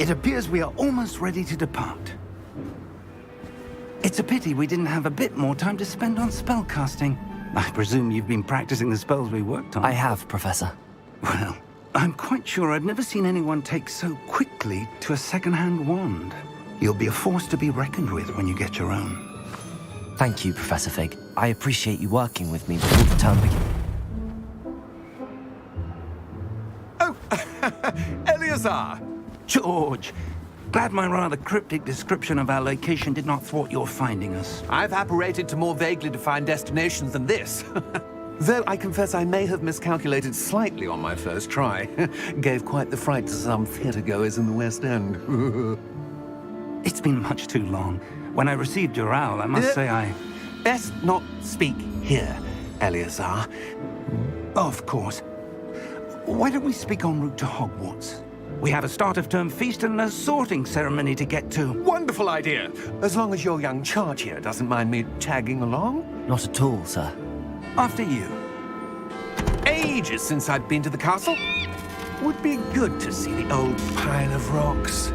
It appears we are almost ready to depart. It's a pity we didn't have a bit more time to spend on spellcasting. I presume you've been practicing the spells we worked on. I have, Professor. Well, I'm quite sure I've never seen anyone take so quickly to a second-hand wand. You'll be a force to be reckoned with when you get your own. Thank you, Professor Fig. I appreciate you working with me before the term begins. Oh, Eleazar! George, glad my rather cryptic description of our location did not thwart your finding us. I've apparated to more vaguely defined destinations than this. Though I confess I may have miscalculated slightly on my first try. Gave quite the fright to some theatre-goers in the West End. It's been much too long. When I received your owl, I must say I... Best not speak here, Eleazar. Of course. Why don't we speak en route to Hogwarts? We have a start-of-term feast and a sorting ceremony to get to. Wonderful idea! As long as your young charge here doesn't mind me tagging along. Not at all, sir. After you. Ages since I've been to the castle. Would be good to see the old pile of rocks.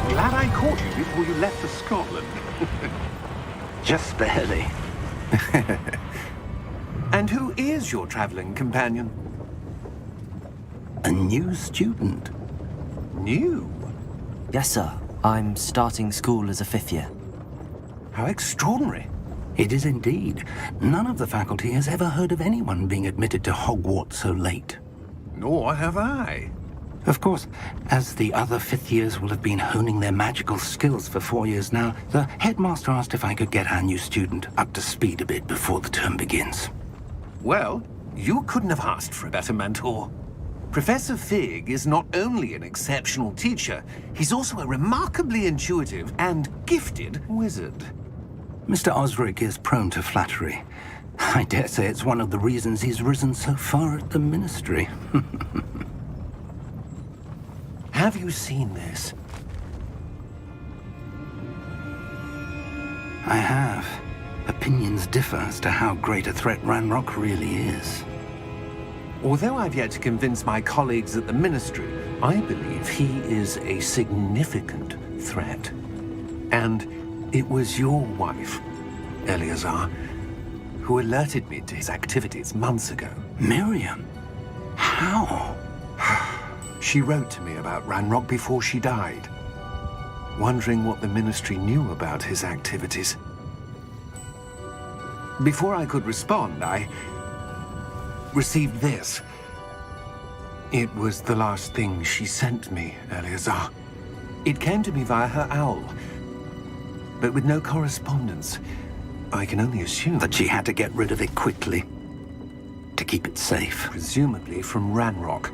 Glad I caught you before you left for Scotland. Just barely. And who is your traveling companion? A new student. New? Yes, sir. I'm starting school as a 5th year. How extraordinary. It is indeed. None of the faculty has ever heard of anyone being admitted to Hogwarts so late. Nor have I. Of course, as the other 5th years will have been honing their magical skills for 4 years now, the headmaster asked if I could get our new student up to speed a bit before the term begins. Well, you couldn't have asked for a better mentor. Professor Fig is not only an exceptional teacher, he's also a remarkably intuitive and gifted wizard. Mr. Osric is prone to flattery. I dare say it's one of the reasons he's risen so far at the ministry. Have you seen this? I have. Opinions differ as to how great a threat Ranrock really is. Although I've yet to convince my colleagues at the Ministry, I believe he is a significant threat. And it was your wife, Eleazar, who alerted me to his activities months ago. Miriam? How? She wrote to me about Ranrock before she died, wondering what the Ministry knew about his activities. Before I could respond, I received this. It was the last thing she sent me, Eleazar. It came to me via her owl, but with no correspondence. I can only assume That she had to get rid of it quickly, to keep it safe. presumably from Ranrock.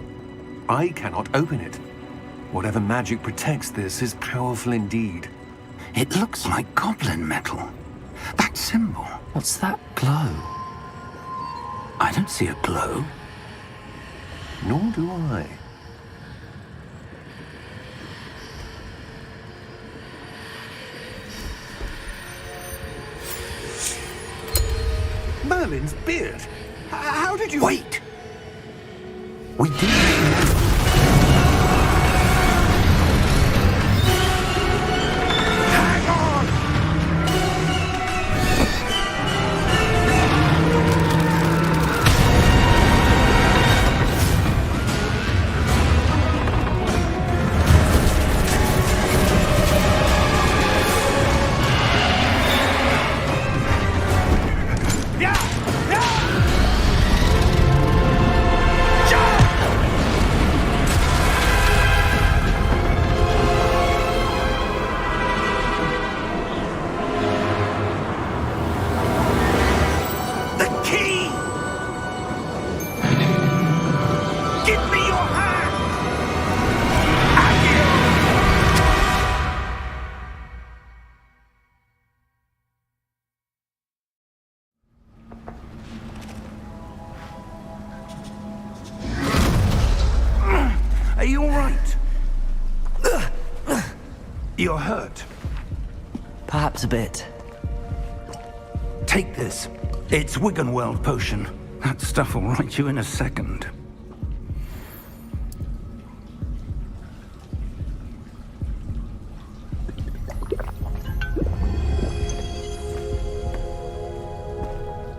I cannot open it. Whatever magic protects this is powerful indeed. It looks like goblin metal. That symbol. What's that glow? I don't see a glow. Nor do I. Merlin's beard. How did you... Wait! We did. Hang on! You're hurt. Perhaps a bit. Take this. It's Wiggenweld potion. That stuff will right you in a second.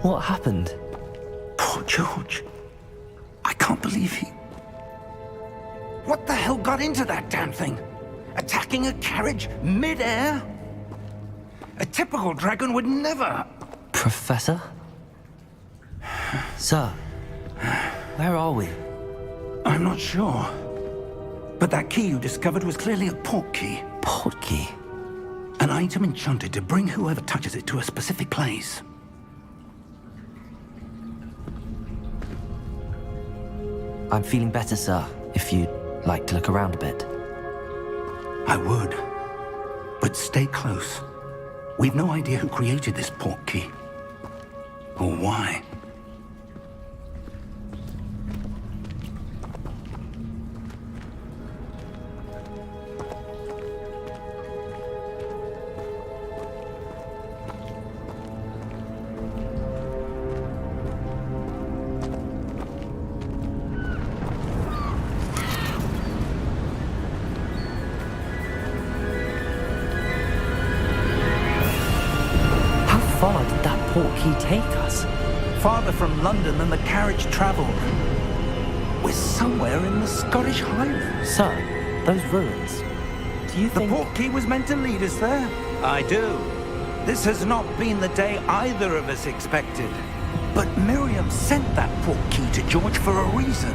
What happened? Poor George. I can't believe he... What the hell got into that damn thing? Attacking a carriage mid-air? A typical dragon would never... Professor? Sir, where are we? I'm not sure. But that key you discovered was clearly a port key. Port key? An item enchanted to bring whoever touches it to a specific place. I'm feeling better, sir, if you'd like to look around a bit. I would. But stay close. We've no idea who created this port key. Or why. How far did that port key take us? Farther from London than the carriage traveled. We're somewhere in the Scottish Highlands. Sir, those ruins. Do you The think... port key was meant to lead us there? I do. This has not been the day either of us expected. But Miriam sent that port key to George for a reason.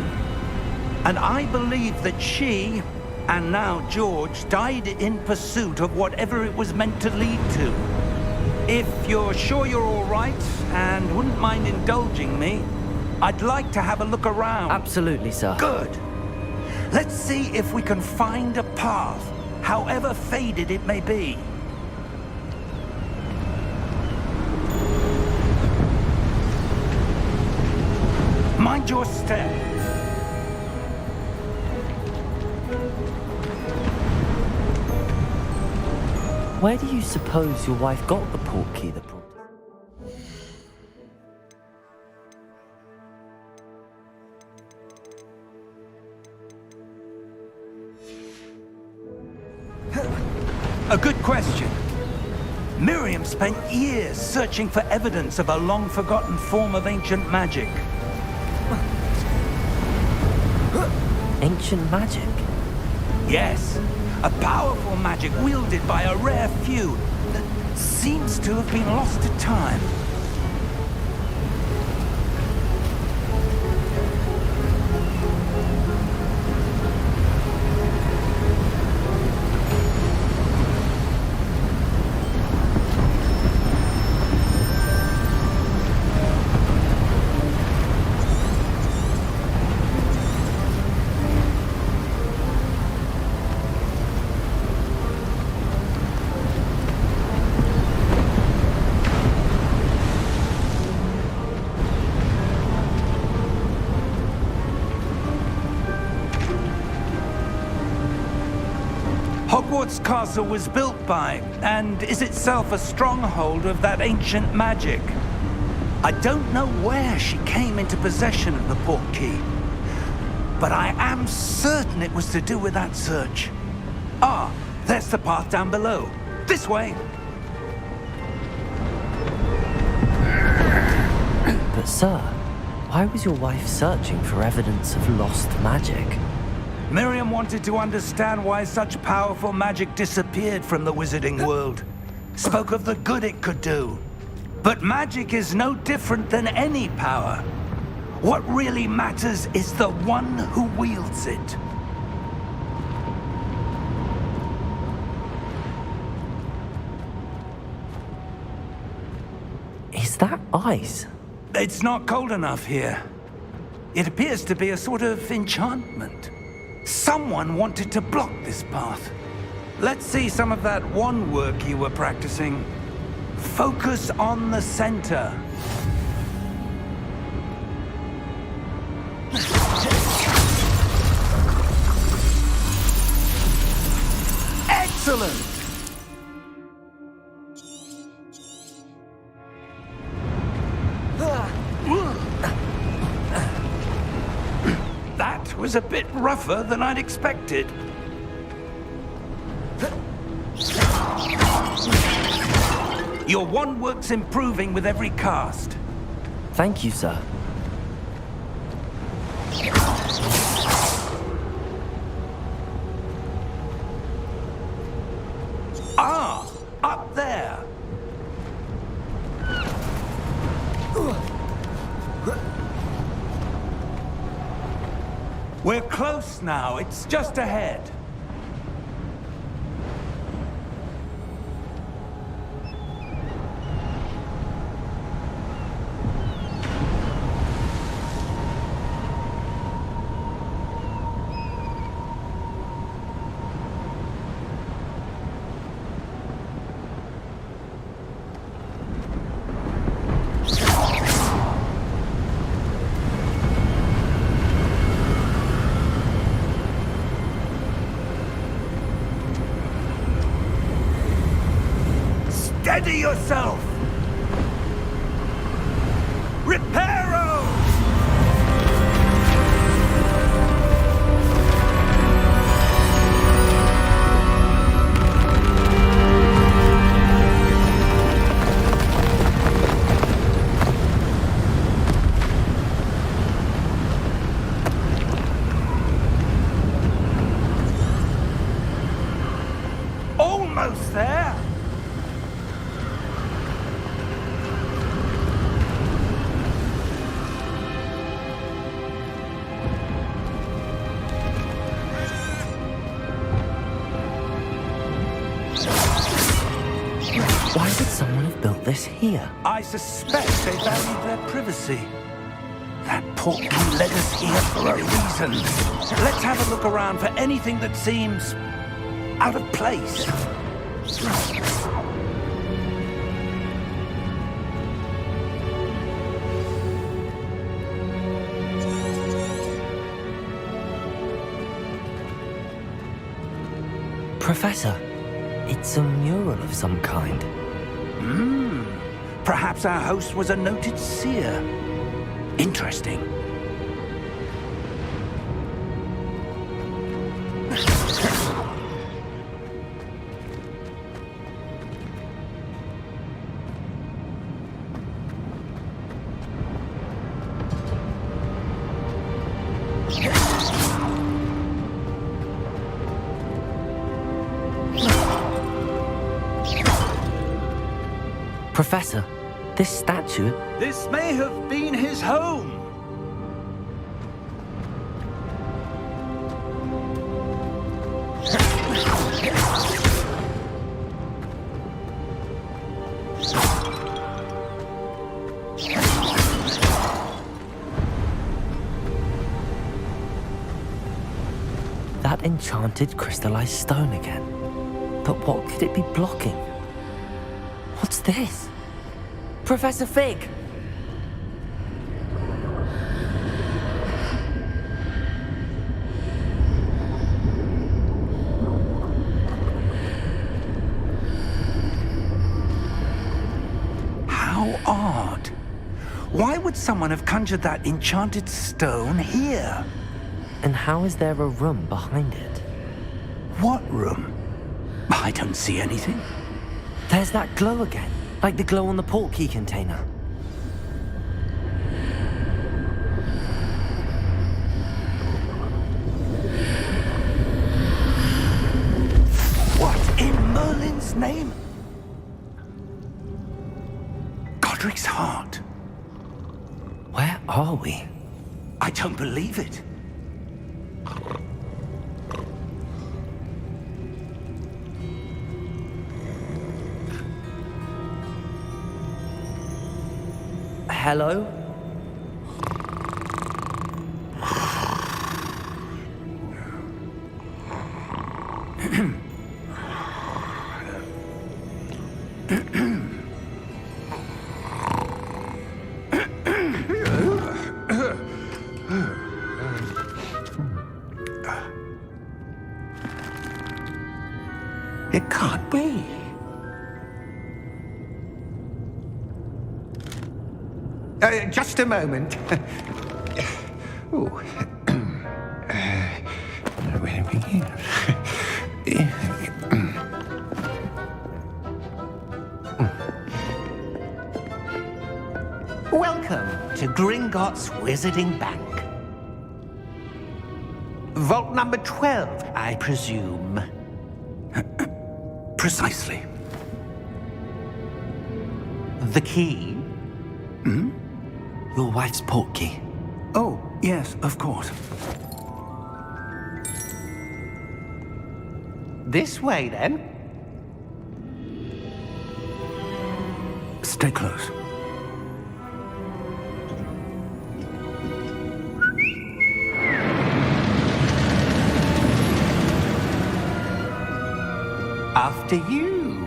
And I believe that she, and now George, died in pursuit of whatever it was meant to lead to. If you're sure you're all right and wouldn't mind indulging me, I'd like to have a look around. Absolutely, sir. Good. Let's see if we can find a path, however faded it may be. Mind your step. Where do you suppose your wife got the port key that brought A good question. Miriam spent years searching for evidence of a long-forgotten form of ancient magic. ancient magic? Yes, a powerful magic wielded by a rare few that seems to have been lost to time. Hogwarts Castle was built by, and is itself a stronghold of that ancient magic. I don't know where she came into possession of the port key, but I am certain it was to do with that search. Ah, there's the path down below. This way. But sir, why was your wife searching for evidence of lost magic? Miriam wanted to understand why such powerful magic disappeared from the wizarding world. Spoke of the good it could do. But magic is no different than any power. What really matters is the one who wields it. Is that ice? It's not cold enough here. It appears to be a sort of enchantment. Someone wanted to block this path. Let's see some of that wand work you were practicing. Focus on the center. Excellent! was a bit rougher than I'd expected. Your wand work's improving with every cast. Thank you, sir. Ah, up there. We're close now. It's just ahead. Steady yourself! Reparo! Almost there! Why would someone have built this here? I suspect they valued their privacy. That portkey led us here for a reason. Let's have a look around for anything that seems out of place. Professor, it's a mural of some kind. Perhaps our host was a noted seer. Interesting. Professor, this statue... This may have been his home. That enchanted crystallized stone again. But what could it be blocking? What's this? Professor Fig! How odd. Why would someone have conjured that enchanted stone here? And how is there a room behind it? What room? I don't see anything. There's that glow again, like the glow on the portkey container. What in Merlin's name? Godric's heart. Where are we? I don't believe it. Hello? It can't be. Just a moment. Ooh. Where to begin? Welcome to Gringotts Wizarding Bank. Vault number 12, I presume. Precisely. The key? Your wife's portkey. Oh, yes, of course. This way, then. Stay close. After you.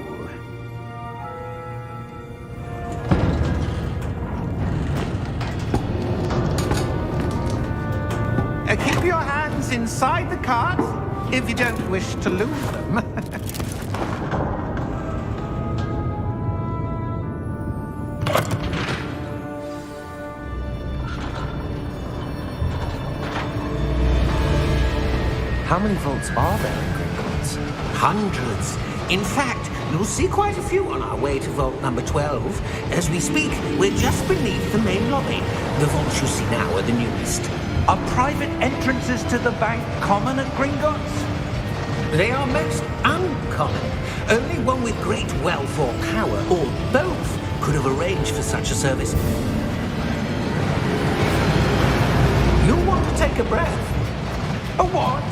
Keep your hands inside the cart if you don't wish to lose them. How many vaults are there in Gringotts? Hundreds. In fact, you'll see quite a few on our way to vault number 12. As we speak, we're just beneath the main lobby. The vaults you see now are the newest. Are private entrances to the bank common at Gringotts? They are most uncommon. Only one with great wealth or power, or both, could have arranged for such a service. You'll want to take a breath. A what?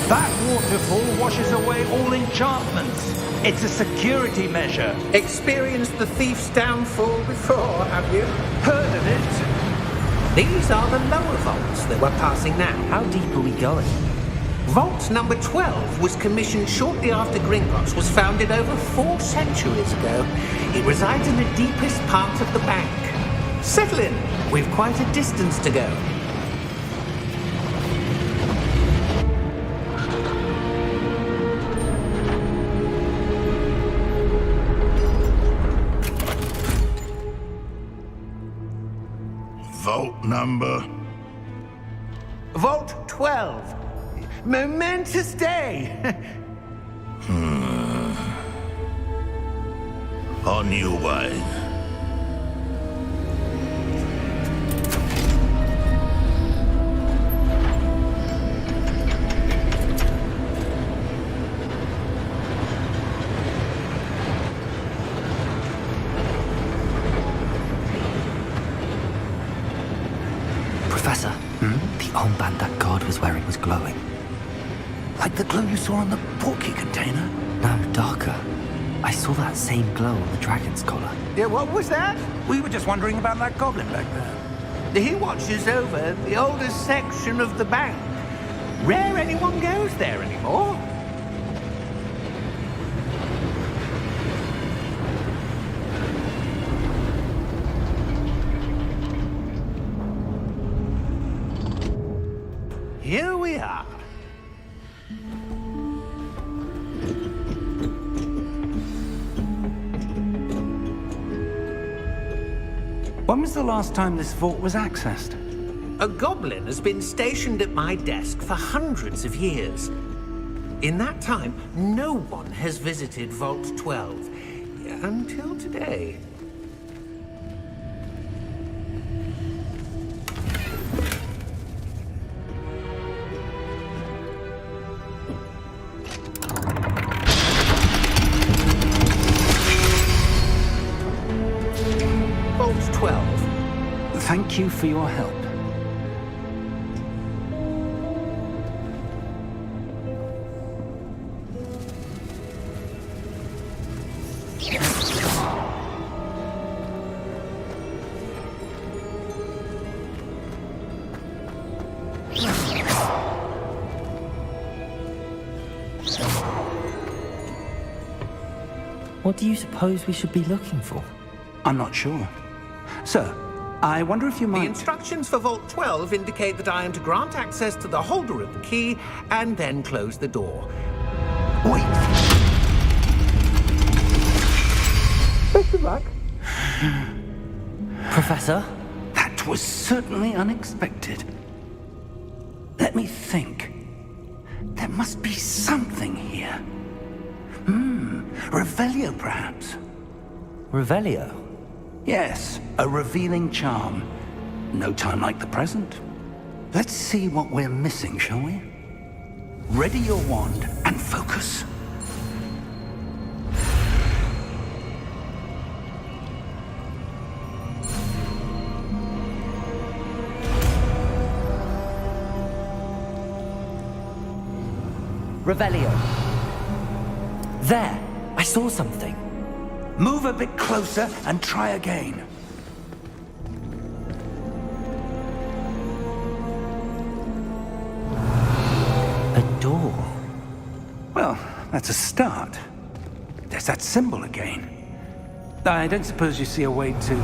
That waterfall washes away all enchantments. It's a security measure. Experienced the thief's downfall before, have you? Heard of it? These are the lower vaults that we're passing now. How deep are we going? Vault number 12 was commissioned shortly after Gringotts was founded over 4 centuries ago. It resides in the deepest part of the bank. Settle in. We've quite a distance to go. Vault number? Vault 12. Momentous day. On your way. Professor, the armband that guard was wearing was glowing. Like the glow you saw on the portkey container? No, darker. I saw that same glow on the dragon's collar. Yeah, what was that? We were just wondering about that goblin back there. He watches over the oldest section of the bank. Rare anyone goes there anymore. Here we are. When was the last time this vault was accessed? A goblin has been stationed at my desk for hundreds of years. In that time, no one has visited Vault 12. Until today. Vault 12. Thank you for your help. What do you suppose we should be looking for? I'm not sure. Sir, I wonder if you The might... instructions for Vault 12 indicate that I am to grant access to the holder of the key and then close the door. Wait! Best of luck. Professor? That was certainly unexpected. Let me think. There must be something here. Revelio, perhaps? Revelio? Yes, a revealing charm. No time like the present. Let's see what we're missing, shall we? Ready your wand and focus. Revelio. There! I saw something. Move a bit closer and try again. A door. Well, that's a start. There's that symbol again. I don't suppose you see a way to...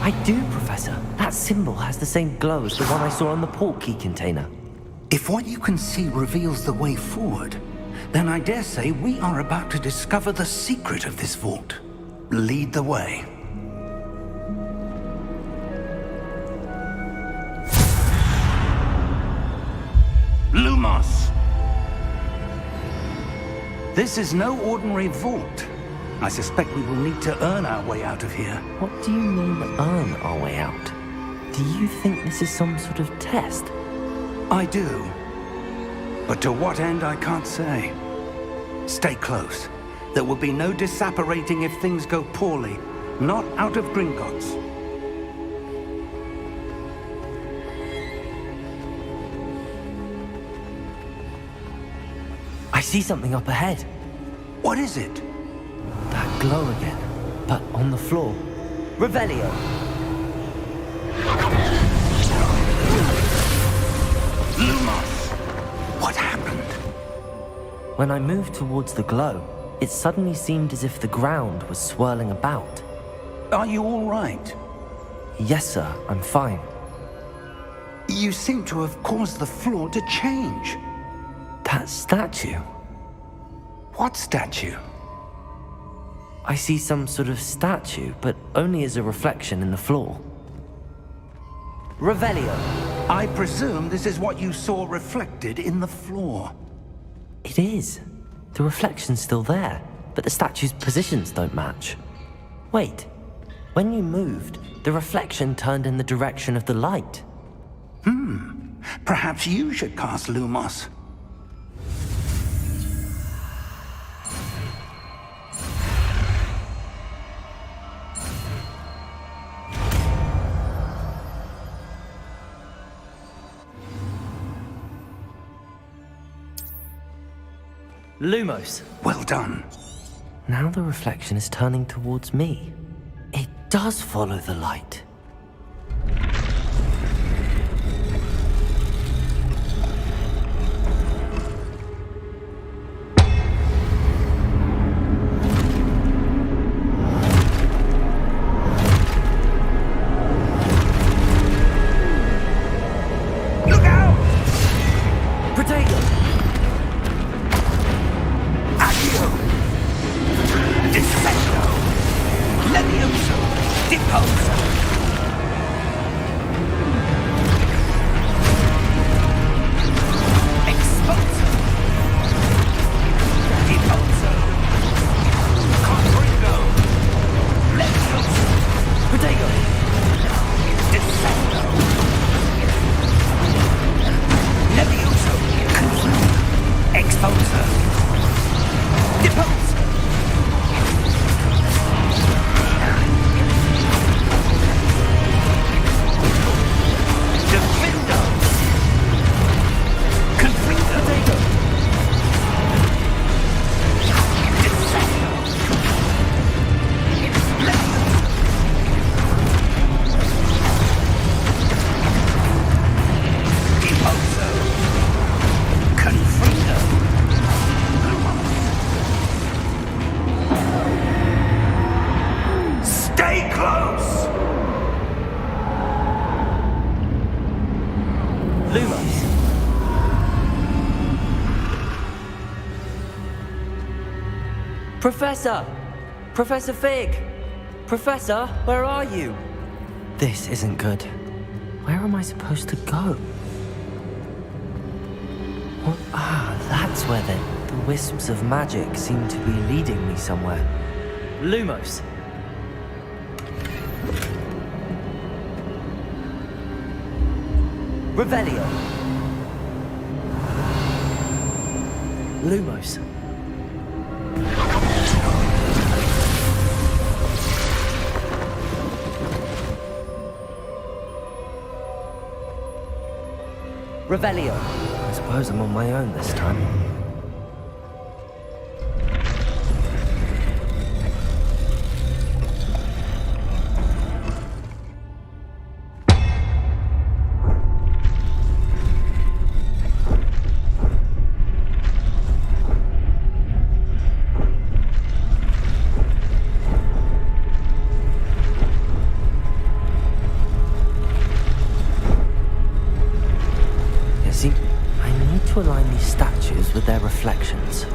I do, Professor. That symbol has the same glow as the one I saw on the portkey container. If what you can see reveals the way forward, then I dare say we are about to discover the secret of this vault. Lead the way. Lumos! This is no ordinary vault. I suspect we will need to earn our way out of here. What do you mean, earn our way out? Do you think this is some sort of test? I do. But to what end, I can't say. Stay close. There will be no disapparating if things go poorly. Not out of Gringotts. I see something up ahead. What is it? That glow again, but on the floor. Revelio! Lumos! What happened? When I moved towards the glow, it suddenly seemed as if the ground was swirling about. Are you all right? Yes, sir, I'm fine. You seem to have caused the floor to change. That statue? What statue? I see some sort of statue, but only as a reflection in the floor. Revelio! I presume this is what you saw reflected in the floor. It is. The reflection's still there, but the statue's positions don't match. Wait. When you moved, the reflection turned in the direction of the light. Perhaps you should cast Lumos. Lumos! Well done. Now the reflection is turning towards me. It does follow the light. Look out! Protego! Accio! Descendo! Levioso! Deposo! Exposo! Deposo! Confringo! Levioso! Protego! Descendo! Levioso! Confringo! Exposo! Deposo! Defendo! Confringo! Descendo! Levioso! Deposo! Confringo! Stay close! Lumos! Professor! Professor Fig! Professor, where are you? This isn't good. Where am I supposed to go? That's where the wisps of magic seem to be leading me somewhere. Lumos! Revelio! Lumos! Revelio! I suppose I'm on my own this time. To align these statues with their reflections.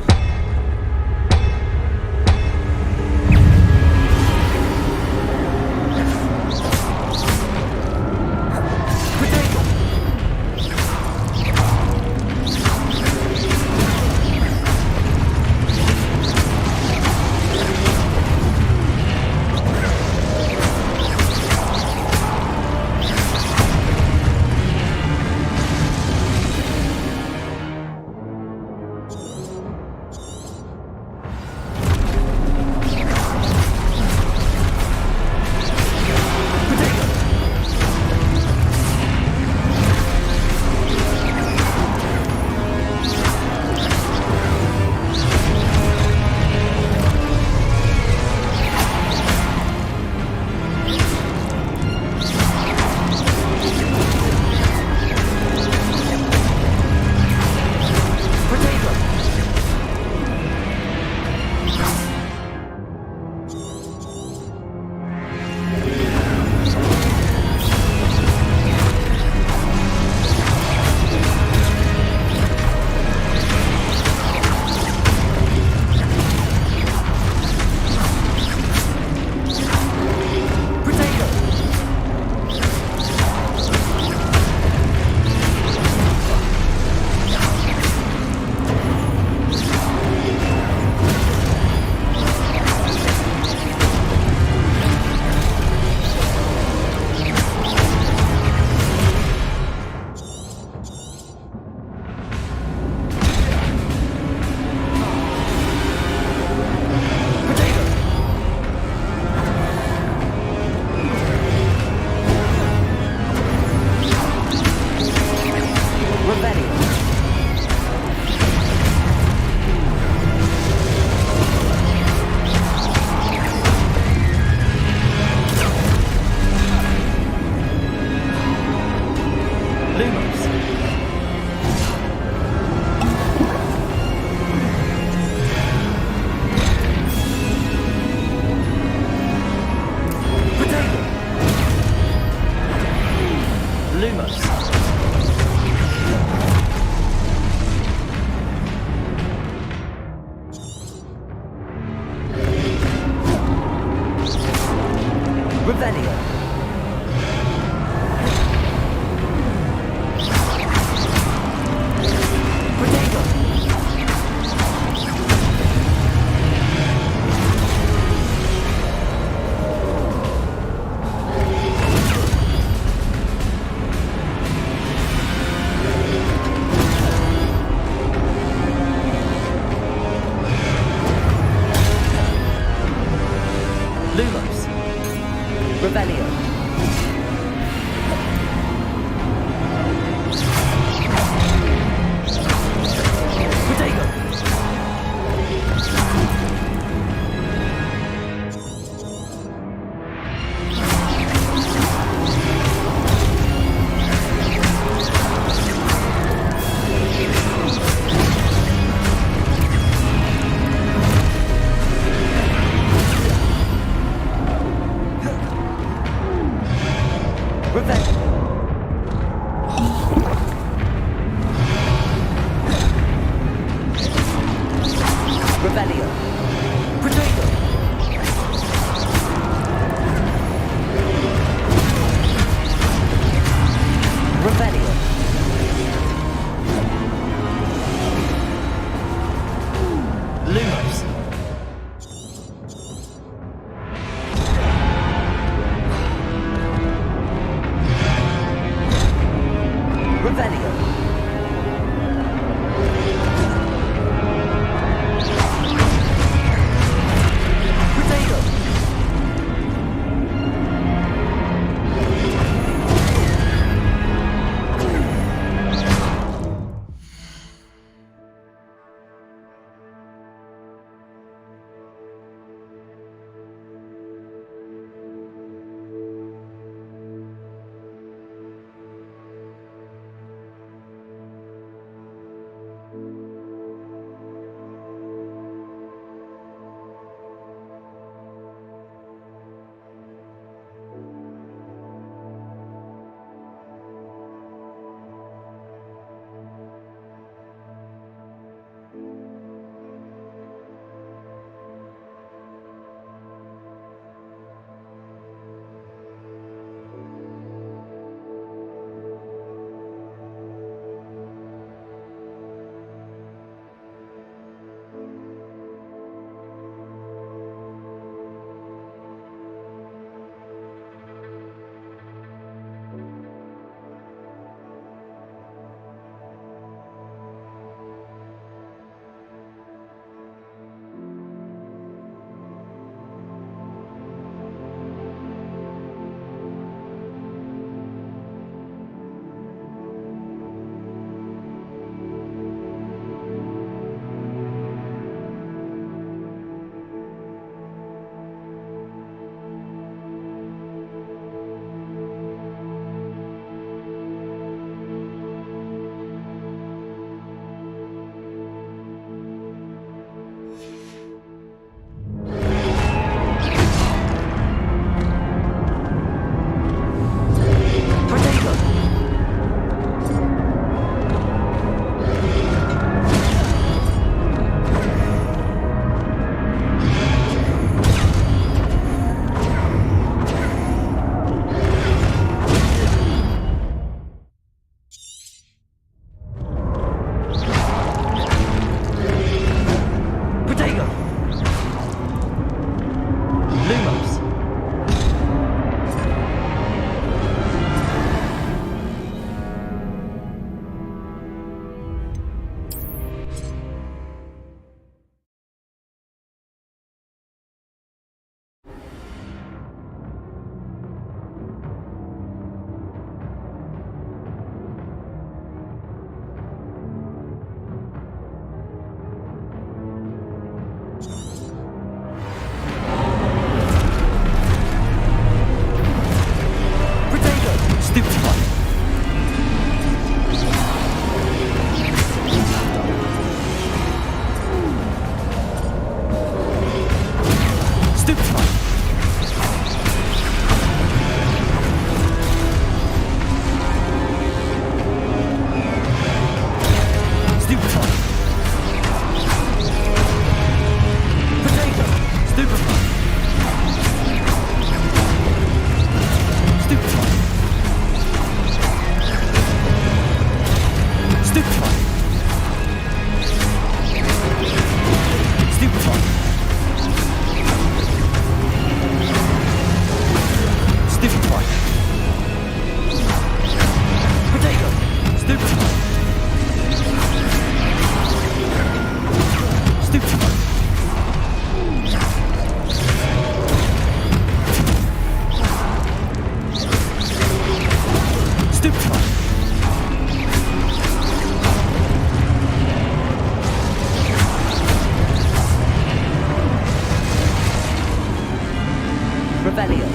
Revelio.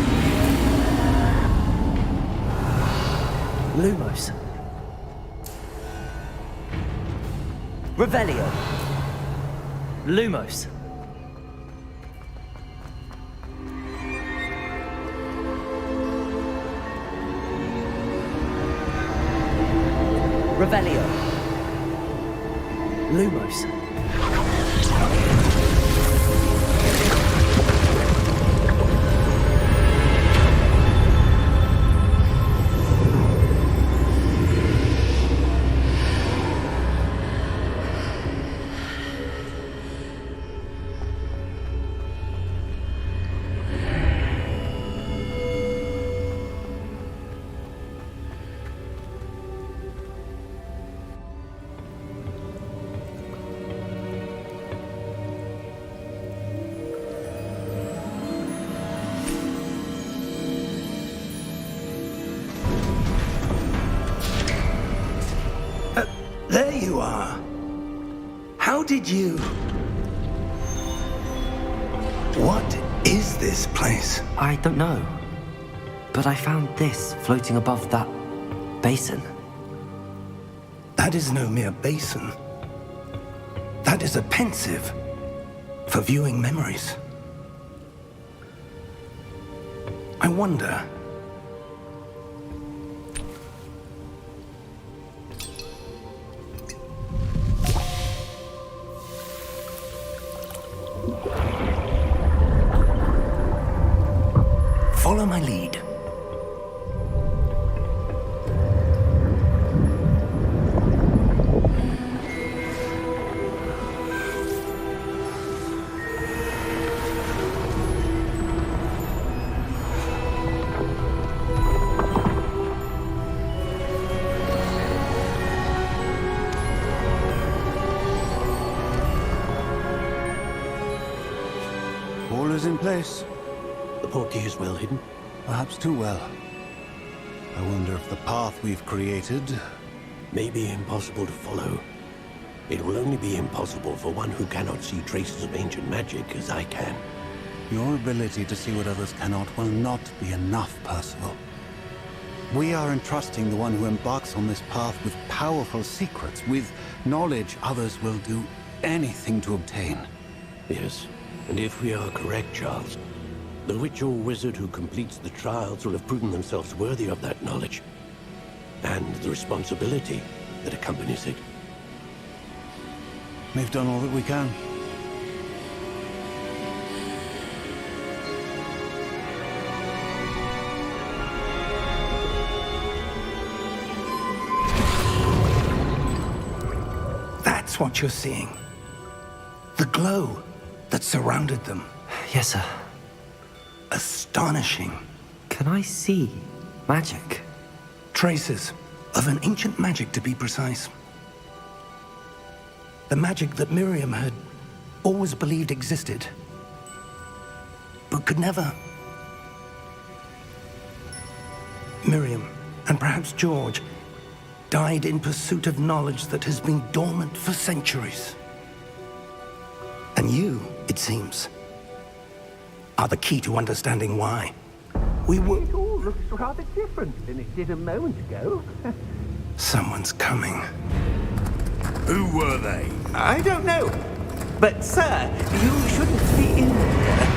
Lumos. Revelio. Lumos. Revelio. Lumos. There you are. How did you... What is this place? I don't know. But I found this floating above that basin. That is no mere basin. That is a pensive for viewing memories. I wonder... Follow my lead. All is in place. The portkey is well hidden. Perhaps too well. I wonder if the path we've created... May be impossible to follow. It will only be impossible for one who cannot see traces of ancient magic as I can. Your ability to see what others cannot will not be enough, Percival. We are entrusting the one who embarks on this path with powerful secrets, with knowledge others will do anything to obtain. Yes, and if we are correct, Charles, the witch or wizard who completes the trials will have proven themselves worthy of that knowledge, and the responsibility that accompanies it. We've done all that we can. That's what you're seeing. The glow that surrounded them. Yes, sir. Astonishing. Can I see magic? Traces of an ancient magic, to be precise. The magic that Miriam had always believed existed, but could never. Miriam, and perhaps George, died in pursuit of knowledge that has been dormant for centuries. And you, it seems, are the key to understanding why. We were... It all looks rather different than it did a moment ago. Someone's coming. Who were they? I don't know. But, sir, you shouldn't be in here.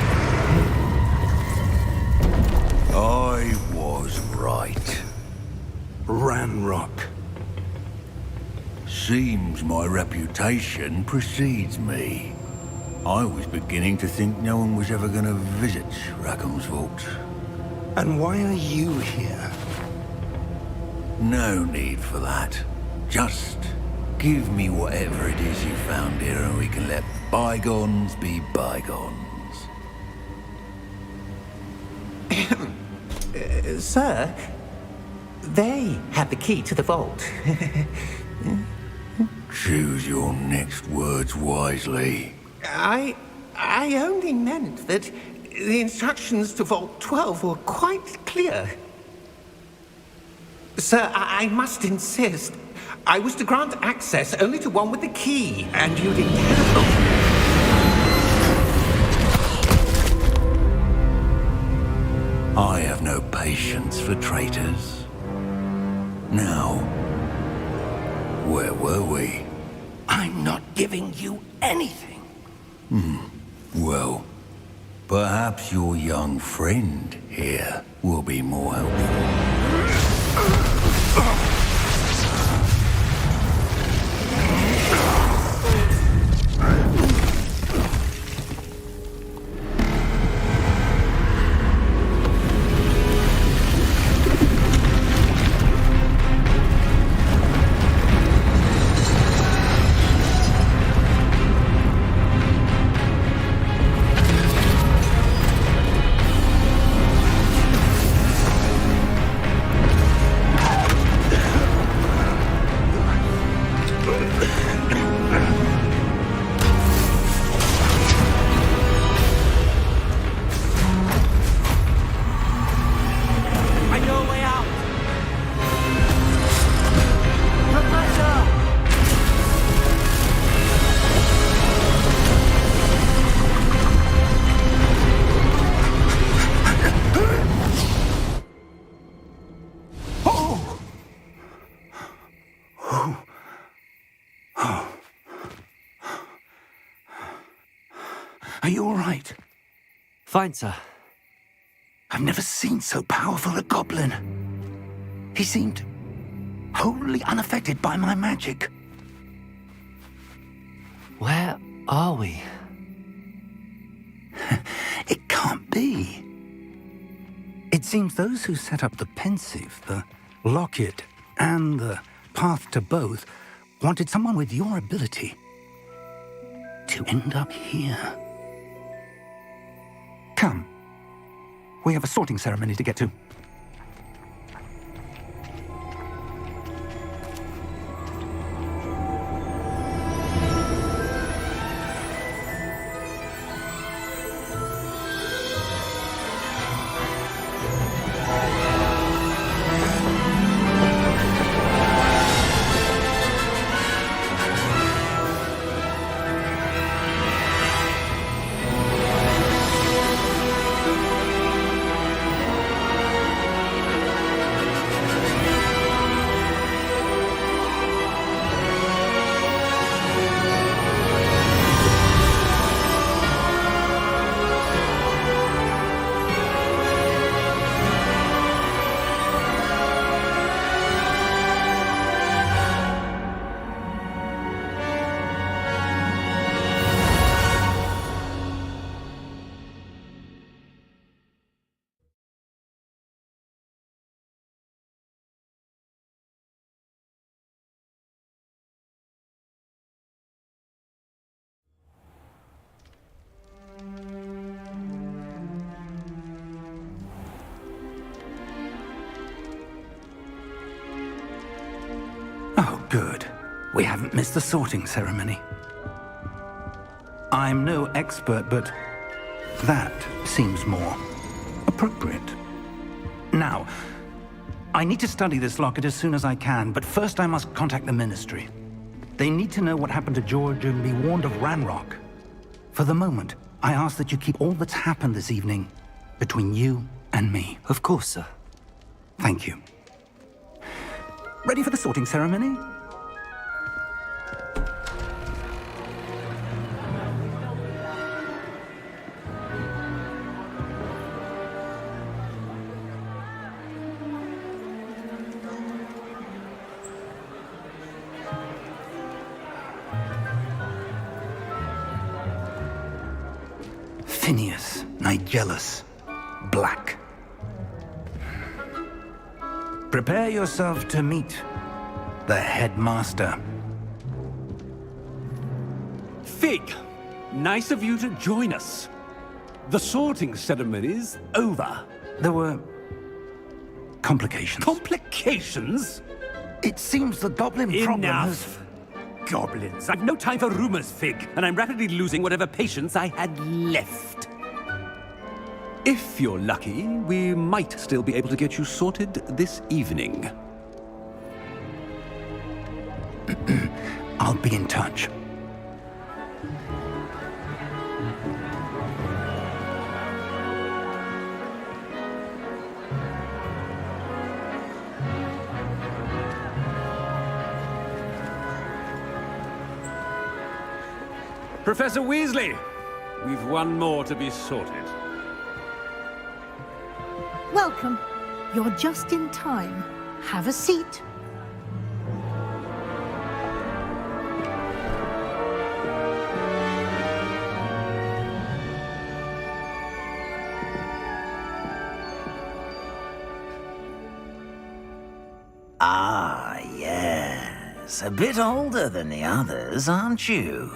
I was right. Ranrock. Seems my reputation precedes me. I was beginning to think no one was ever going to visit Rackham's vault. And why are you here? No need for that. Just give me whatever it is you found here and we can let bygones be bygones. Sir, they have the key to the vault. Choose your next words wisely. I only meant that the instructions to Vault 12 were quite clear. Sir, I must insist. I was to grant access only to one with the key, and you didn't have... patience for traitors. Now, where were we? I'm not giving you anything. Well, perhaps your young friend here will be more helpful. Are you all right? Fine, sir. I've never seen so powerful a goblin. He seemed wholly unaffected by my magic. Where are we? It can't be. It seems those who set up the pensive, the locket, and the path to both wanted someone with your ability to end up here. Come. We have a sorting ceremony to get to. Oh, good. We haven't missed the sorting ceremony. I'm no expert, but that seems more appropriate. Now, I need to study this locket as soon as I can, but first I must contact the Ministry. They need to know what happened to George and be warned of Ranrock. For the moment, I ask that you keep all that's happened this evening between you and me. Of course, sir. Thank you. Ready for the sorting ceremony? Phineas, Nigellus, Black. Prepare yourself to meet the headmaster. Fig, nice of you to join us. The sorting ceremony's over. There were complications. Complications? It seems the goblin problem has... Enough. Goblins. I've no time for rumors, Fig, and I'm rapidly losing whatever patience I had left. If you're lucky, we might still be able to get you sorted this evening. I'll be in touch. Professor Weasley, we've one more to be sorted. Welcome. You're just in time. Have a seat. Ah, yes. A bit older than the others, aren't you?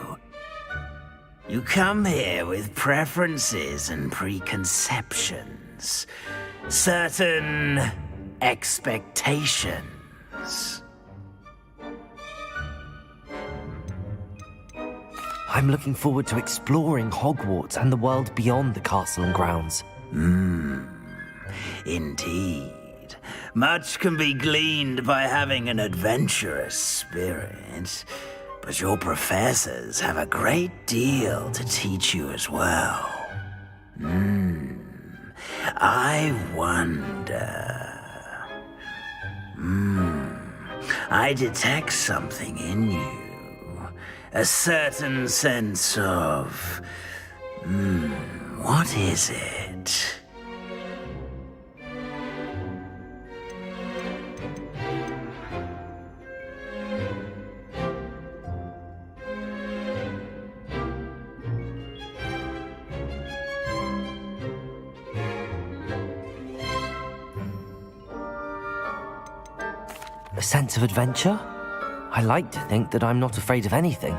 You come here with preferences and preconceptions. Certain expectations. I'm looking forward to exploring Hogwarts and the world beyond the castle and grounds. Indeed. Much can be gleaned by having an adventurous spirit, but your professors have a great deal to teach you as well. I wonder... I detect something in you. A certain sense of... what is it? A sense of adventure? I like to think that I'm not afraid of anything.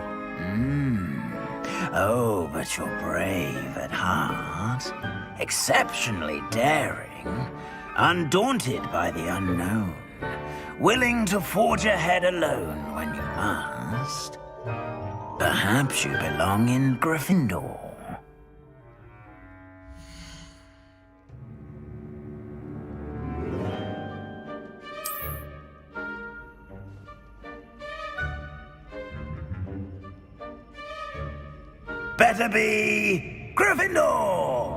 Oh, but you're brave at heart, exceptionally daring, undaunted by the unknown, willing to forge ahead alone when you must. Perhaps you belong in Gryffindor. Better be Gryffindor!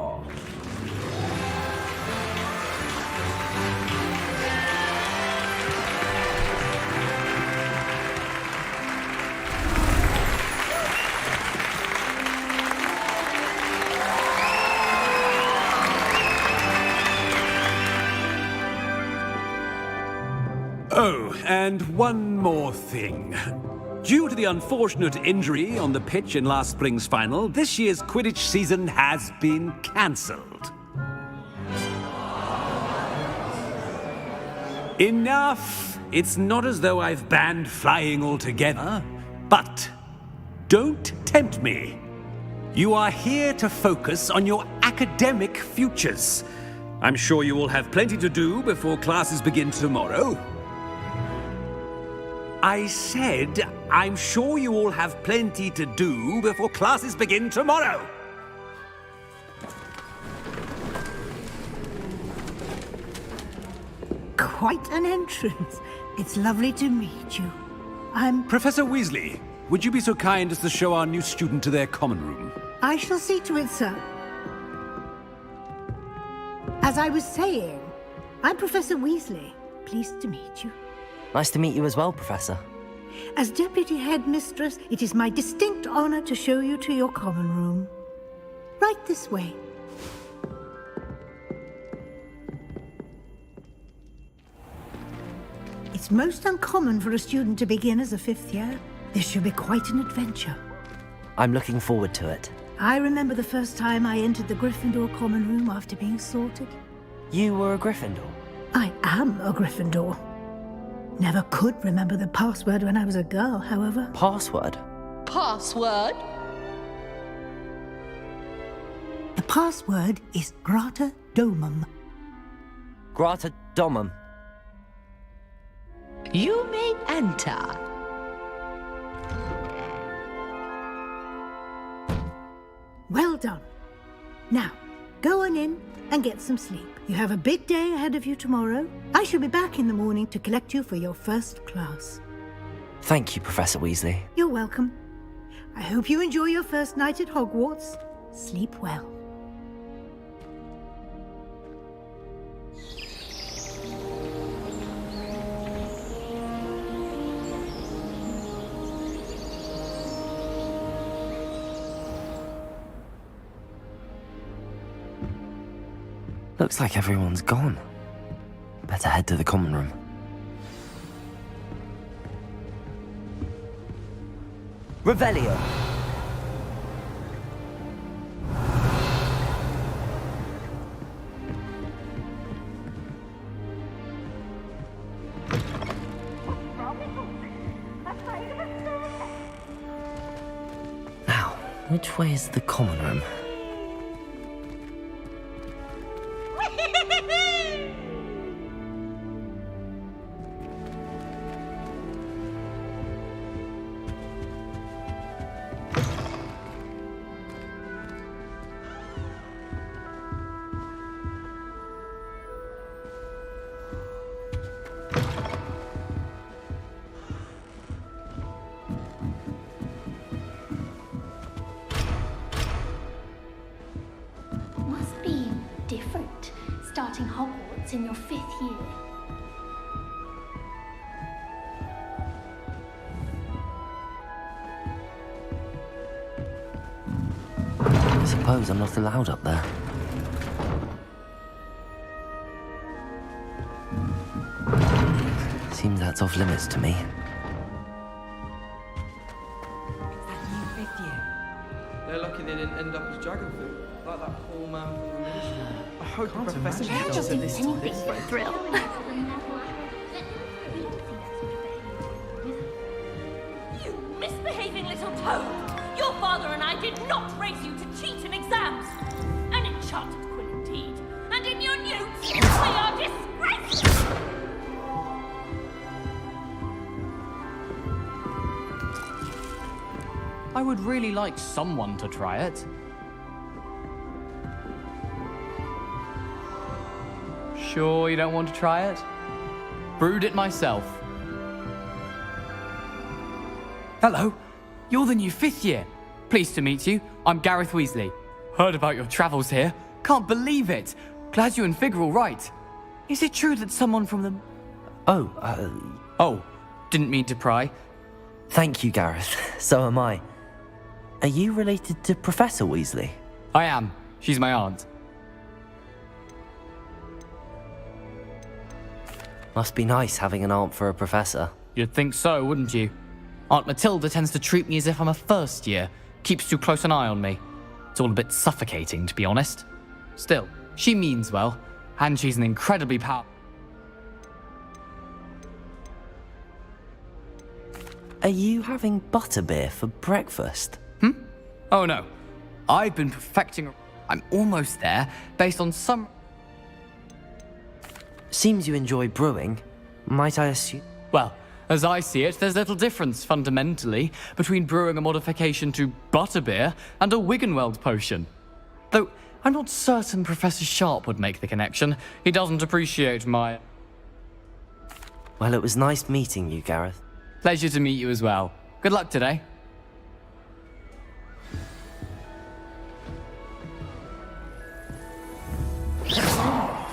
Oh, and one more thing. Due to the unfortunate injury on the pitch in last spring's final, this year's Quidditch season has been cancelled. Enough! It's not as though I've banned flying altogether, but don't tempt me. You are here to focus on your academic futures. I'm sure you will have plenty to do before classes begin tomorrow. I said, I'm sure you all have plenty to do before classes begin tomorrow. Quite an entrance. It's lovely to meet you. Professor Weasley, would you be so kind as to show our new student to their common room? I shall see to it, sir. As I was saying, I'm Professor Weasley. Pleased to meet you. Nice to meet you as well, Professor. As Deputy Headmistress, it is my distinct honor to show you to your common room. Right this way. It's most uncommon for a student to begin as a fifth year. This should be quite an adventure. I'm looking forward to it. I remember the first time I entered the Gryffindor common room after being sorted. You were a Gryffindor? I am a Gryffindor. Never could remember the password when I was a girl, however. Password? Password? The password is Grata Domum. Grata Domum. You may enter. Well done. Now, go on in and get some sleep. You have a big day ahead of you tomorrow. I shall be back in the morning to collect you for your first class. Thank you, Professor Weasley. You're welcome. I hope you enjoy your first night at Hogwarts. Sleep well. Looks like everyone's gone. Better head to the common room. Revelio! Now, which way is the common room? Must be different, starting Hogwarts in your 5th year. I suppose I'm not allowed up there. Seems that's off limits to me. They're lucky they didn't end up as dragon food, like that poor man from the ministry. I hope the professor catches Just this anything for a thrill. You misbehaving little toad! Your father and I did not raise you to cheat in exams! An enchanted quill indeed! And in your newts, we are disgraced! I would really like someone to try it. Sure you don't want to try it? Brewed it myself. Hello, you're the new 5th year. Pleased to meet you. I'm Gareth Weasley. Heard about your travels here. Can't believe it. Glad you and Fig are all right. Is it true that someone from the... Oh, didn't mean to pry. Thank you, Gareth. So am I. Are you related to Professor Weasley? I am. She's my aunt. Must be nice having an aunt for a professor. You'd think so, wouldn't you? Aunt Matilda tends to treat me as if I'm a first year. Keeps too close an eye on me. It's all a bit suffocating, to be honest. Still, she means well, and she's an incredibly powerful... Are you having butterbeer for breakfast? Oh no. I've been perfecting... I'm almost there, based on some... Seems you enjoy brewing. Might I assume? Well, as I see it, there's little difference, fundamentally, between brewing a modification to butterbeer and a Wiggenweld potion. Though, I'm not certain Professor Sharp would make the connection. He doesn't appreciate my... Well, it was nice meeting you, Gareth. Pleasure to meet you as well. Good luck today.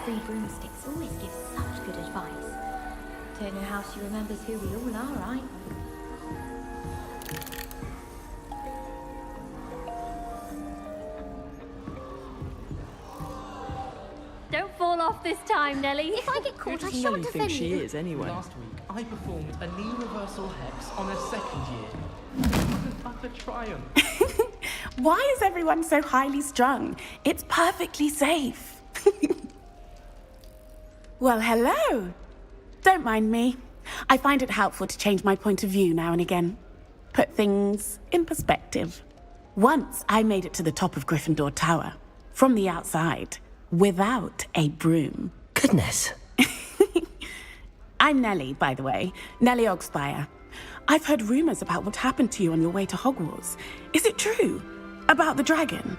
Three broomsticks always give such good advice. Don't know how she remembers who we all are, right? Don't fall off this time, Nellie. If I get caught, I shan't Nellie defend thinks she you. is, anyway? Last week, I performed a knee reversal hex on a 2nd year. What an utter triumph. Why is everyone so highly strung? It's perfectly safe. Well, hello. Don't mind me. I find it helpful to change my point of view now and again. Put things in perspective. Once I made it to the top of Gryffindor Tower, from the outside, without a broom. Goodness. I'm Nellie, by the way. Nellie Ogspire. I've heard rumors about what happened to you on your way to Hogwarts. Is it true? About the dragon?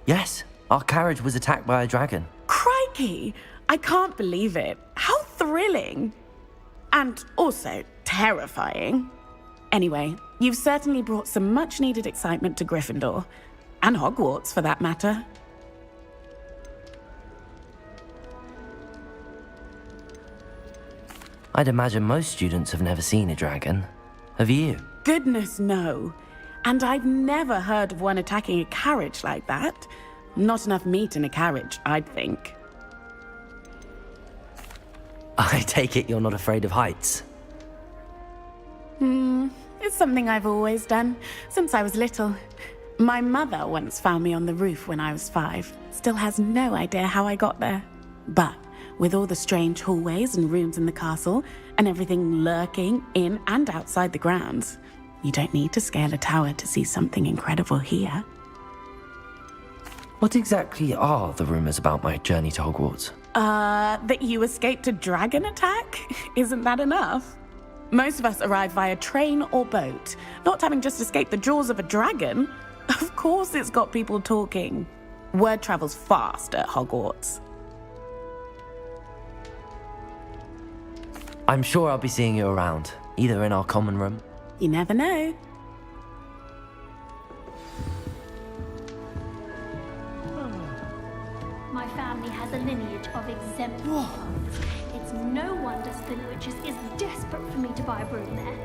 Yes, our carriage was attacked by a dragon. Crikey! I can't believe it. How thrilling! And also terrifying. Anyway, you've certainly brought some much-needed excitement to Gryffindor. And Hogwarts, for that matter. I'd imagine most students have never seen a dragon. Have you? Goodness, no. And I've never heard of one attacking a carriage like that. Not enough meat in a carriage, I'd think. I take it you're not afraid of heights. It's something I've always done, since I was little. My mother once found me on the roof when I was 5. Still has no idea how I got there. But with all the strange hallways and rooms in the castle, and everything lurking in and outside the grounds, you don't need to scale a tower to see something incredible here. What exactly are the rumors about my journey to Hogwarts? That you escaped a dragon attack? Isn't that enough? Most of us arrive via train or boat, not having just escaped the jaws of a dragon. Of course it's got people talking. Word travels fast at Hogwarts. I'm sure I'll be seeing you around, either in our common room. You never know. My family has a lineage of exemplary poets. It's no wonder Spinwitches is desperate for me to buy a broom there.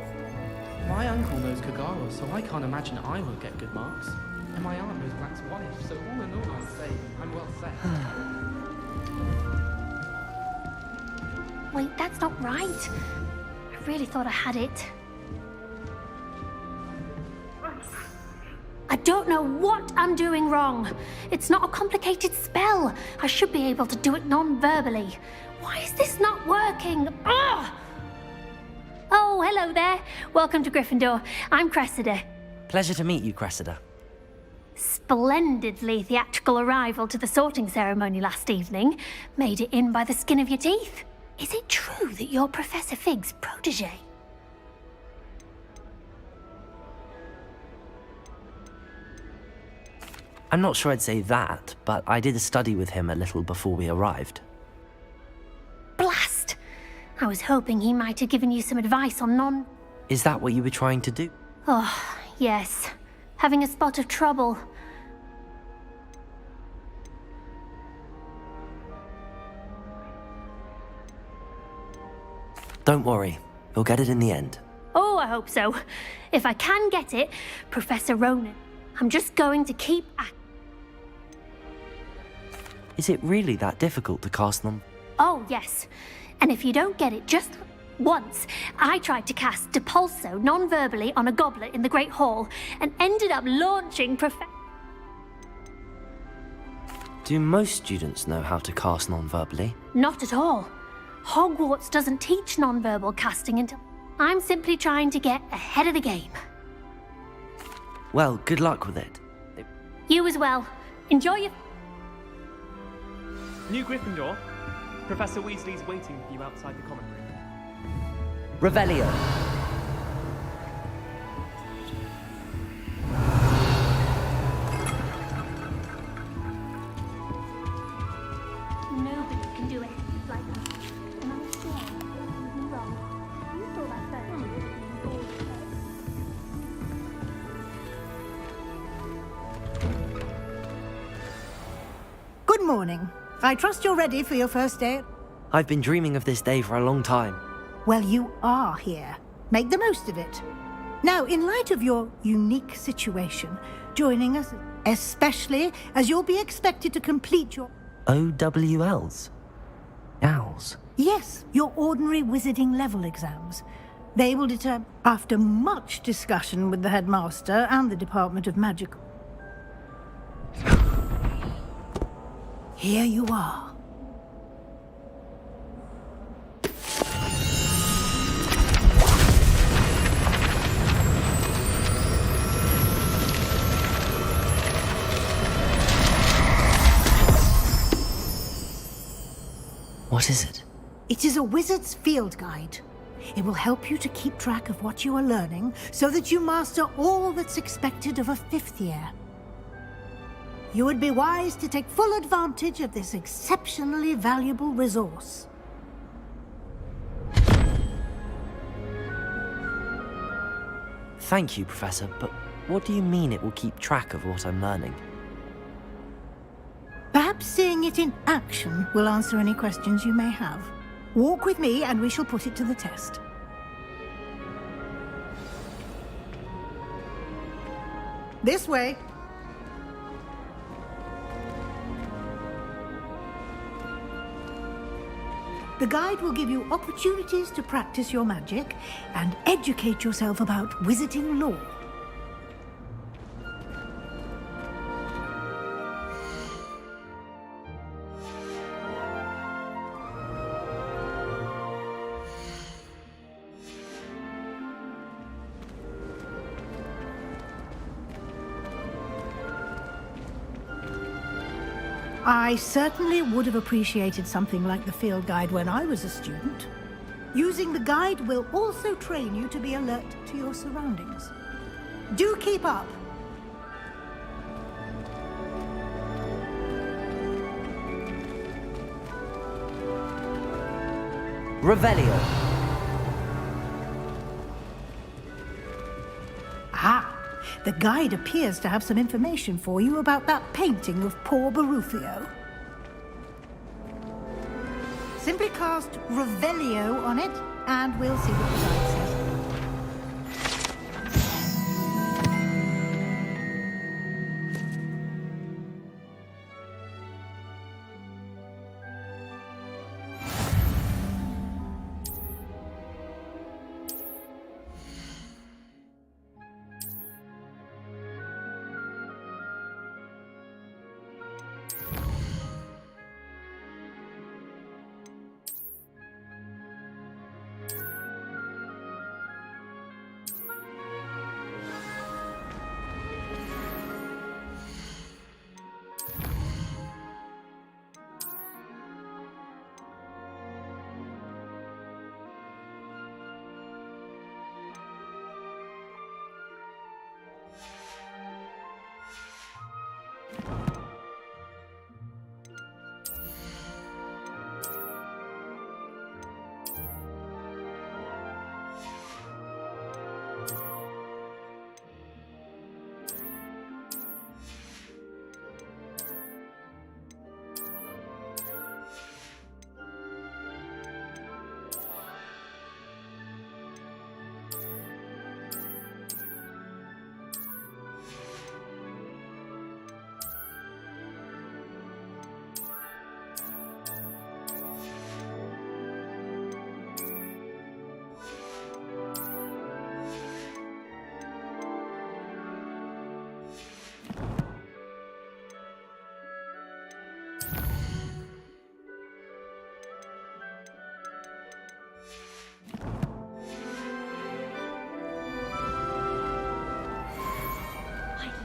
My uncle knows Kagawa, so I can't imagine I won't get good marks. And my aunt knows Black's wife, so all in all, I'd say I'm well set. Wait, that's not right. I really thought I had it. I don't know what I'm doing wrong. It's not a complicated spell. I should be able to do it non-verbally. Why is this not working? Ugh! Oh, hello there. Welcome to Gryffindor. I'm Cressida. Pleasure to meet you, Cressida. Splendidly theatrical arrival to the sorting ceremony last evening. Made it in by the skin of your teeth. Is it true that you're Professor Fig's protege? I'm not sure I'd say that, but I did a study with him a little before we arrived. Blast! I was hoping he might have given you some advice on Is that what you were trying to do? Oh, yes. Having a spot of trouble. Don't worry, you'll get it in the end. Oh, I hope so. If I can get it, Professor Ronan, I'm just going to keep Is it really that difficult to cast them? Oh, yes. And if you don't get it just once, I tried to cast Depulso non-verbally on a goblet in the Great Hall and ended up launching Do most students know how to cast non-verbally? Not at all. Hogwarts doesn't teach non-verbal casting until... I'm simply trying to get ahead of the game. Well, good luck with it. You as well. Enjoy your... New Gryffindor. Professor Weasley's waiting for you outside the common room. Revelio. Nobody can do it like that. And I'm scared you're me wrong. You saw that Good morning. I trust you're ready for your first day. I've been dreaming of this day for a long time. Well, you are here. Make the most of it. Now, in light of your unique situation, joining us, especially as you'll be expected to complete your... OWLs? Owls? Yes, your ordinary wizarding level exams. They will determine, after much discussion with the headmaster and the Department of Magic. Here you are. What is it? It is a wizard's field guide. It will help you to keep track of what you are learning so that you master all that's expected of a 5th year. You would be wise to take full advantage of this exceptionally valuable resource. Thank you, Professor, but what do you mean it will keep track of what I'm learning? Perhaps seeing it in action will answer any questions you may have. Walk with me and we shall put it to the test. This way. The guide will give you opportunities to practice your magic and educate yourself about wizarding lore. I certainly would have appreciated something like the field guide when I was a student. Using the guide will also train you to be alert to your surroundings. Do keep up! Revelio. Ah! The guide appears to have some information for you about that painting of poor Barufio. Simply cast Revelio on it, and we'll see what the guide says.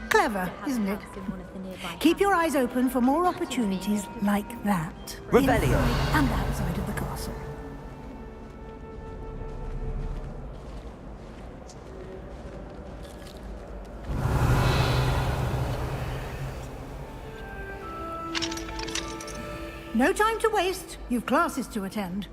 Clever, isn't it? Keep your eyes open for more opportunities like that. Revelio. Inside and outside of the castle. No time to waste. You've classes to attend.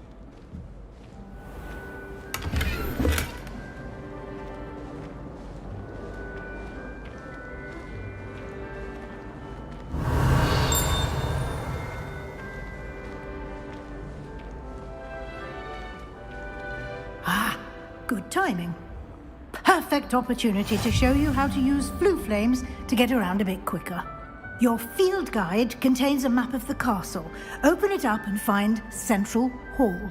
Good timing. Perfect opportunity to show you how to use flue flames to get around a bit quicker. Your field guide contains a map of the castle. Open it up and find Central Hall.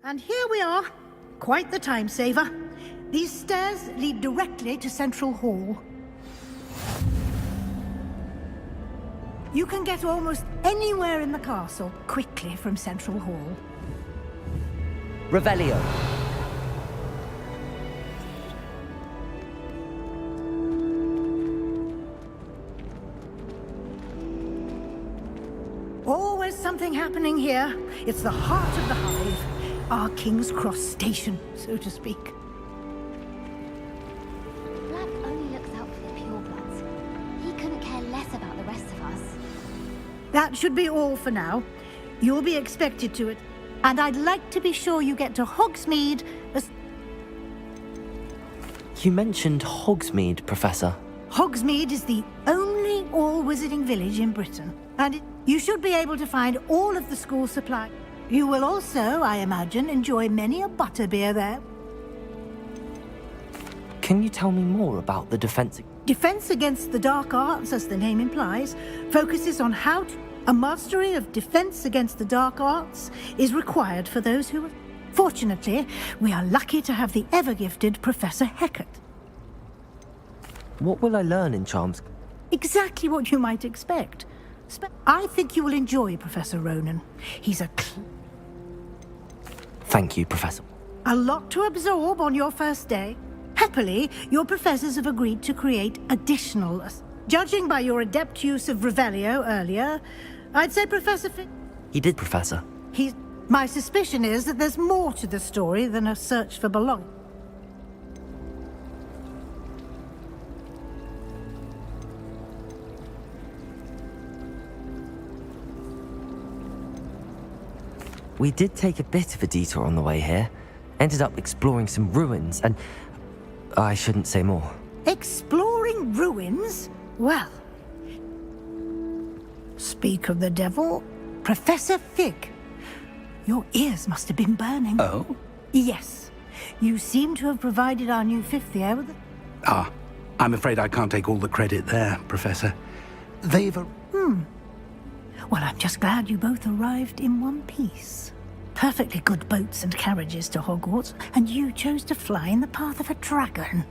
And here we are. Quite the time saver. These stairs lead directly to Central Hall. You can get almost anywhere in the castle quickly from Central Hall. Revelio. Always something happening here. It's the heart of the hive. Our King's Cross station, so to speak. Black only looks out for the purebloods. He couldn't care less about the rest of us. That should be all for now. You'll be expected to it. And I'd like to be sure you get to Hogsmeade as... You mentioned Hogsmeade, Professor. Hogsmeade is the only all-wizarding village in Britain. And you should be able to find all of the school supply. You will also, I imagine, enjoy many a butterbeer there. Can you tell me more about the defense? Defense against the dark arts, as the name implies, focuses on how to... A mastery of defense against the dark arts is required for those who... Fortunately, we are lucky to have the ever-gifted Professor Hecat. What will I learn in Charms? Exactly what you might expect. I think you will enjoy Professor Ronan. He's a... Thank you, Professor. A lot to absorb on your first day. Happily, your professors have agreed to create additional... Judging by your adept use of Revelio earlier, I'd say Professor He did, Professor. My suspicion is that there's more to the story than a search for belonging. We did take a bit of a detour on the way here. Ended up exploring some ruins and... I shouldn't say more. Exploring ruins? Well... Speak of the devil, Professor Fig. Your ears must have been burning. Oh? Yes. You seem to have provided our new fifth year with... I'm afraid I can't take all the credit there, Professor. They've... Well, I'm just glad you both arrived in one piece. Perfectly good boats and carriages to Hogwarts, and you chose to fly in the path of a dragon.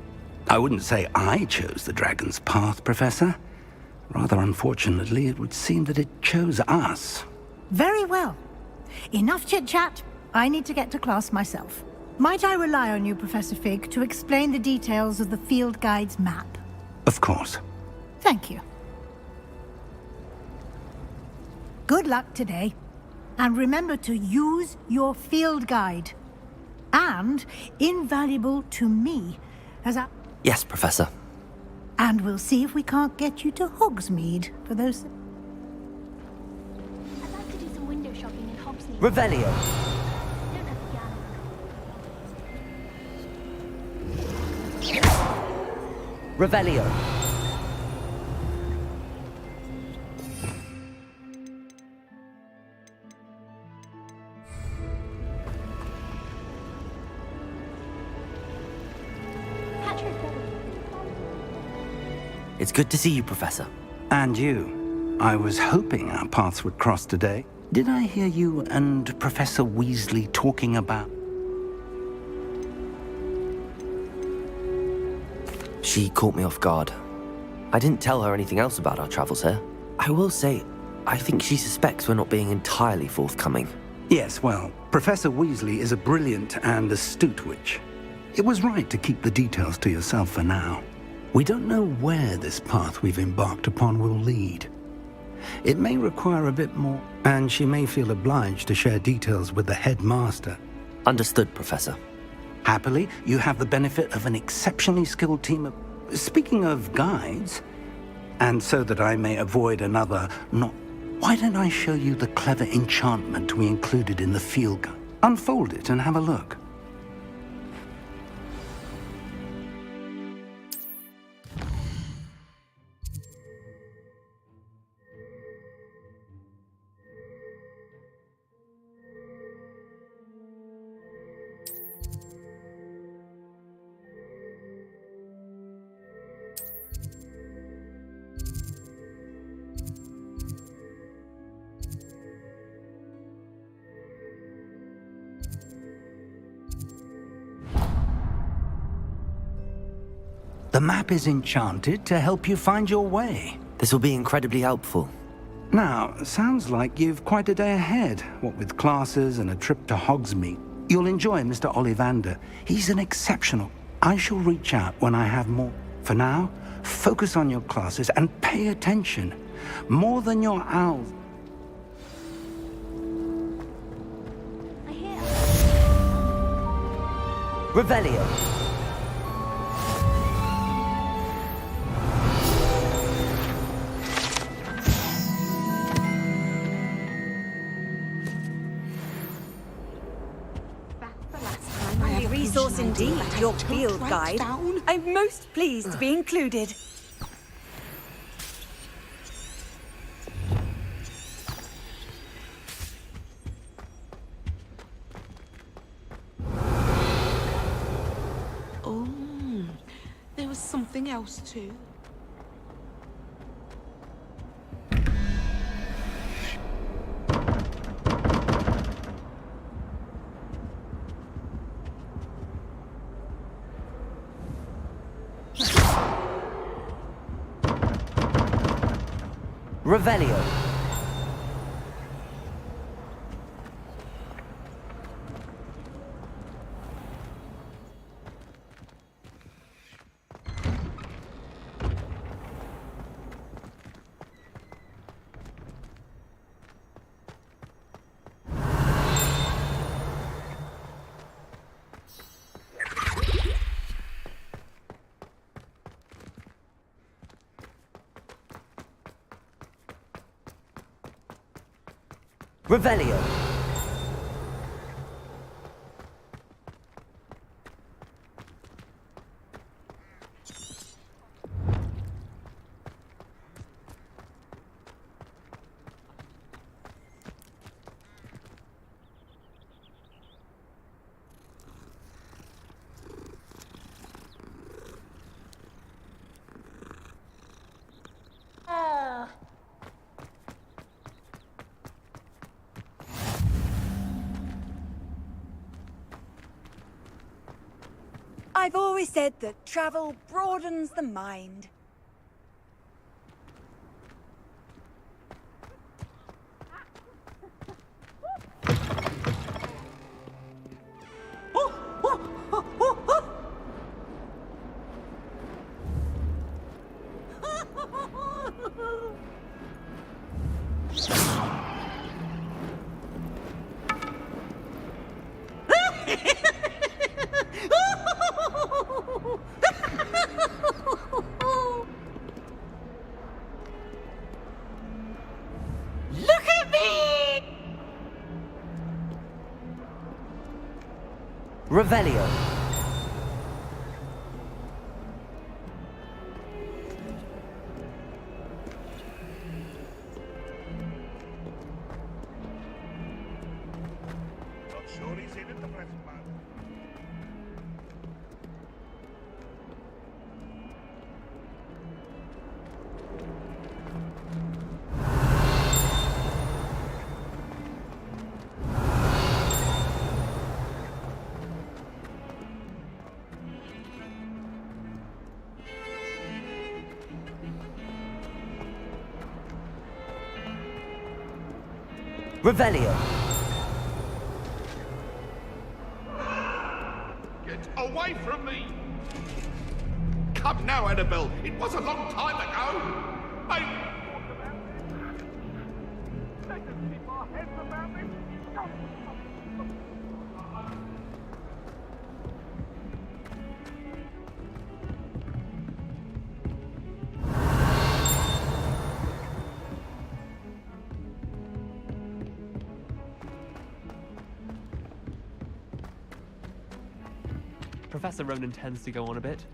I wouldn't say I chose the dragon's path, Professor. Rather unfortunately, it would seem that it chose us. Very well. Enough chit-chat. I need to get to class myself. Might I rely on you, Professor Fig, to explain the details of the field guide's map? Of course. Thank you. Good luck today. And remember to use your field guide. And invaluable to me, as I... Yes, Professor. And we'll see if we can't get you to Hogsmeade for those... I'd like to do some window shopping in Hogsmeade. Revelio. Don't have piano. Revelio. It's good to see you, Professor. And you. I was hoping our paths would cross today. Did I hear you and Professor Weasley talking about... She caught me off guard. I didn't tell her anything else about our travels here. I will say, I think she suspects we're not being entirely forthcoming. Yes, well, Professor Weasley is a brilliant and astute witch. It was right to keep the details to yourself for now. We don't know where this path we've embarked upon will lead. It may require a bit more, and she may feel obliged to share details with the headmaster. Understood, Professor. Happily, you have the benefit of an exceptionally skilled team of... Speaking of guides, and so that I may avoid another why don't I show you the clever enchantment we included in the field guide? Unfold it and have a look. The map is enchanted to help you find your way. This will be incredibly helpful. Now, sounds like you've quite a day ahead, what with classes and a trip to Hogsmeade. You'll enjoy Mr. Ollivander. He's an exceptional. I shall reach out when I have more. For now, focus on your classes and pay attention. More than your owls. Revelio. A resource indeed, your field guide. I'm most pleased to be included. Oh, there was something else too. Revelio. Revelio. I've always said that travel broadens the mind. Look at me! Revelio. Revelio. Get away from me! Come now, Annabelle. It was a long time ago. Professor Ronan tends to go on a bit.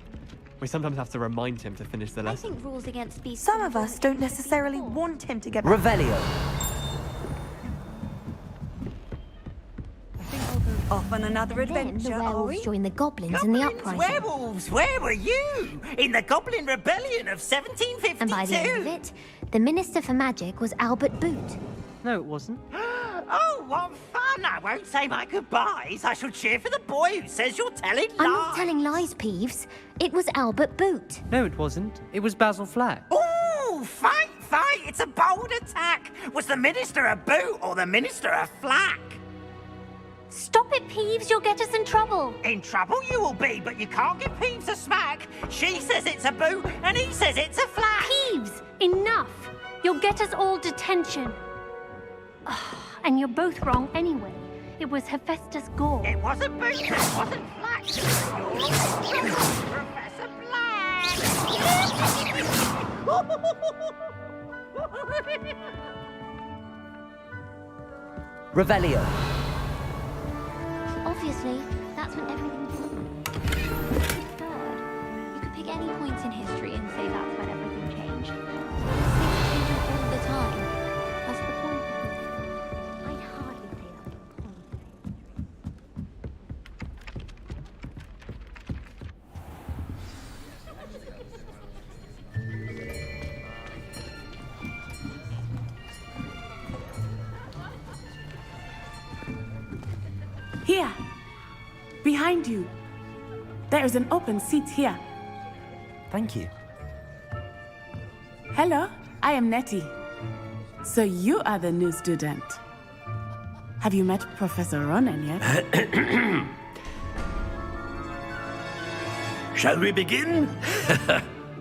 We sometimes have to remind him to finish the lesson. I think rules against beasts. Some of us don't necessarily want him to get back. Revelio. Off on another Then adventure, the are werewolves we? joined the goblins in the uprising. Werewolves, where were you? In the Goblin Rebellion of 1752? And by the end of it, the Minister for Magic was Albert Boot. No, it wasn't. Oh, what fun! and I won't say my goodbyes. I shall cheer for the boy who says you're telling lies. I'm not telling lies, Peeves. It was Albert Boot. No, it wasn't. It was Basil Flack. Ooh, fight! It's a bold attack. Was the Minister a boot or the Minister a flack? Stop it, Peeves. You'll get us in trouble. In trouble you will be, but you can't give Peeves a smack. She says it's a boot, and he says it's a flack. Peeves, enough. You'll get us all detention. And you're both wrong anyway. It was Hephaestus Gore. It wasn't boot, it wasn't flack. You're Professor Black. Revelio. Obviously, that's when everything third. You could pick any point in history and say that's when everything changed. Things change all the time. That's the point. I'd hardly say that's the point Here. Behind you. There is an open seat here. Thank you. Hello, I am Nettie. So you are the new student. Have you met Professor Ronan yet? Shall we begin?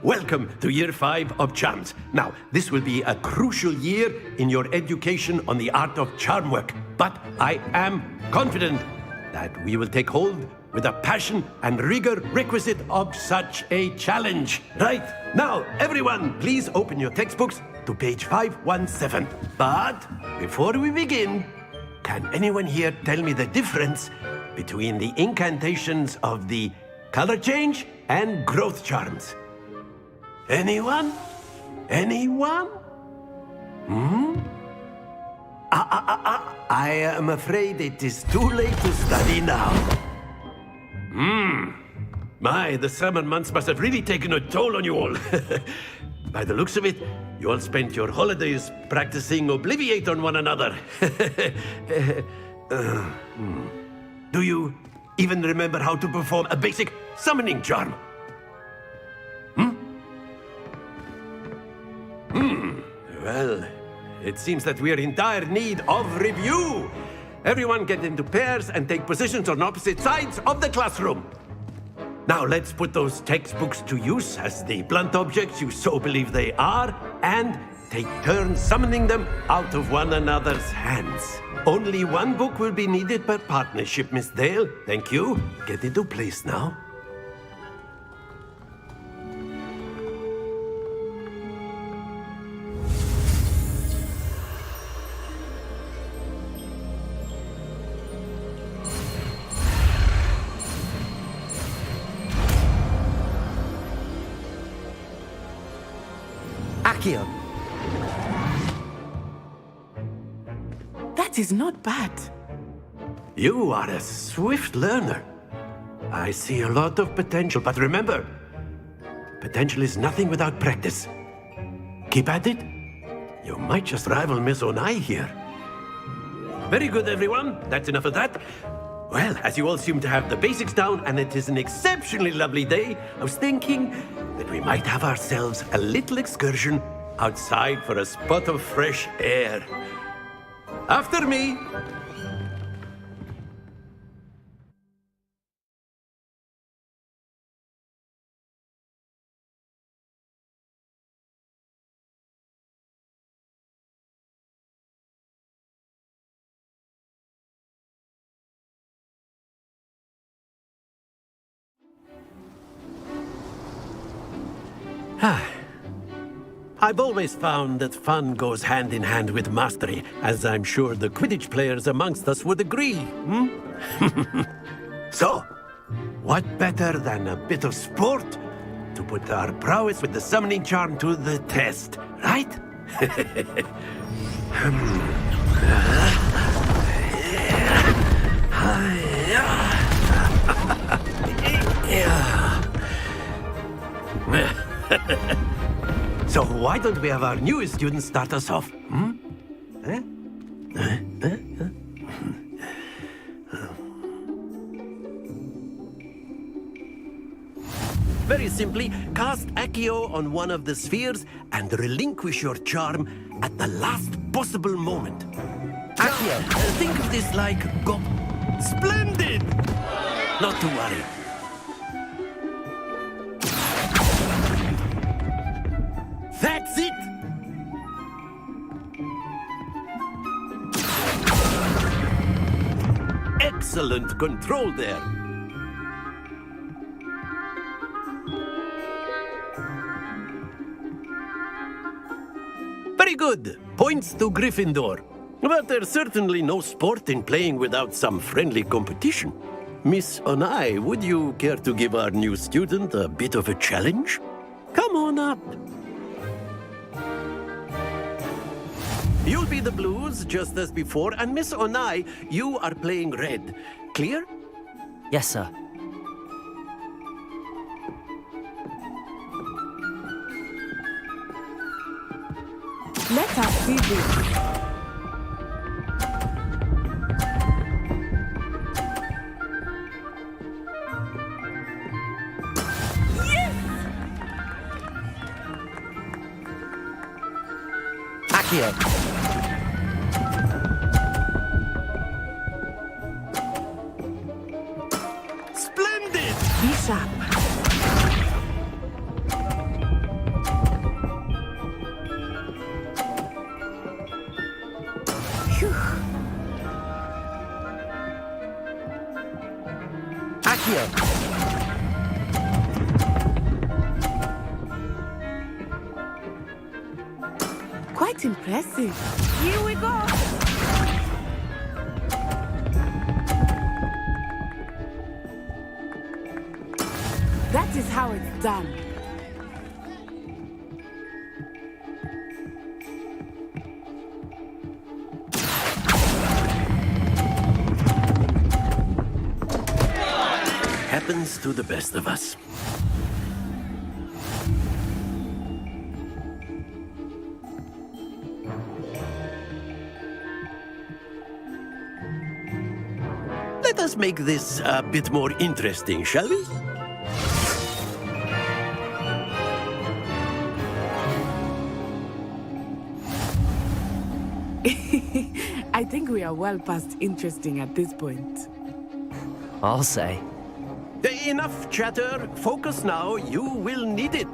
Welcome to Year 5 of Charms. Now, this will be a crucial year in your education on the art of charm work. But I am confident that we will take hold with the passion and rigor requisite of such a challenge. Right, now, everyone, please open your textbooks to page 517. But before we begin, can anyone here tell me the difference between the incantations of the color change and growth charms? Anyone? Anyone? I am afraid it is too late to study now. My, the summer months must have really taken a toll on you all. By the looks of it, you all spent your holidays practicing Obliviate on one another. Do you even remember how to perform a basic summoning charm? Well, it seems that we are in dire need of review. Everyone get into pairs and take positions on opposite sides of the classroom. Now let's put those textbooks to use as the blunt objects you so believe they are, and take turns summoning them out of one another's hands. Only one book will be needed per partnership, Miss Dale. Thank you. Get into place now. Accio. That is not bad. You are a swift learner. I see a lot of potential, but remember, potential is nothing without practice. Keep at it. You might just rival Miss Onai here. Very good, everyone. That's enough of that. Well, as you all seem to have the basics down, and it is an exceptionally lovely day, I was thinking that we might have ourselves a little excursion outside for a spot of fresh air. After me. I've always found that fun goes hand in hand with mastery, as I'm sure the Quidditch players amongst us would agree. So, what better than a bit of sport to put our prowess with the summoning charm to the test, right? So why don't we have our newest student start us off? simply cast Accio on one of the spheres and relinquish your charm at the last possible moment. Accio, think of this like Splendid! Not to worry. That's it! Excellent control there. Very good. Points to Gryffindor. But there's certainly no sport in playing without some friendly competition. Miss Onai, would you care to give our new student a bit of a challenge? Come on up. You'll be the blues, just as before, and Miss Onai, you are playing red. Clear? Yes, sir. Let us see this. Accio. Splendid! Be sharp. Phew. Accio. Quite impressive. Here we go. That is how it's done. Happens to the best of us. Let us make this a bit more interesting, shall we? I think we are well past interesting at this point. I'll say. Enough chatter. Focus now. You will need it.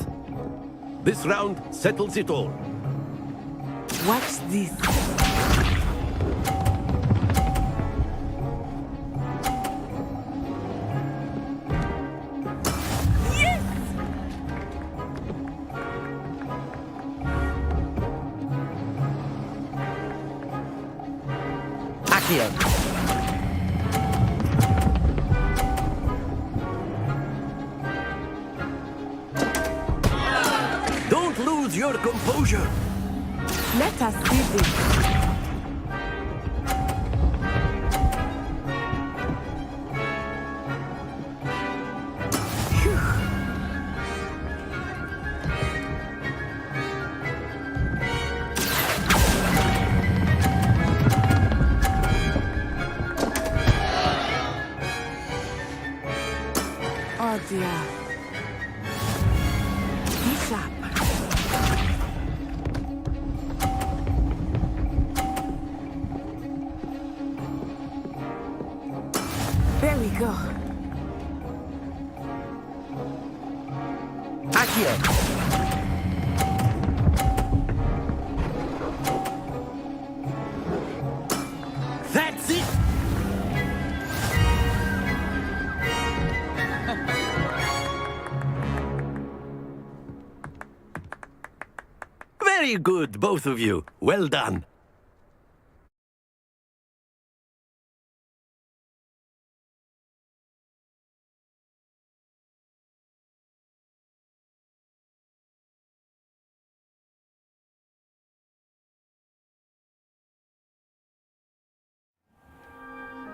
This round settles it all. Watch this. Accio. Don't lose your composure. Let us see this. Phew. Oh dear. Be sharp. There we go. Accio. That's it. Very good, both of you. Well done.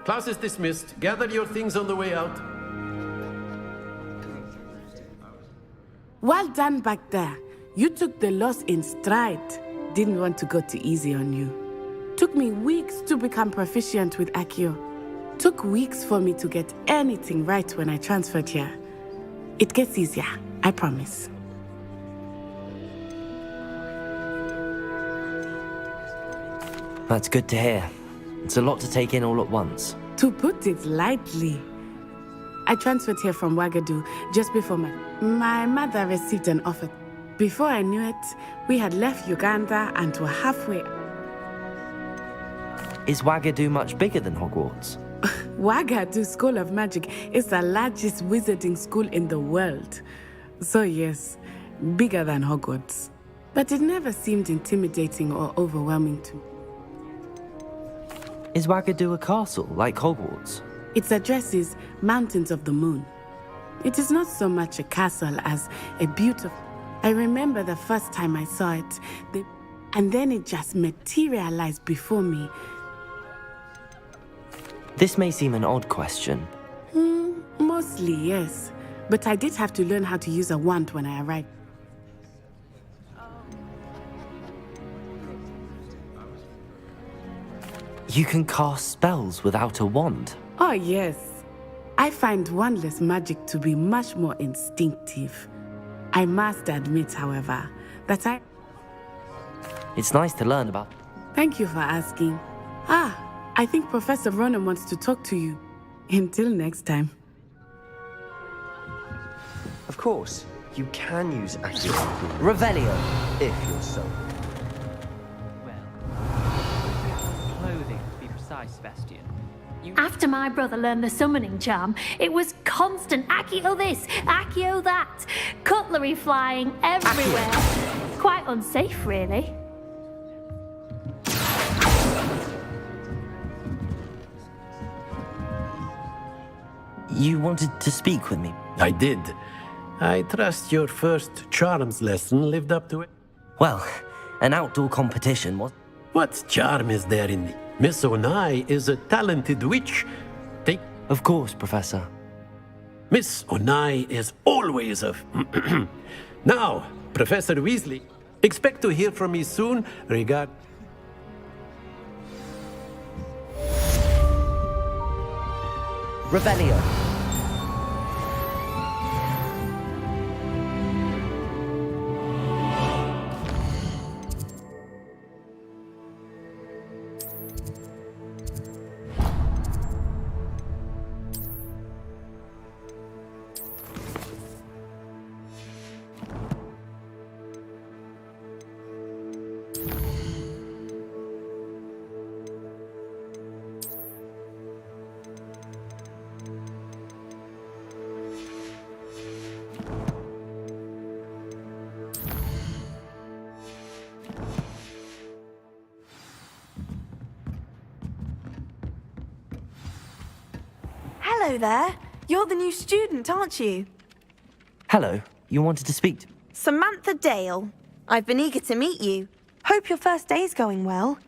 Class is dismissed. Gather your things on the way out. Well done back there. You took the loss in stride. Didn't want to go too easy on you. Took me weeks to become proficient with Accio. Took weeks for me to get anything right when I transferred here. It gets easier. I promise. That's good to hear. It's a lot to take in all at once. To put it lightly, I transferred here from Wagadu just before my mother received an offer. Before I knew it, we had left Uganda and were halfway. Is Wagadu much bigger than Hogwarts? Wagadu School of Magic is the largest wizarding school in the world. So yes, bigger than Hogwarts. But it never seemed intimidating or overwhelming to me. Is Wagadu a castle, like Hogwarts? Its address is Mountains of the Moon. It is not so much a castle as a beautiful... I remember the first time I saw it, and then it just materialized before me. This may seem an odd question. Mostly, yes. But I did have to learn how to use a wand when I arrived. You can cast spells without a wand? Oh, yes. I find wandless magic to be much more instinctive. I must admit, however, that It's nice to learn about. Thank you for asking. I think Professor Ronan wants to talk to you. Until next time. Of course, you can use Accio. Revelio. If you're so. Clothing, to be precise, Sebastian. After my brother learned the summoning charm, it was constant Accio this, Accio that. Cutlery flying everywhere. Quite unsafe, really. You wanted to speak with me? I did. I trust your first charms lesson lived up to it. Well, an outdoor competition was... What charm is there in the... Miss Onai is a talented witch. Of course, Professor. Miss Onai is always a... Now, Professor Weasley, expect to hear from me soon regarding... Revelio. Hello there. You're the new student, aren't you? Hello. You wanted to speak to... Samantha Dale. I've been eager to meet you. Hope your first day's going well.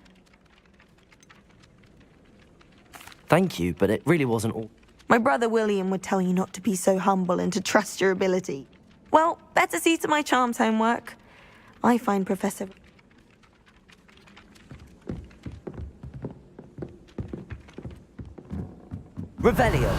Thank you, but it really wasn't all... My brother William would tell you not to be so humble and to trust your ability. Well, better see to my charms homework. I find Professor... Revelio.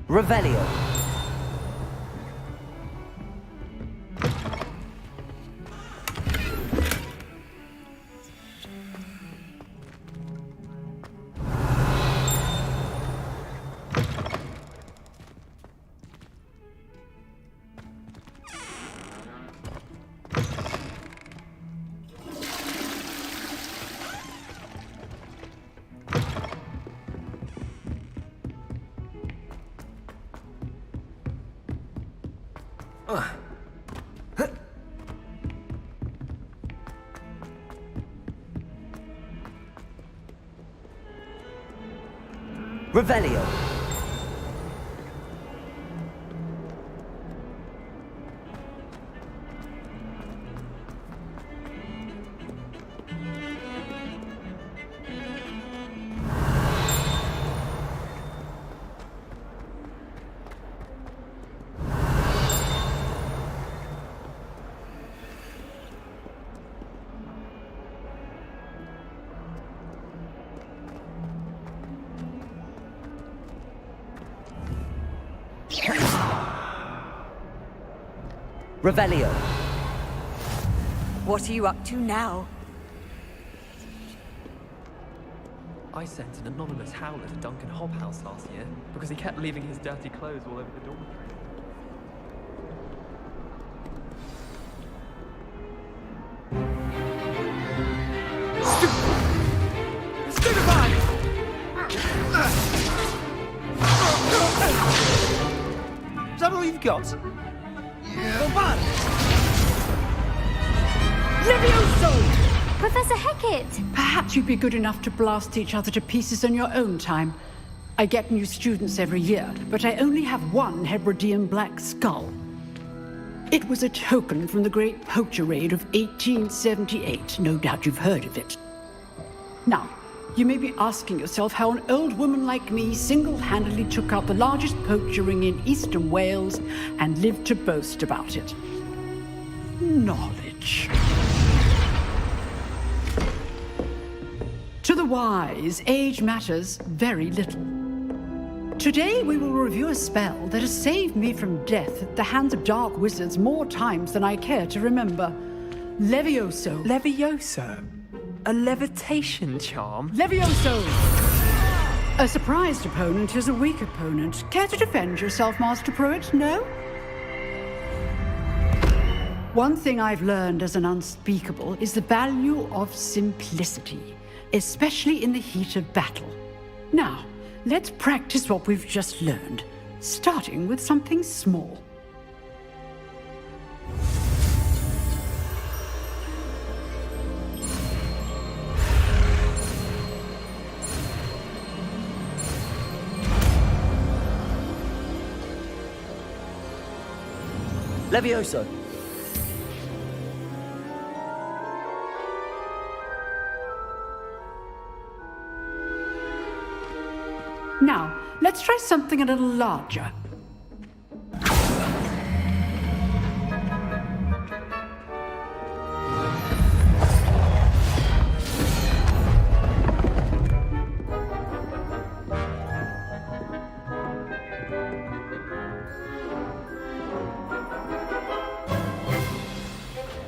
Revelio. Revelio. Revelio. What are you up to now? I sent an anonymous howler to Duncan Hobhouse last year because he kept leaving his dirty clothes all over the dormitory. Is that all you've got? Levioso! Professor Hecat! Perhaps you'd be good enough to blast each other to pieces on your own time. I get new students every year, but I only have one Hebridean black skull. It was a token from the Great Poacher Raid of 1878. No doubt you've heard of it. Now, you may be asking yourself how an old woman like me single-handedly took out the largest poacher ring in eastern Wales and lived to boast about it. Knowledge. To the wise, age matters very little. Today we will review a spell that has saved me from death at the hands of dark wizards more times than I care to remember. Levioso. Levioso? A levitation charm? Levioso! A surprised opponent is a weak opponent. Care to defend yourself, Master Pruitt? No? One thing I've learned as an unspeakable is the value of simplicity, especially in the heat of battle. Now, let's practice what we've just learned, starting with something small. Levioso. Now, let's try something a little larger.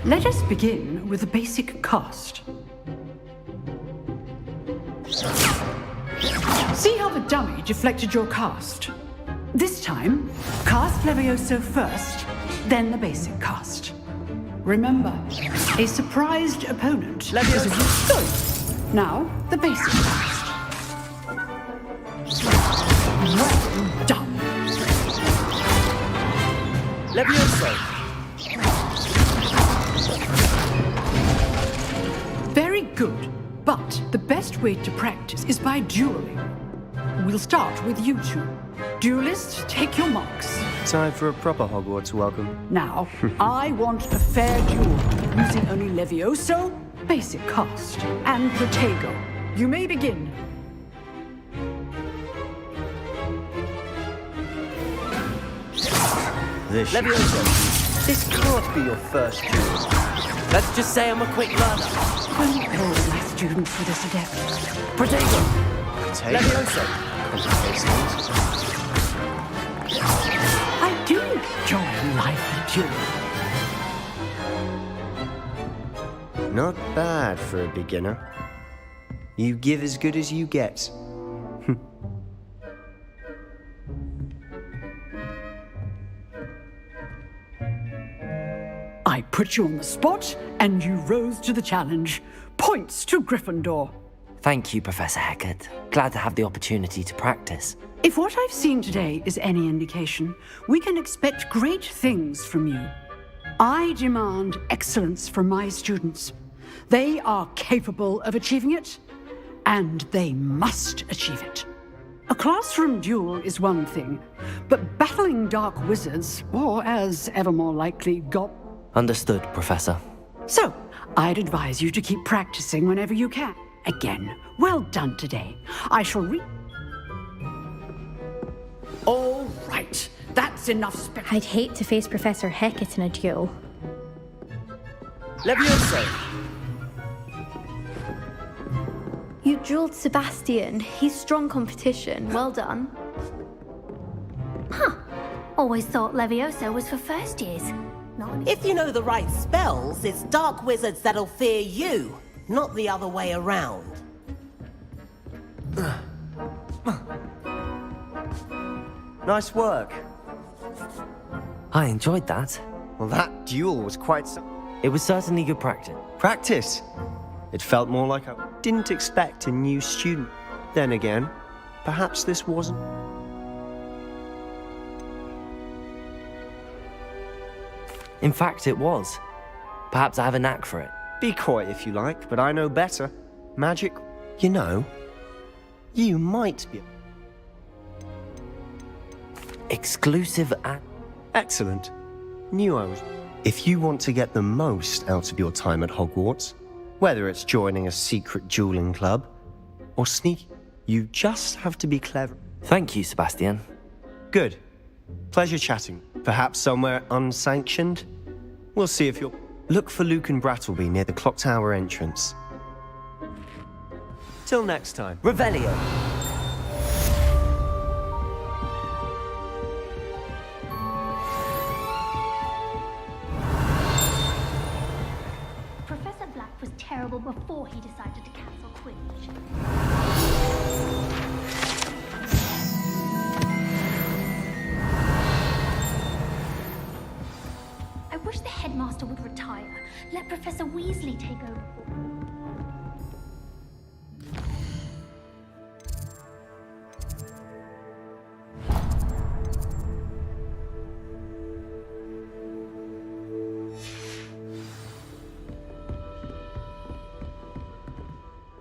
Let us begin with the basic cast. See how the dummy deflected your cast? This time, cast Levioso first, then the basic cast. Remember, a surprised opponent is a weak foe. Now, the basic cast. Well done. Levioso. Very good, but the best way to practice is by dueling. We'll start with you two. Duelists, take your marks. Time for a proper Hogwarts welcome. Now, I want a fair duel, using only Levioso, basic cast, and Protego. You may begin. Levioso. This can't be your first duel. Let's just say I'm a quick learner. Don't all my students for this adept. Protego. Levioso. duel. Not bad for a beginner. You give as good as you get. I put you on the spot, and you rose to the challenge. Points to Gryffindor. Thank you, Professor Hecat. Glad to have the opportunity to practice. If what I've seen today is any indication, we can expect great things from you. I demand excellence from my students. They are capable of achieving it, and they must achieve it. A classroom duel is one thing, but battling dark wizards, or as ever more likely, Understood, Professor. So, I'd advise you to keep practicing whenever you can. Again, well done today. I shall All right, that's enough I'd hate to face Professor Hecat in a duel. Levioso! You dueled Sebastian. He's strong competition. Well done. Huh. Always thought Levioso was for first years. If you know the right spells, it's dark wizards that'll fear you, not the other way around. Nice work. I enjoyed that. Well, that duel was quite It was certainly good practice. Practice? It felt more like I didn't expect a new student. Then again, perhaps this wasn't. In fact, it was. Perhaps I have a knack for it. Be coy if you like, but I know better. Magic, you know, you might be. Exclusive and... Excellent. Knew I was. If you want to get the most out of your time at Hogwarts, whether it's joining a secret dueling club or sneaking, you just have to be clever. Thank you, Sebastian. Good. Pleasure chatting. Perhaps somewhere unsanctioned? We'll see if you'll... Look for Luke and Brattleby near the clock tower entrance. Till next time. Revelio! Professor Black was terrible before he decided to cancel Quidditch. I wish the headmaster would retire. Let Professor Weasley take over.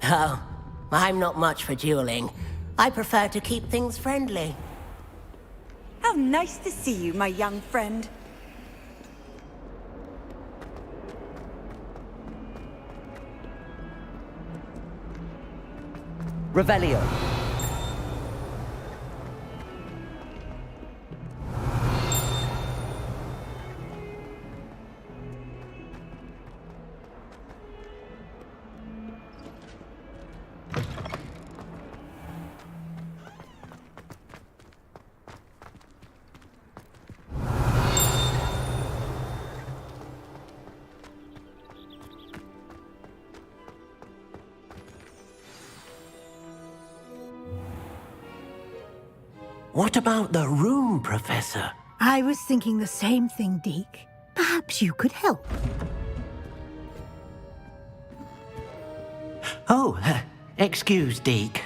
Oh, I'm not much for dueling. I prefer to keep things friendly. How nice to see you, my young friend. Revelio. What about the room, Professor? I was thinking the same thing, Deke. Perhaps you could help. Oh, excuse, Deke.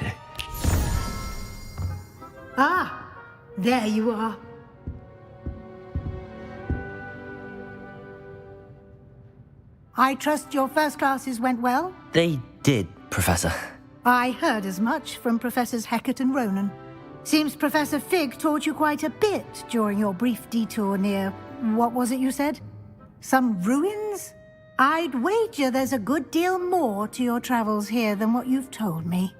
Ah, there you are. I trust your first classes went well? They did, Professor. I heard as much from Professors Hecat and Ronan. Seems Professor Fig taught you quite a bit during your brief detour near... what was it you said? Some ruins? I'd wager there's a good deal more to your travels here than what you've told me.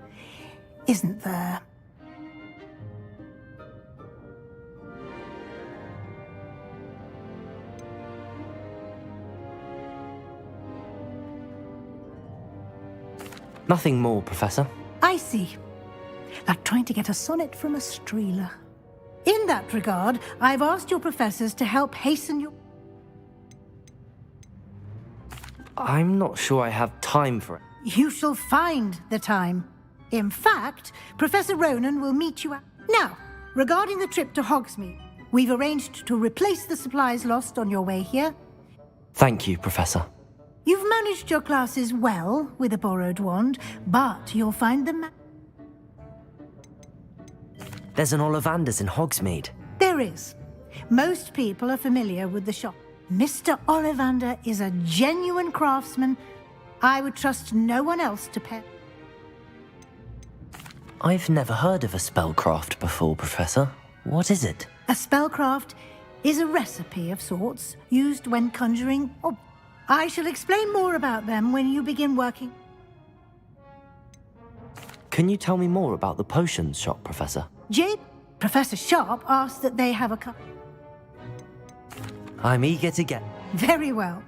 Isn't there? Nothing more, Professor. I see. Like trying to get a sonnet from a streeler. In that regard, I've asked your professors to help hasten your... I'm not sure I have time for it. You shall find the time. In fact, Professor Ronan will meet you at... Now, regarding the trip to Hogsmeade, we've arranged to replace the supplies lost on your way here. Thank you, Professor. You've managed your classes well with a borrowed wand, but you'll find them... There's an Ollivanders in Hogsmeade. There is. Most people are familiar with the shop. Mr. Ollivander is a genuine craftsman. I would trust no one else to pair. I've never heard of a spellcraft before, Professor. What is it? A spellcraft is a recipe of sorts used when conjuring. Oh, I shall explain more about them when you begin working. Can you tell me more about the potions shop, Professor? Jade, Professor Sharp asked that they have a cup. I'm eager to get... Very well.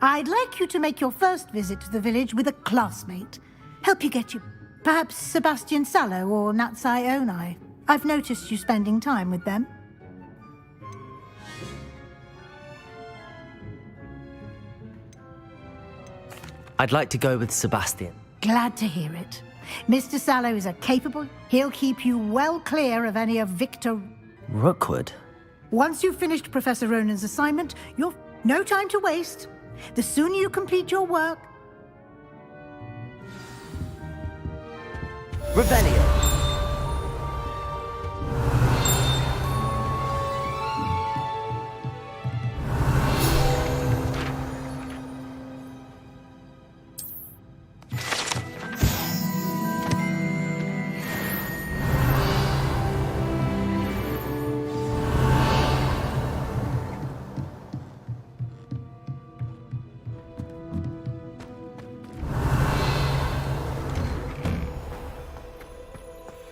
I'd like you to make your first visit to the village with a classmate. Help you get you... Perhaps Sebastian Sallow or Natsai Onai. I've noticed you spending time with them. I'd like to go with Sebastian. Glad to hear it. Mr. Sallow is a capable... He'll keep you well clear of any of Victor... Rookwood? Once you've finished Professor Ronan's assignment, you've no time to waste. The sooner you complete your work... Revelio.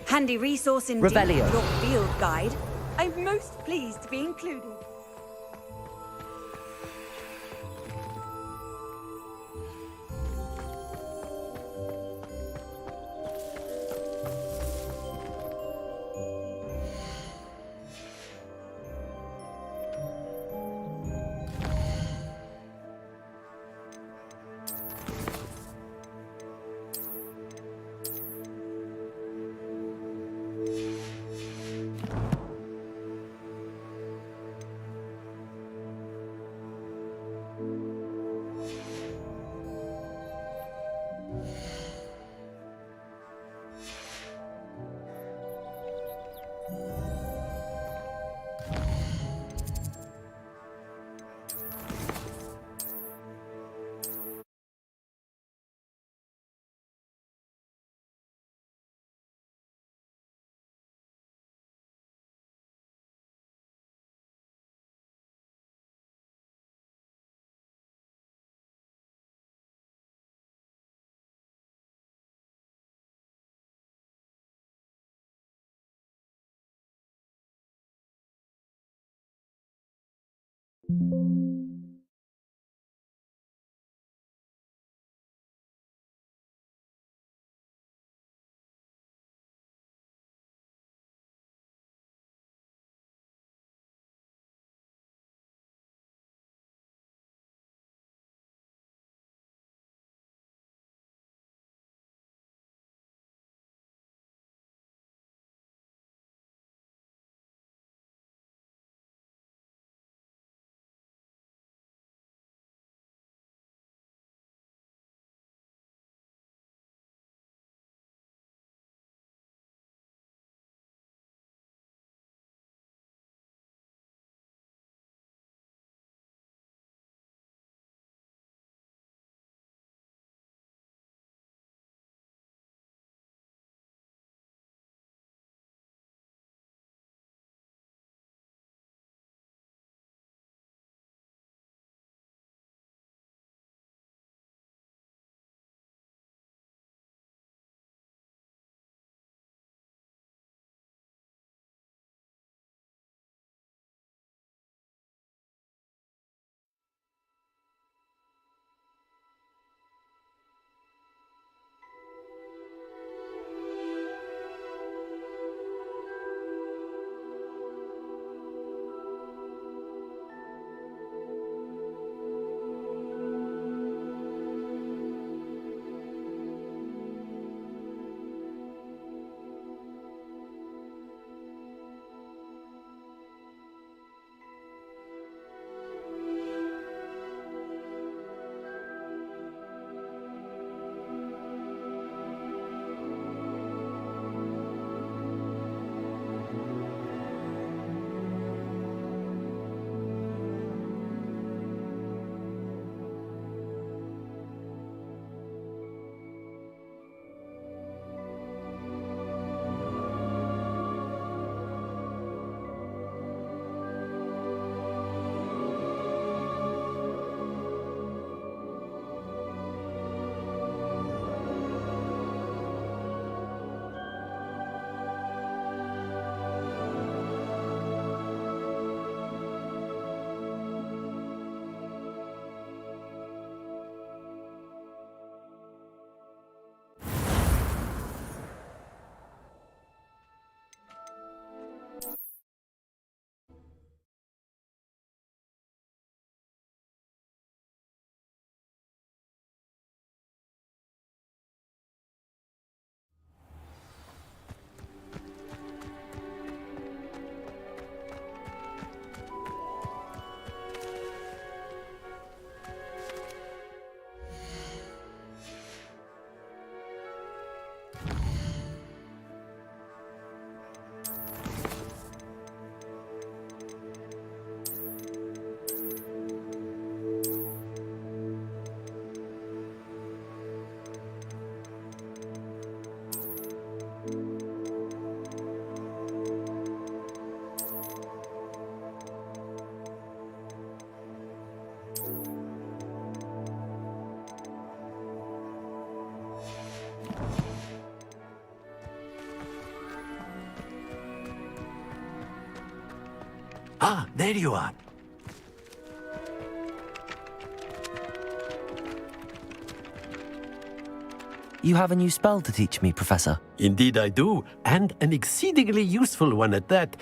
Handy resource indeed. Revelio. Your field guide. I'm most pleased to be included. Ah, there you are. You have a new spell to teach me, Professor. Indeed I do, and an exceedingly useful one at that.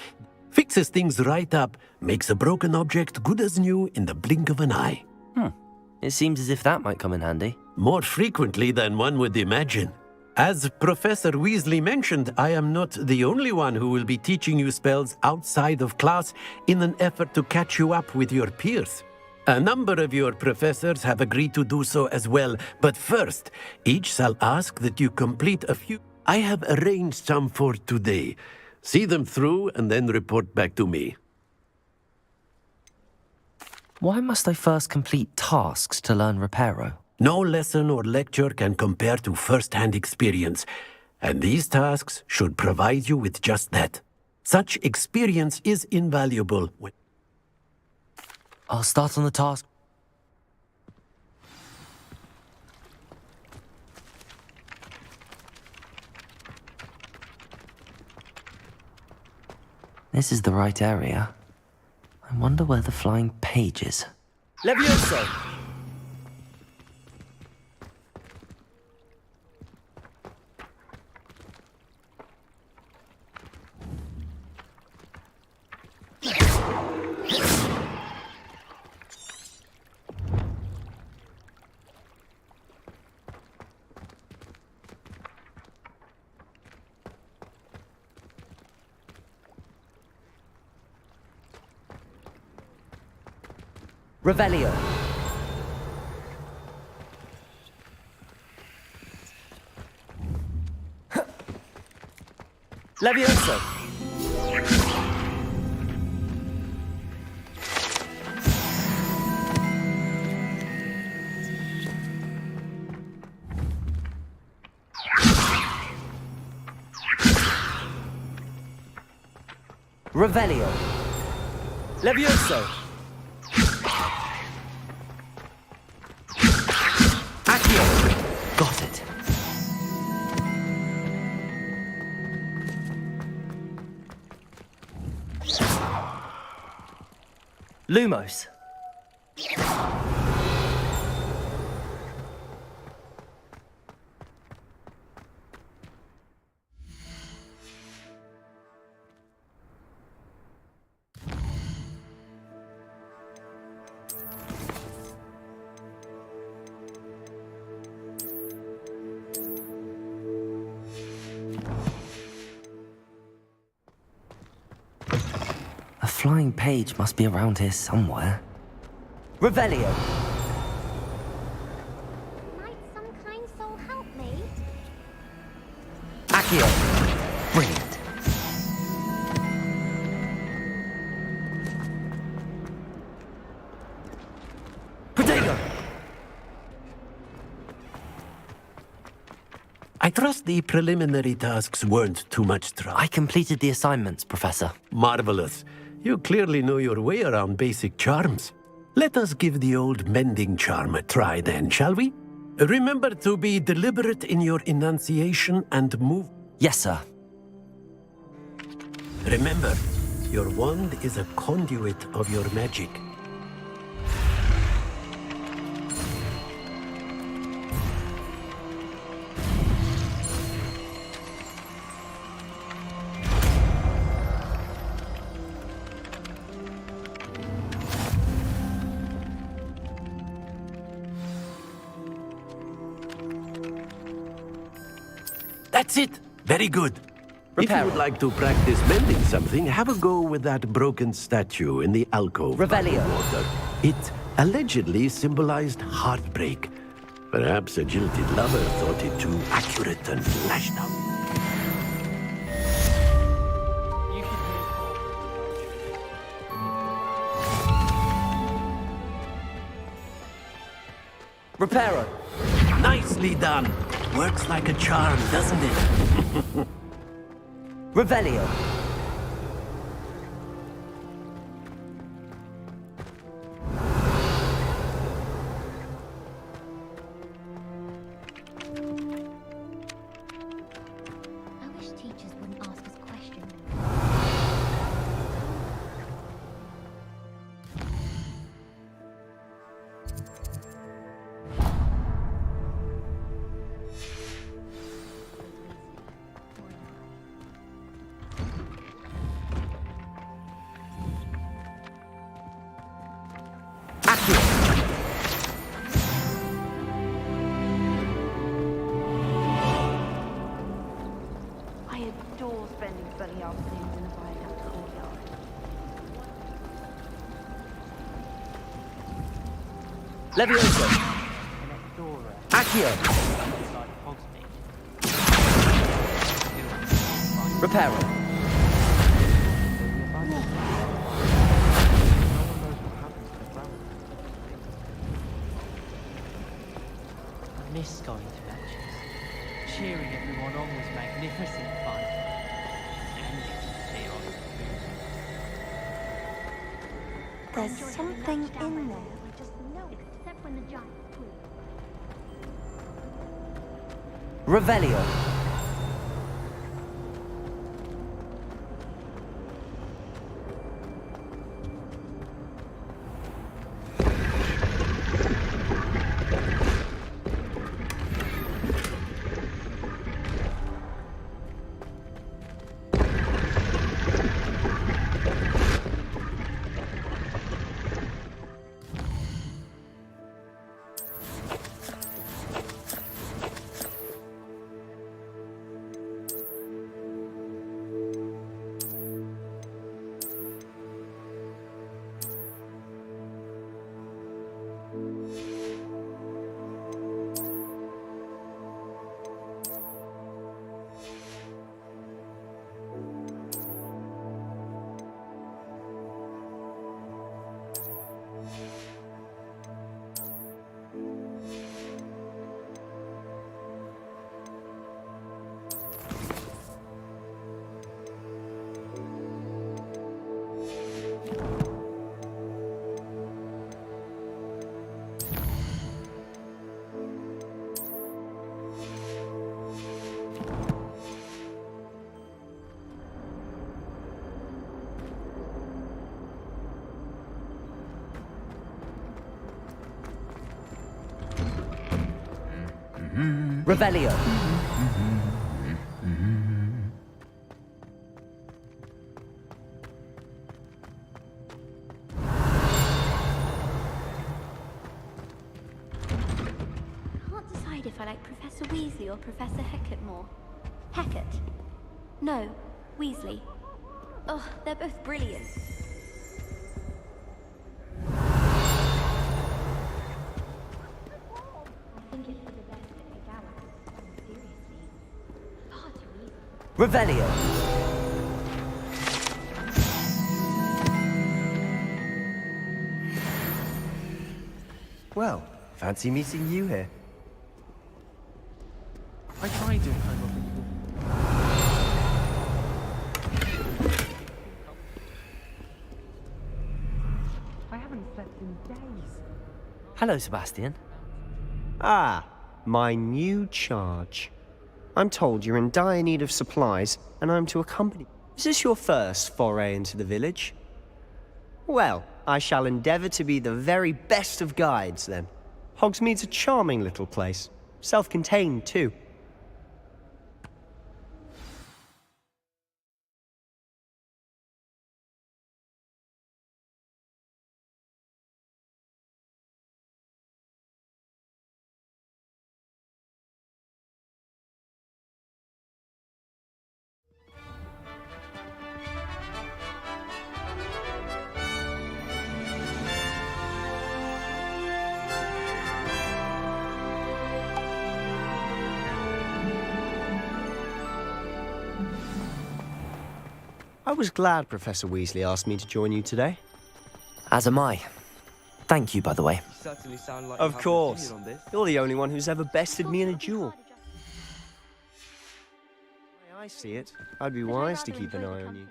Fixes things right up, makes a broken object good as new in the blink of an eye. It seems as if that might come in handy. More frequently than one would imagine. As Professor Weasley mentioned, I am not the only one who will be teaching you spells outside of class in an effort to catch you up with your peers. A number of your professors have agreed to do so as well, but first, each shall ask that you complete a few. I have arranged some for today. See them through and then report back to me. Why must I first complete tasks to learn Reparo? No lesson or lecture can compare to first-hand experience, and these tasks should provide you with just that. Such experience is invaluable. I'll start on the task. This is the right area. I wonder where the flying page is. Levioso! Revelio. Levioso. Revelio. Levioso. Got it. Lumos. A flying page must be around here somewhere. Revelio. Might some kind soul help me? Accio. Brilliant. Protego. I trust the preliminary tasks weren't too much trouble. I completed the assignments, Professor. Marvelous. You clearly know your way around basic charms. Let us give the old mending charm a try then, shall we? Remember to be deliberate in your enunciation and move. Yes, sir. Remember, your wand is a conduit of your magic. That's it. Very good. If you would like to practice mending something, have a go with that broken statue in the alcove. Revelio. Water. It allegedly symbolized heartbreak. Perhaps a jilted lover thought it too accurate and lashed out. Reparo. Nicely done. Works like a charm, doesn't it? Revelio. I wish teachers wouldn't ask us questions. I adore spending sunny afternoons in a viaduct courtyard. Levioso. Accio. Reparo. I miss going to lectures. Cheering everyone on was magnificent fun. And you can clear on the There's something in there. I just know it, except when the giants tweet. Revelio. Revelio. I can't decide if I like Professor Weasley or Professor Hecat more. Hecat? No, Weasley. Oh, they're both brilliant. I think it's for the best that McGowan. Seriously. Far too easy. Revelio. Well, fancy meeting you here. I tried doing homework in I haven't slept in days. Hello, Sebastian. Ah, my new charge. I'm told you're in dire need of supplies, and I'm to accompany. Is this your first foray into the village? Well, I shall endeavour to be the very best of guides, then. Hogsmeade's a charming little place. Self-contained, too. I was glad Professor Weasley asked me to join you today. As am I. Thank you, by the way. Certainly sound like Of course. You're the only one who's ever bested me in a duel. The way I see it, I'd be wise to keep an eye on you.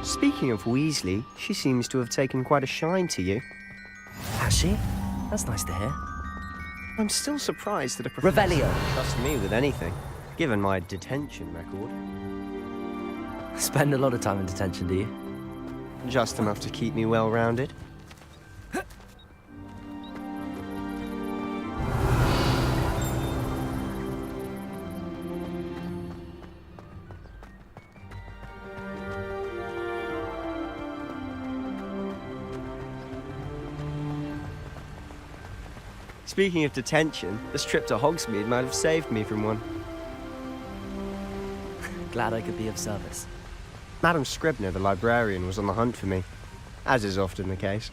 Speaking of Weasley, she seems to have taken quite a shine to you. has she? That's nice to hear. I'm still surprised that a professor Revelio. would trust me with anything, given my detention record. Spend a lot of time in detention, do you? Just enough to keep me well-rounded. Speaking of detention, this trip to Hogsmeade might have saved me from one. Glad I could be of service. Madam Scribner, the librarian, was on the hunt for me, as is often the case.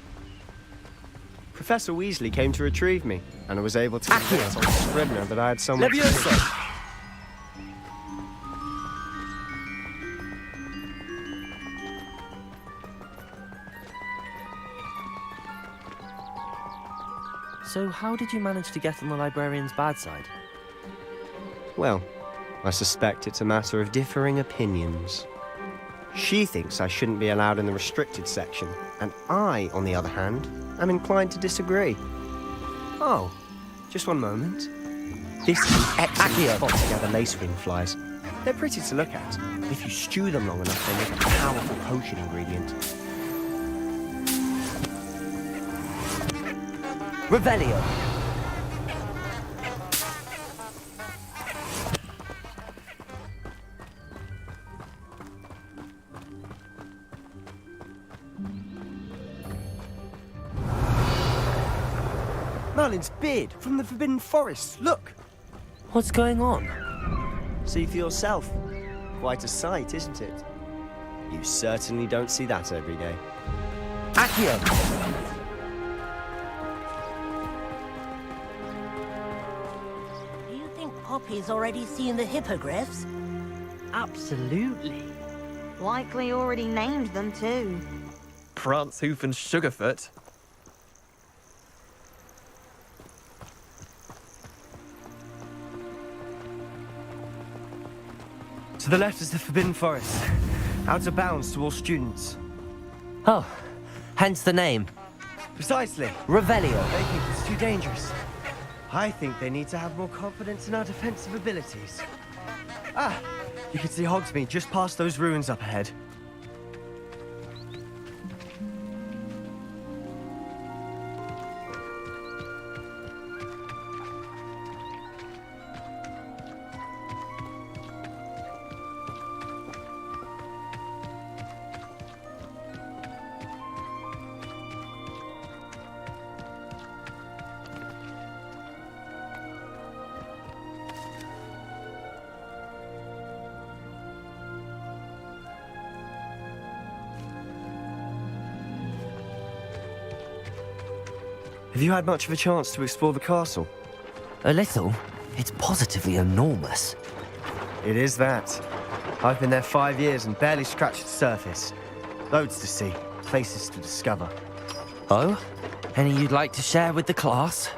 Professor Weasley came to retrieve me, and I was able to convince old Scribner that I had someone... Levioso! So how did you manage to get on the librarian's bad side? Well, I suspect it's a matter of differing opinions. She thinks I shouldn't be allowed in the restricted section, and I, on the other hand, am inclined to disagree. Oh, just one moment. This is an excellent spot to gather lacewing flies. They're pretty to look at. If you stew them long enough, they make a powerful potion ingredient. Revelio. Merlin's beard from the Forbidden Forest. Look! What's going on? See for yourself. Quite a sight, isn't it? You certainly don't see that every day. Accio. Do you think Poppy's already seen the hippogriffs? Absolutely. Likely already named them too. Prance, Hoof and Sugarfoot. To the left is the Forbidden Forest. Out of bounds to all students. Oh, hence the name. Precisely. Revelio. They think it's too dangerous. I think they need to have more confidence in our defensive abilities. Ah, you can see Hogsmeade just past those ruins up ahead. Have you had much of a chance to explore the castle? A little. It's positively enormous. It is that. I've been there 5 years and barely scratched the surface. Loads to see, places to discover. Oh? Any you'd like to share with the class?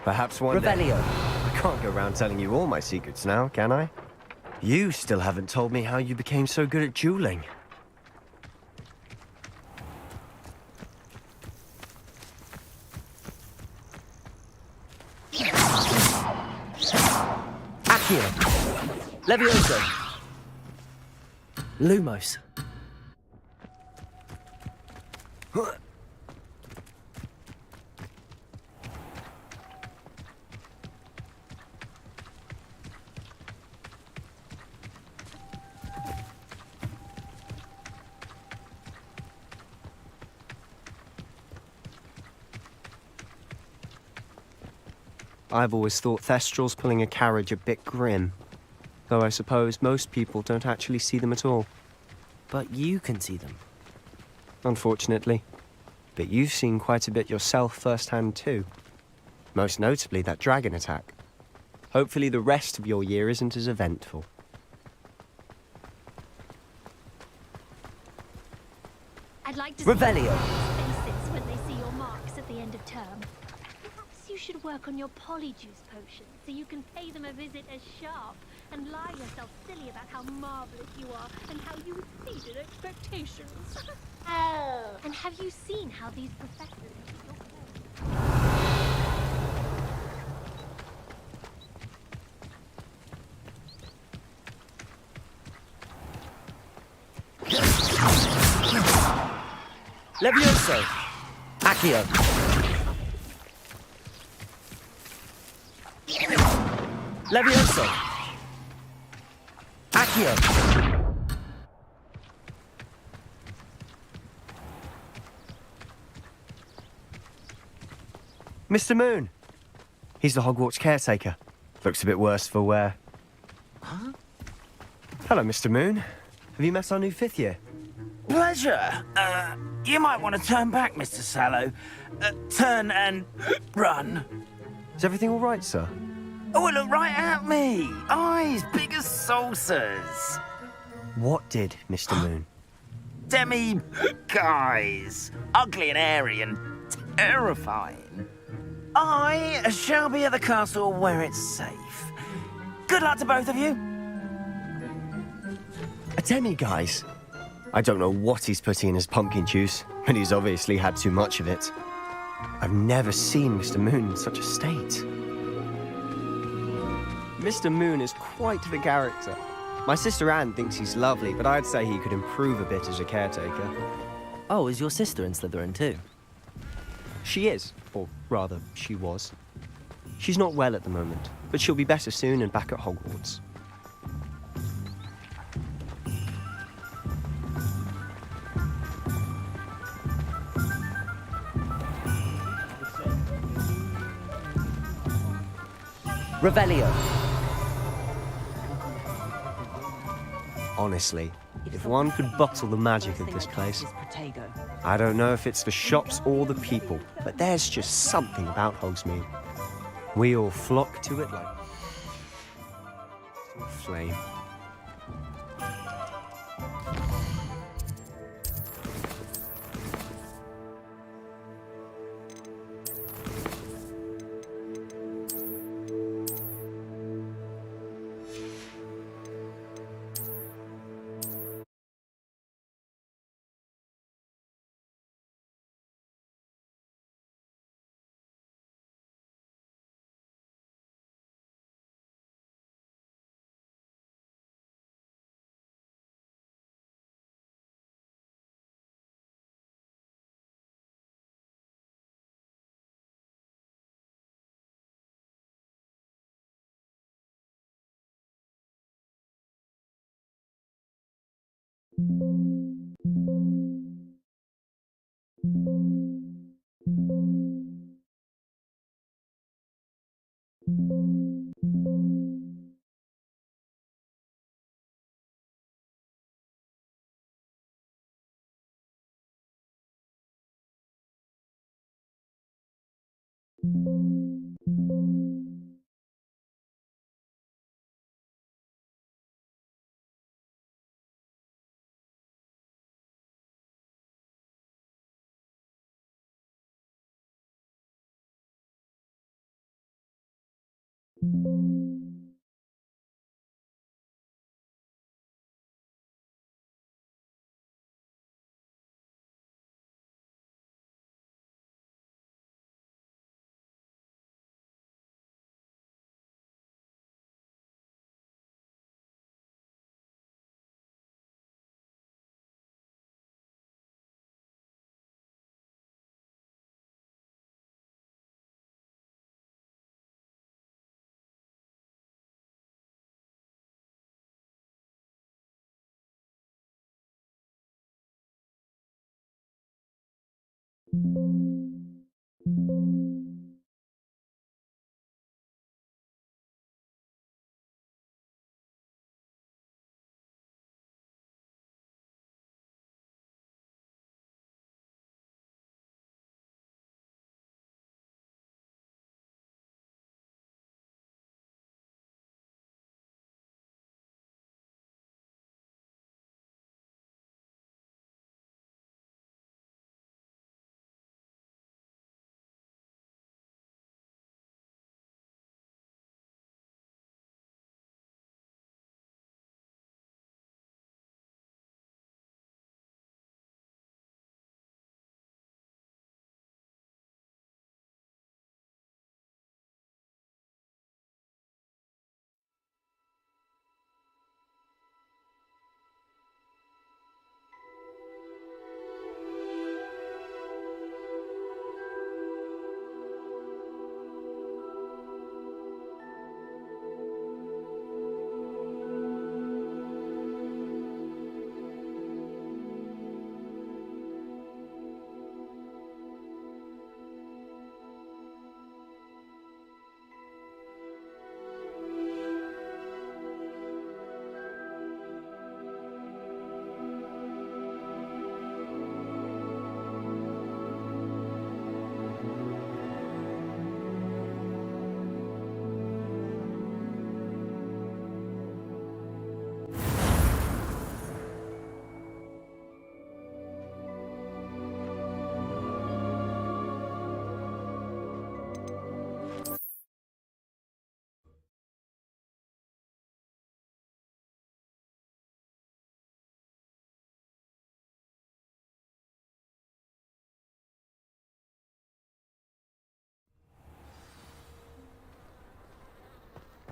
Perhaps one Revelio. day. I can't go around telling you all my secrets now, can I? You still haven't told me how you became so good at dueling. Accio. Levioso. Lumos. I've always thought Thestrals pulling a carriage a bit grim. Though I suppose most people don't actually see them at all. But you can see them. Unfortunately. But you've seen quite a bit yourself firsthand too. Most notably that dragon attack. Hopefully the rest of your year isn't as eventful. I'd like to Revelio. see your faces when they see your marks at the end of term. Perhaps you should work on your polyjuice potion so you can pay them a visit as sharp and lie yourself silly about how marvelous you are and how you exceeded expectations. And have you seen how these professors keep your Levioso! Accio! Levioso! Accio! Mr. Moon. He's the Hogwarts caretaker. Looks a bit worse for wear. Huh? Hello, Mr. Moon. Have you met our new fifth year? Pleasure. You might want to turn back, Mr. Sallow. Turn and run. Is everything all right, sir? Oh, look right at me. Eyes big as saucers. What did, Mr. Moon? Demi guys. Ugly and airy and terrifying. I shall be at the castle where it's safe. Good luck to both of you. A demi-guise? I don't know what he's putting in his pumpkin juice, but he's obviously had too much of it. I've never seen Mr. Moon in such a state. Mr. Moon is quite the character. My sister Anne thinks he's lovely, but I'd say he could improve a bit as a caretaker. Oh, is your sister in Slytherin too? She is, or rather, she was. She's not well at the moment, but she'll be better soon and back at Hogwarts. Revelio! Honestly, if one could bottle the magic of this place, I don't know if it's the shops or the people, but there's just something about Hogsmeade. We all flock to it like a flame.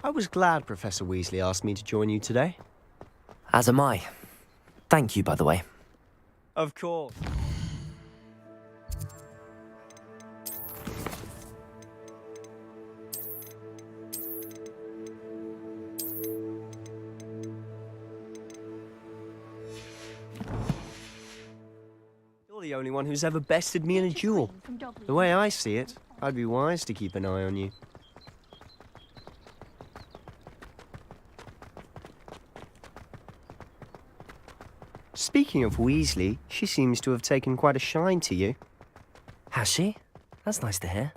I was glad Professor Weasley asked me to join you today. As am I. Thank you, by the way. Of course. You're the only one who's ever bested me in a duel. The way I see it, I'd be wise to keep an eye on you. Speaking of Weasley, she seems to have taken quite a shine to you. Has she? That's nice to hear.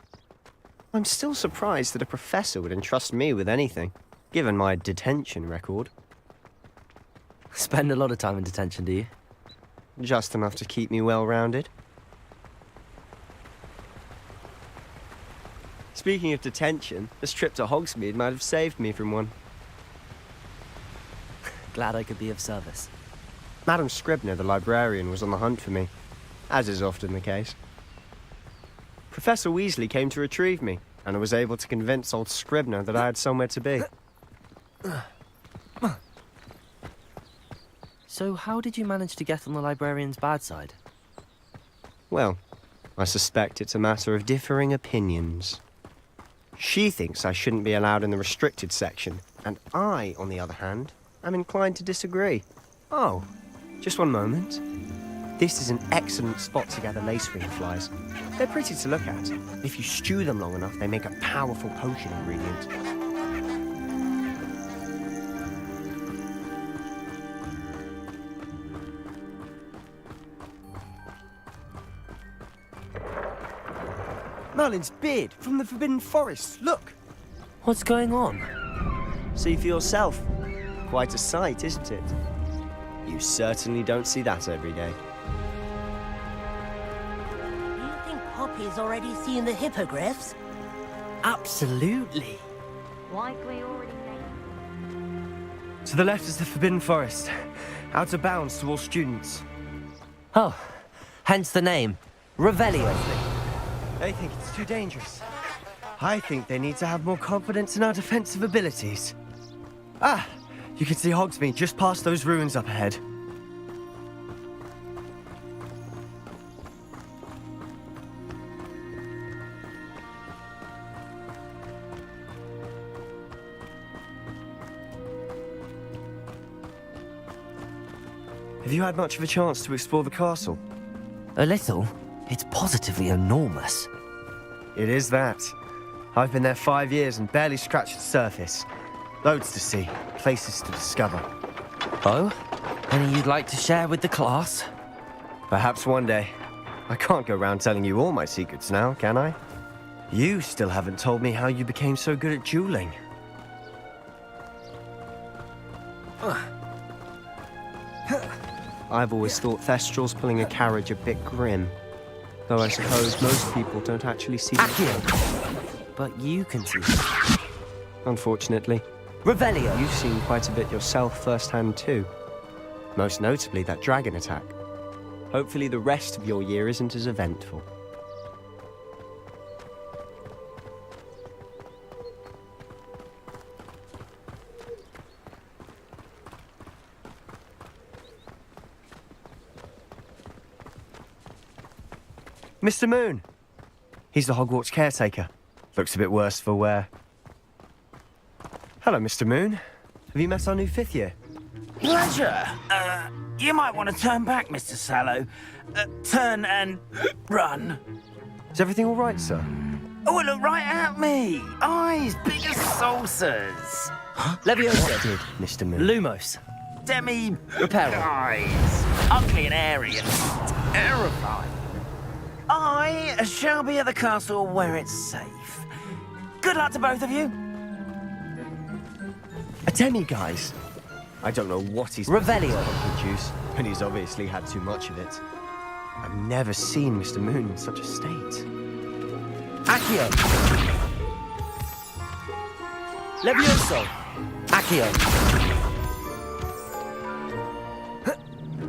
I'm still surprised that a professor would entrust me with anything, given my detention record. Spend a lot of time in detention, do you? Just enough to keep me well-rounded. Speaking of detention, this trip to Hogsmeade might have saved me from one. Glad I could be of service. Madam Scribner, the librarian, was on the hunt for me, as is often the case. Professor Weasley came to retrieve me, and I was able to convince old Scribner that I had somewhere to be. So how did you manage to get on the librarian's bad side? Well, I suspect it's a matter of differing opinions. She thinks I shouldn't be allowed in the restricted section, and I, on the other hand, am inclined to disagree. Oh, just one moment. This is an excellent spot to gather lace ring flies. They're pretty to look at. If you stew them long enough, they make a powerful potion ingredient. Merlin's beard from the Forbidden Forest. Look! What's going on? See for yourself. Quite a sight, isn't it? You certainly don't see that every day. Do you think Poppy's already seen the hippogriffs? Absolutely. Like we already know. To the left is the Forbidden Forest. Out of bounds to all students. Oh, hence the name. Revelio. They think it's too dangerous. I think they need to have more confidence in our defensive abilities. Ah, you can see Hogsmeade just past those ruins up ahead. Have you had much of a chance to explore the castle? A little. It's positively enormous. It is that. I've been there 5 years and barely scratched the surface. Loads to see, places to discover. Oh? Any you'd like to share with the class? Perhaps one day. I can't go around telling you all my secrets now, can I? You still haven't told me how you became so good at dueling. I've always thought Thestrals pulling a carriage a bit grim. Though I suppose most people don't actually see Accio! But you can see it. Unfortunately. Revelio! You've seen quite a bit yourself firsthand too. Most notably that dragon attack. Hopefully the rest of your year isn't as eventful. Mr. Moon! He's the Hogwarts caretaker. Looks a bit worse for wear. Hello, Mr. Moon. Have you met our new 5th year? Pleasure. You might want to turn back, Mr. Sallow. Turn and run. Is everything all right, sir? Oh, look right at me. Eyes big as saucers. Leviosa. What did, Mr. Moon? Lumos. Demi... Reparo. Eyes. Ugly and airy and terrifying. I shall be at the castle where it's safe. Good luck to both of you. A demi-guise? I don't know what he's Revelio. Juice, and he's obviously had too much of it. I've never seen Mr. Moon in such a state. Accio. Levioso. Accio.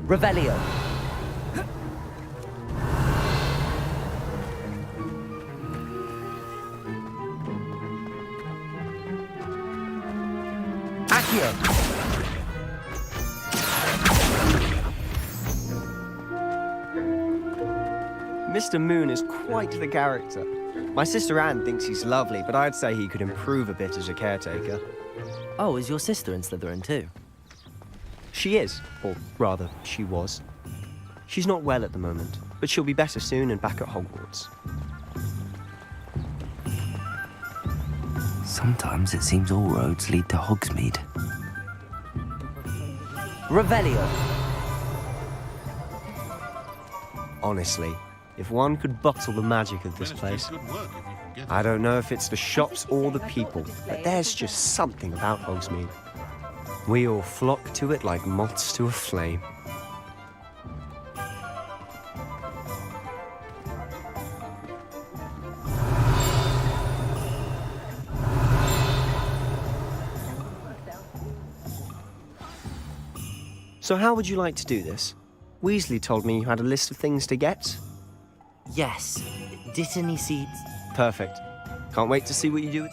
Revelio. Accio. Mr. Moon is quite the character. My sister Anne thinks he's lovely, but I'd say he could improve a bit as a caretaker. Oh, is your sister in Slytherin too? She is, or rather, she was. She's not well at the moment, but she'll be better soon and back at Hogwarts. Sometimes it seems all roads lead to Hogsmeade. Revelio. Honestly, if one could bottle the magic of this place, I don't know if it's the shops or the people, but there's just something about Hogsmeade. We all flock to it like moths to a flame. So how would you like to do this? Weasley told me you had a list of things to get. Yes. Dittany seeds. Perfect. Can't wait to see what you do.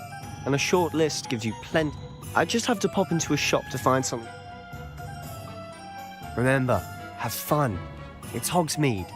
And a short list gives you plenty. I just have to pop into a shop to find something. Remember, have fun. It's Hogsmeade.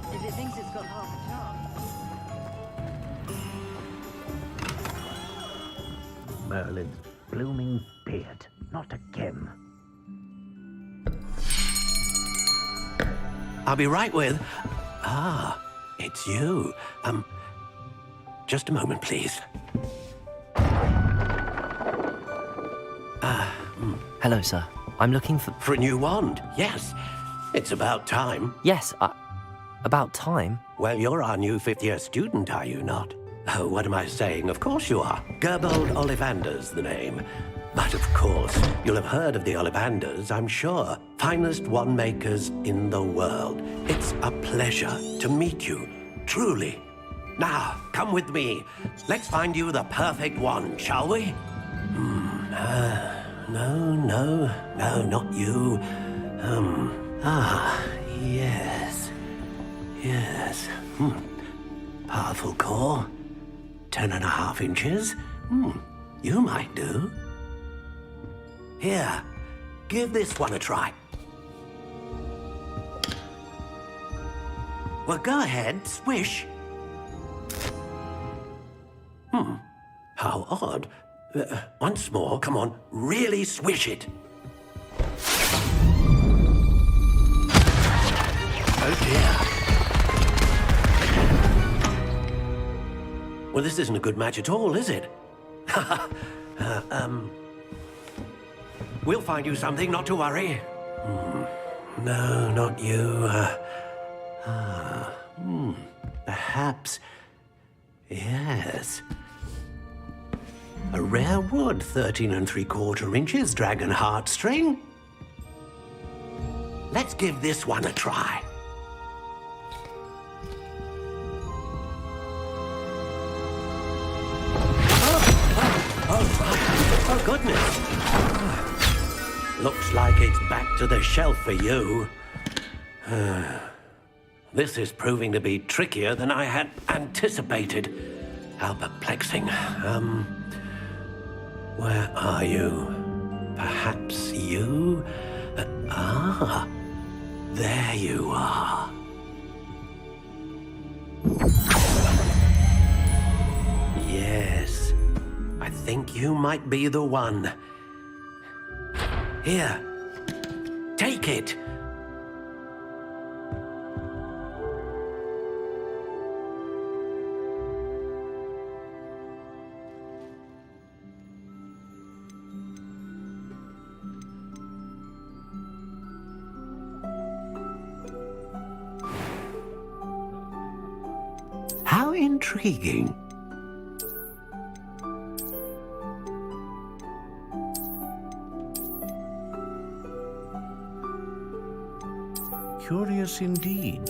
If it thinks it's got half a chance. Merlin's blooming beard. Not again. I'll be right with... Ah, it's you. Just a moment, please. Hello, sir. I'm looking for... For a new wand, yes. It's about time. Yes, about time? Well, you're our new fifth-year student, are you not? Oh, what am I saying? Of course you are. Gerbold Ollivander's the name. But of course, you'll have heard of the Ollivanders, I'm sure. Finest wand makers in the world. It's a pleasure to meet you, truly. Now, come with me. Let's find you the perfect wand, shall we? No, not you. Yes. Powerful core. 10.5 inches. You might do. Here, give this one a try. Well, go ahead, swish. How odd. Once more, come on, really swish it. Oh dear. Well, this isn't a good match at all, is it? We'll find you something, not to worry. No, not you. Perhaps. Yes. A rare wood, 13 3/4 inches, dragon heartstring. Let's give this one a try. Oh, goodness. Looks like it's back to the shelf for you. This is proving to be trickier than I had anticipated. How perplexing. Where are you? Perhaps you? There you are. Yes, I think you might be the one. Here, take it. intriguing. Curious indeed.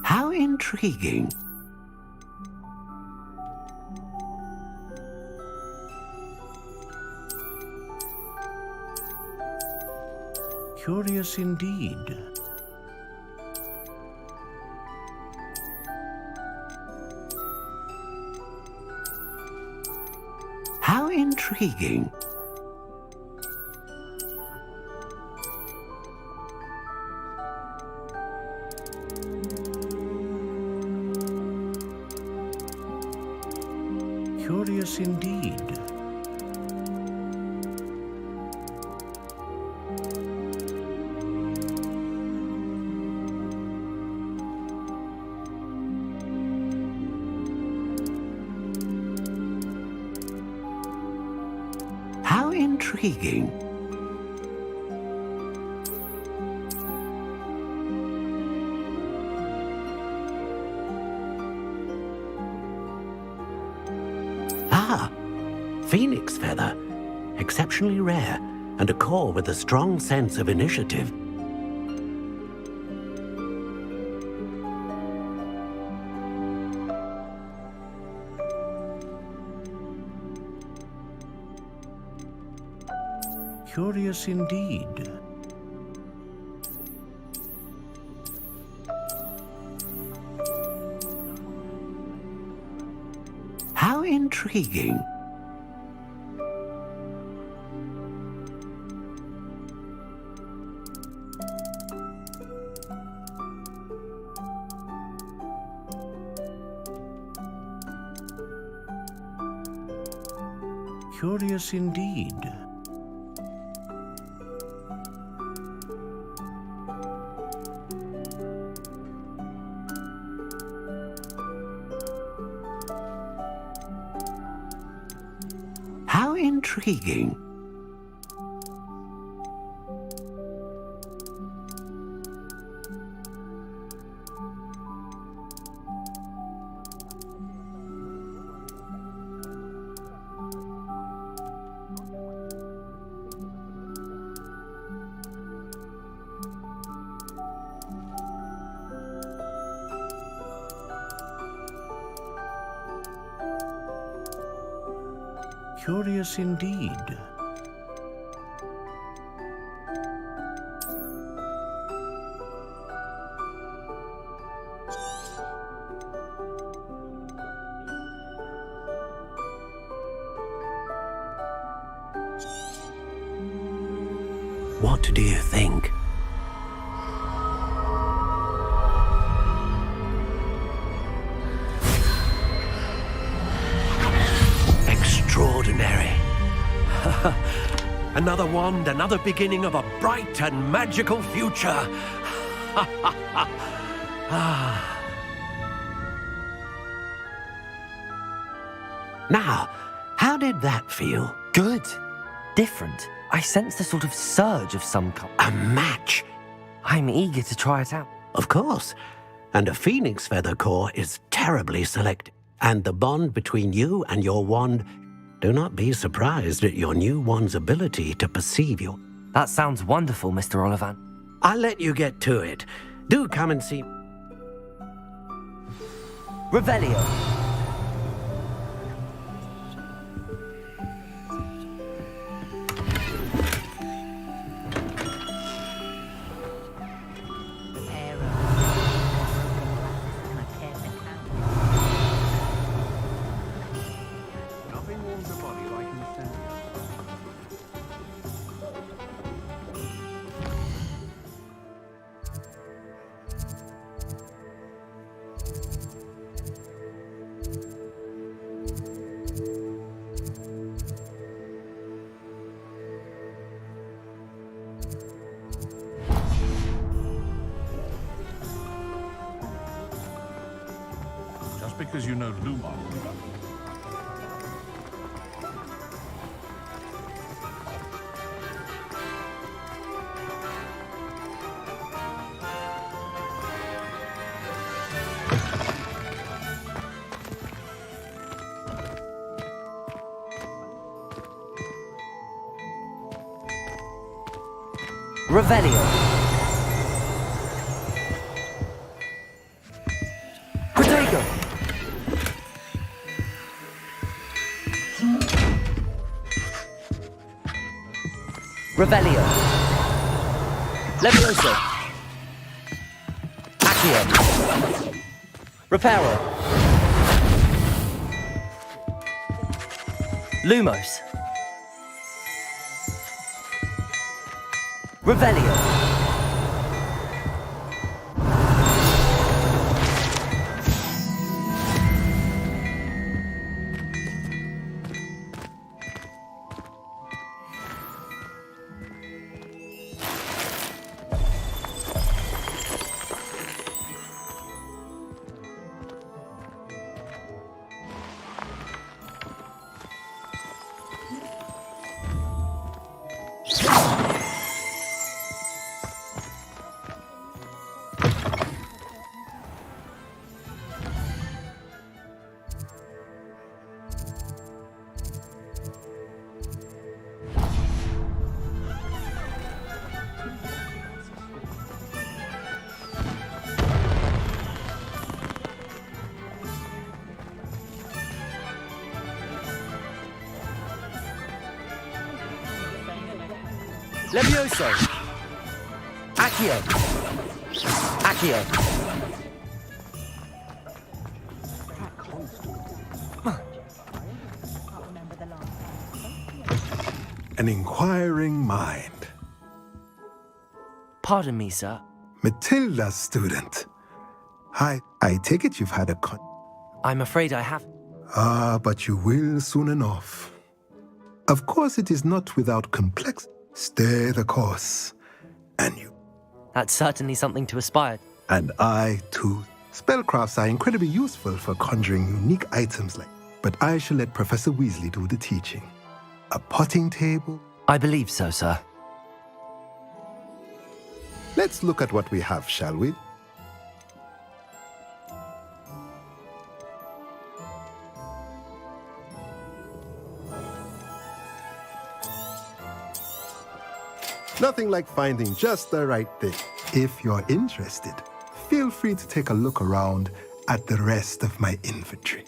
How intriguing. Curious indeed. How intriguing. Curious indeed. How intriguing. Ah, phoenix feather. Exceptionally rare, and a core with a strong sense of initiative. Curious indeed. How intriguing. Curious indeed. How intriguing. Curious indeed. What do you think? Extraordinary. Another wand, another beginning of a bright and magical future. Now, how did that feel? Good. Different. I sensed a sort of surge of some kind. A match. I'm eager to try it out. Of course. And a phoenix feather core is terribly selective. And the bond between you and your wand, do not be surprised at your new wand's ability to perceive you. That sounds wonderful, Mr. Olivan. I'll let you get to it. Do come and see. Revelio. because you know Lumos. Revelio. Protego. Revelio. Levioso. Accio. Reparo. Lumos. Revelio. Levioso. Accio. Accio. An inquiring mind. Pardon me, sir. Matilda's student. I take it you've had a I'm afraid I have. But you will soon enough. Of course, it is not without complex. Stay the course. And you. That's certainly something to aspire. And I, too. Spellcrafts are incredibly useful for conjuring unique items like. But I shall let Professor Weasley do the teaching. A potting table? I believe so, sir. Let's look at what we have, shall we? Nothing like finding just the right thing. If you're interested, feel free to take a look around at the rest of my inventory.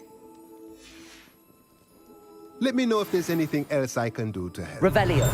Let me know if there's anything else I can do to help. Revelio.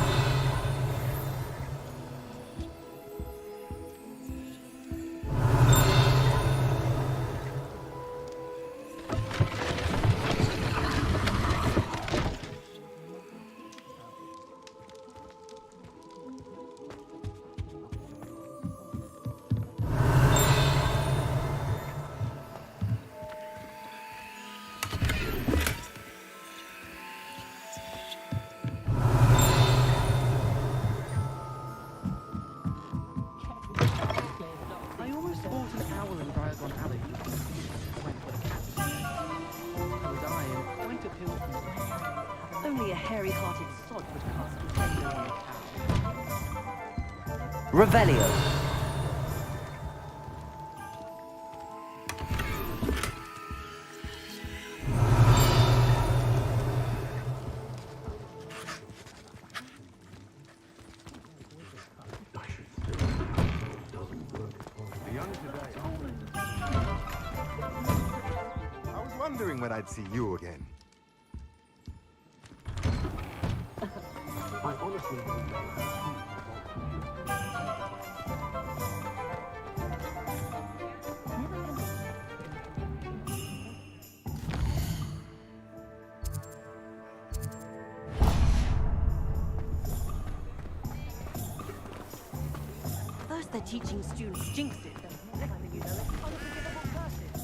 Only a hairy-hearted sod would cast a finger on a cow. Revelio. I was wondering when I'd see you again. I honestly don't know. First they're teaching students jinxes, next thing you know, it's unforgivable curses.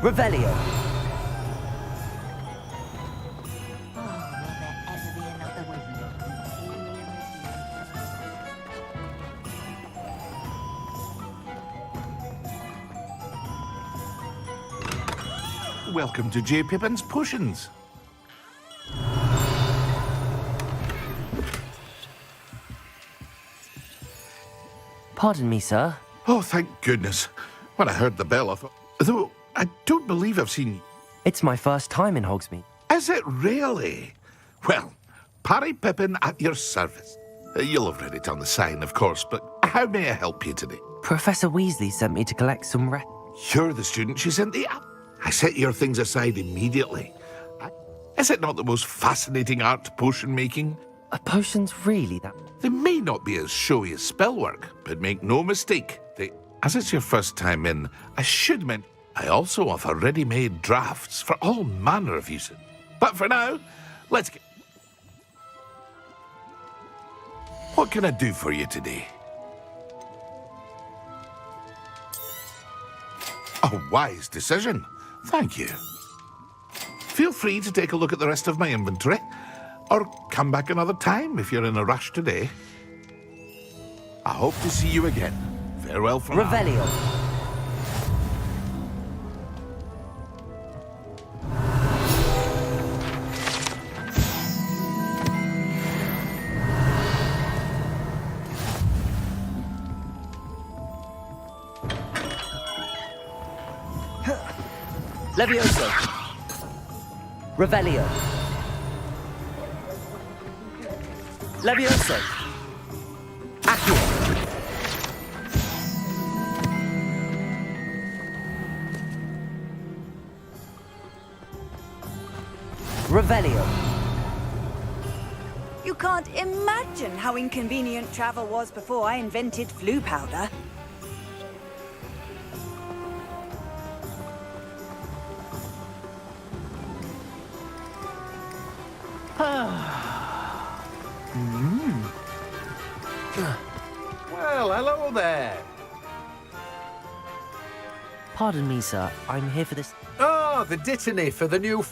Revelio. welcome to J. Pippin's Potions. Pardon me, sir. Oh, thank goodness. When I heard the bell, I thought... Though, I don't believe I've seen... It's my first time in Hogsmeade. Is it really? Well, Parry Pippin at your service. You'll have read it on the sign, of course, but how may I help you today? Professor Weasley sent me to collect some You're the student she sent the... I set your things aside immediately. Is it not the most fascinating art potion making? Are potions really that... They may not be as showy as spellwork, but make no mistake, as it's your first time in, I should mention, I also offer ready-made drafts for all manner of uses. But for now, let's get... What can I do for you today? A wise decision. Thank you. Feel free to take a look at the rest of my inventory, or come back another time if you're in a rush today. I hope to see you again. Farewell for now. Revelio. Levioso. Revelio. Levioso. Accio. Revelio. You can't imagine how inconvenient travel was before I invented flu powder. Well, hello there. Pardon me, sir. I'm here for this... Oh, the dittany for the new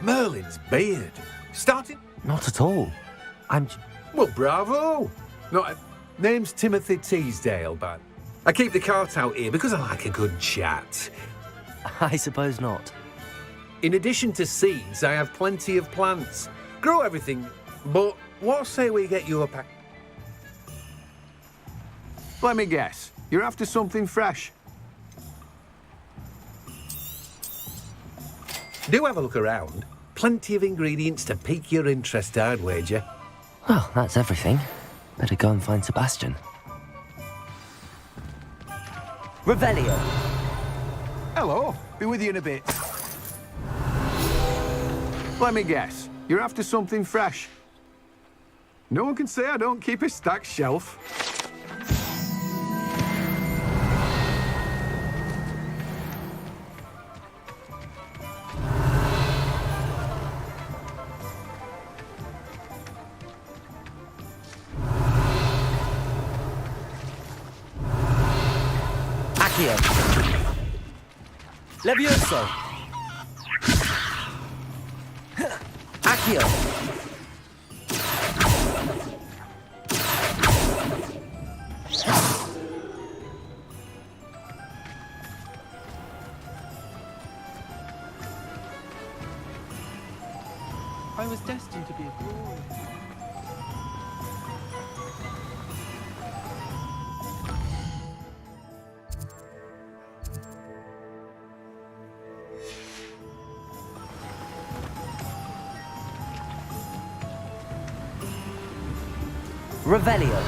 Merlin's beard. Starting... Not at all. Well, bravo. Name's Timothy Teasdale, but I keep the cart out here because I like a good chat. I suppose not. In addition to seeds, I have plenty of plants. Grow everything, but what say we get you a pack? Let me guess. You're after something fresh. Do have a look around. Plenty of ingredients to pique your interest, I'd wager. Well, that's everything. Better go and find Sebastian. Revelio. Hello. Be with you in a bit. Let me guess. You're after something fresh. No one can say I don't keep a stacked shelf. Accio. Levioso. Accio. I was destined to be a glory. Revelio.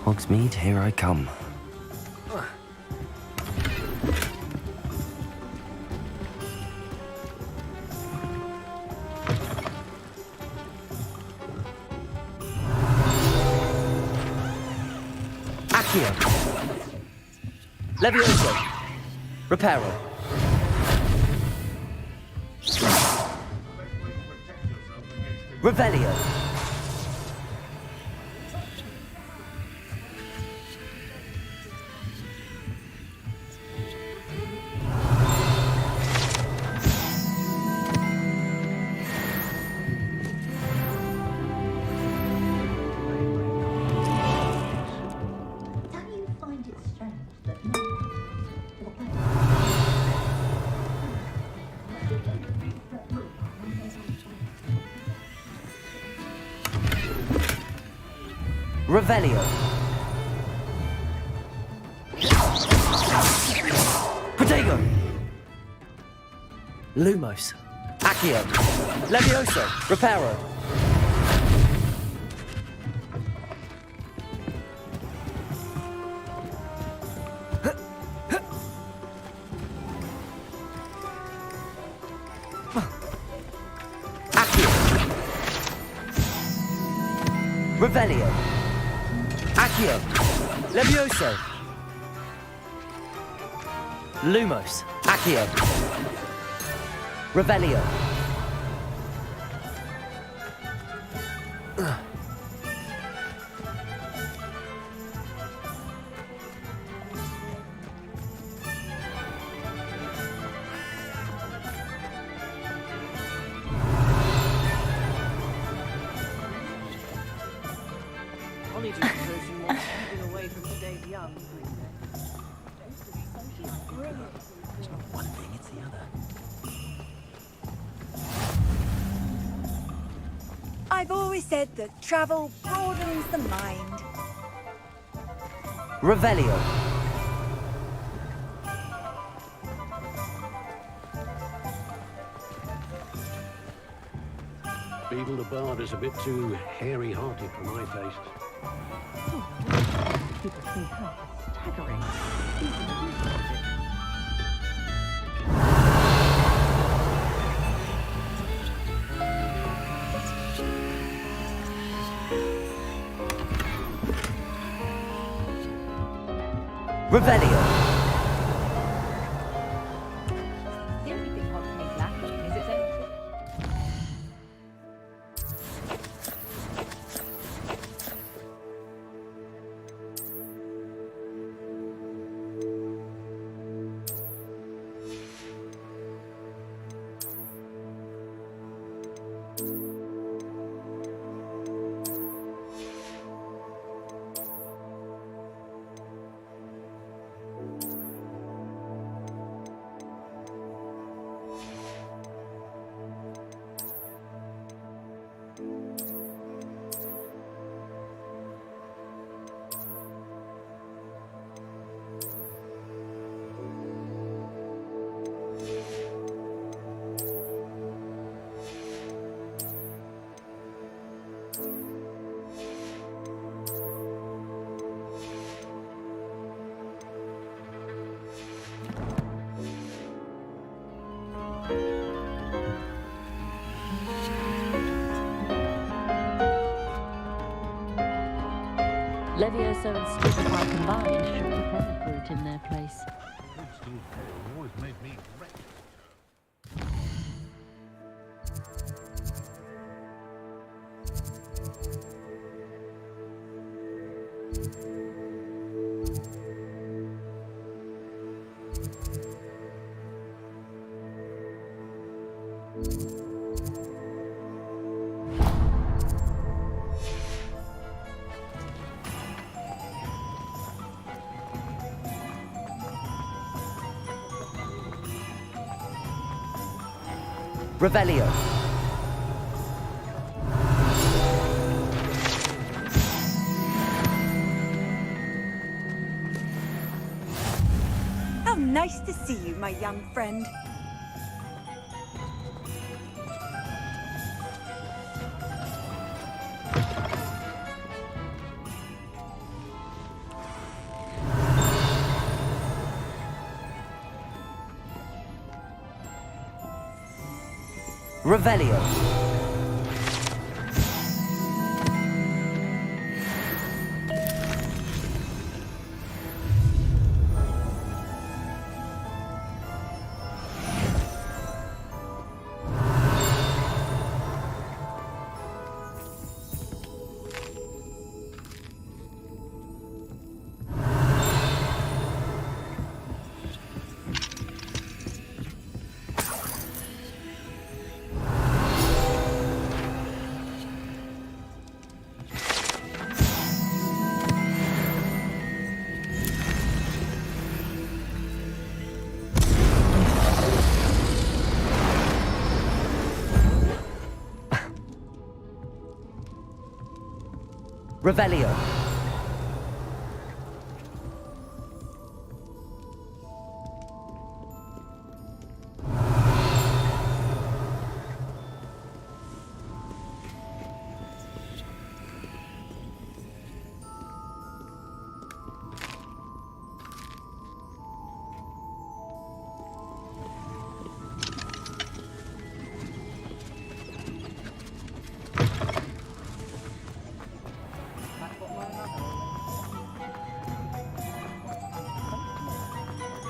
Hogsmeade, here I come. Accio. Levioso. Reparo. Revelio. Revelio. Protego. Lumos. Accio. Levioso. Reparo. Accio. Revelio. Accio. Levioso. Lumos. Accio. Revelio. Polyjuice version wants keeping away from today's young. It's not one thing, it's the other. I've always said that travel broadens the mind. Revelio. Beadle the Bard is a bit too hairy-hearted for my taste. People think how staggering. Revelio. The only thing holding me back is its own. Levioso and Stupefy combined should put any fruit in their place. Always made me Revelio. How nice to see you, my young friend. Revelio. Revelio.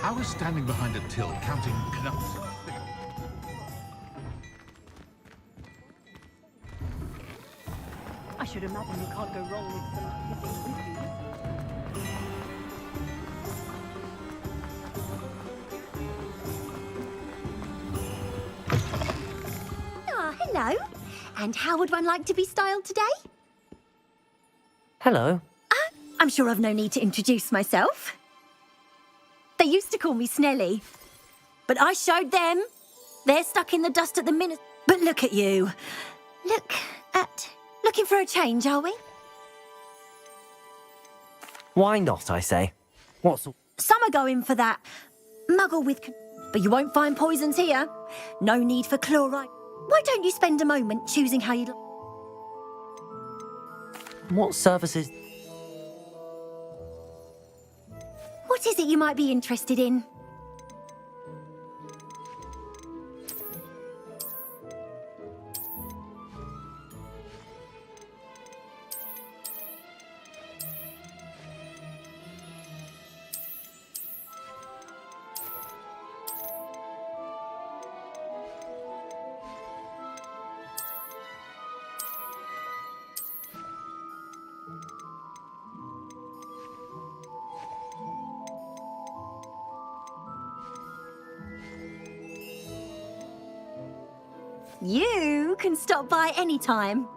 I was standing behind a till counting knucks. I should imagine you can't go wrong with some hissing whippies. Ah, hello. And how would one like to be styled today? Hello. I'm sure I've no need to introduce myself. They used to call me Snelly, but I showed them. They're stuck in the dust at the minute. But look at you. Looking for a change, are we? Why not, I say? What's... Some are going for that muggle with... But you won't find poisons here. No need for chloride. Why don't you spend a moment choosing how you'd... What services... What is it you might be interested in? You can stop by any time.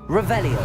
Revelio.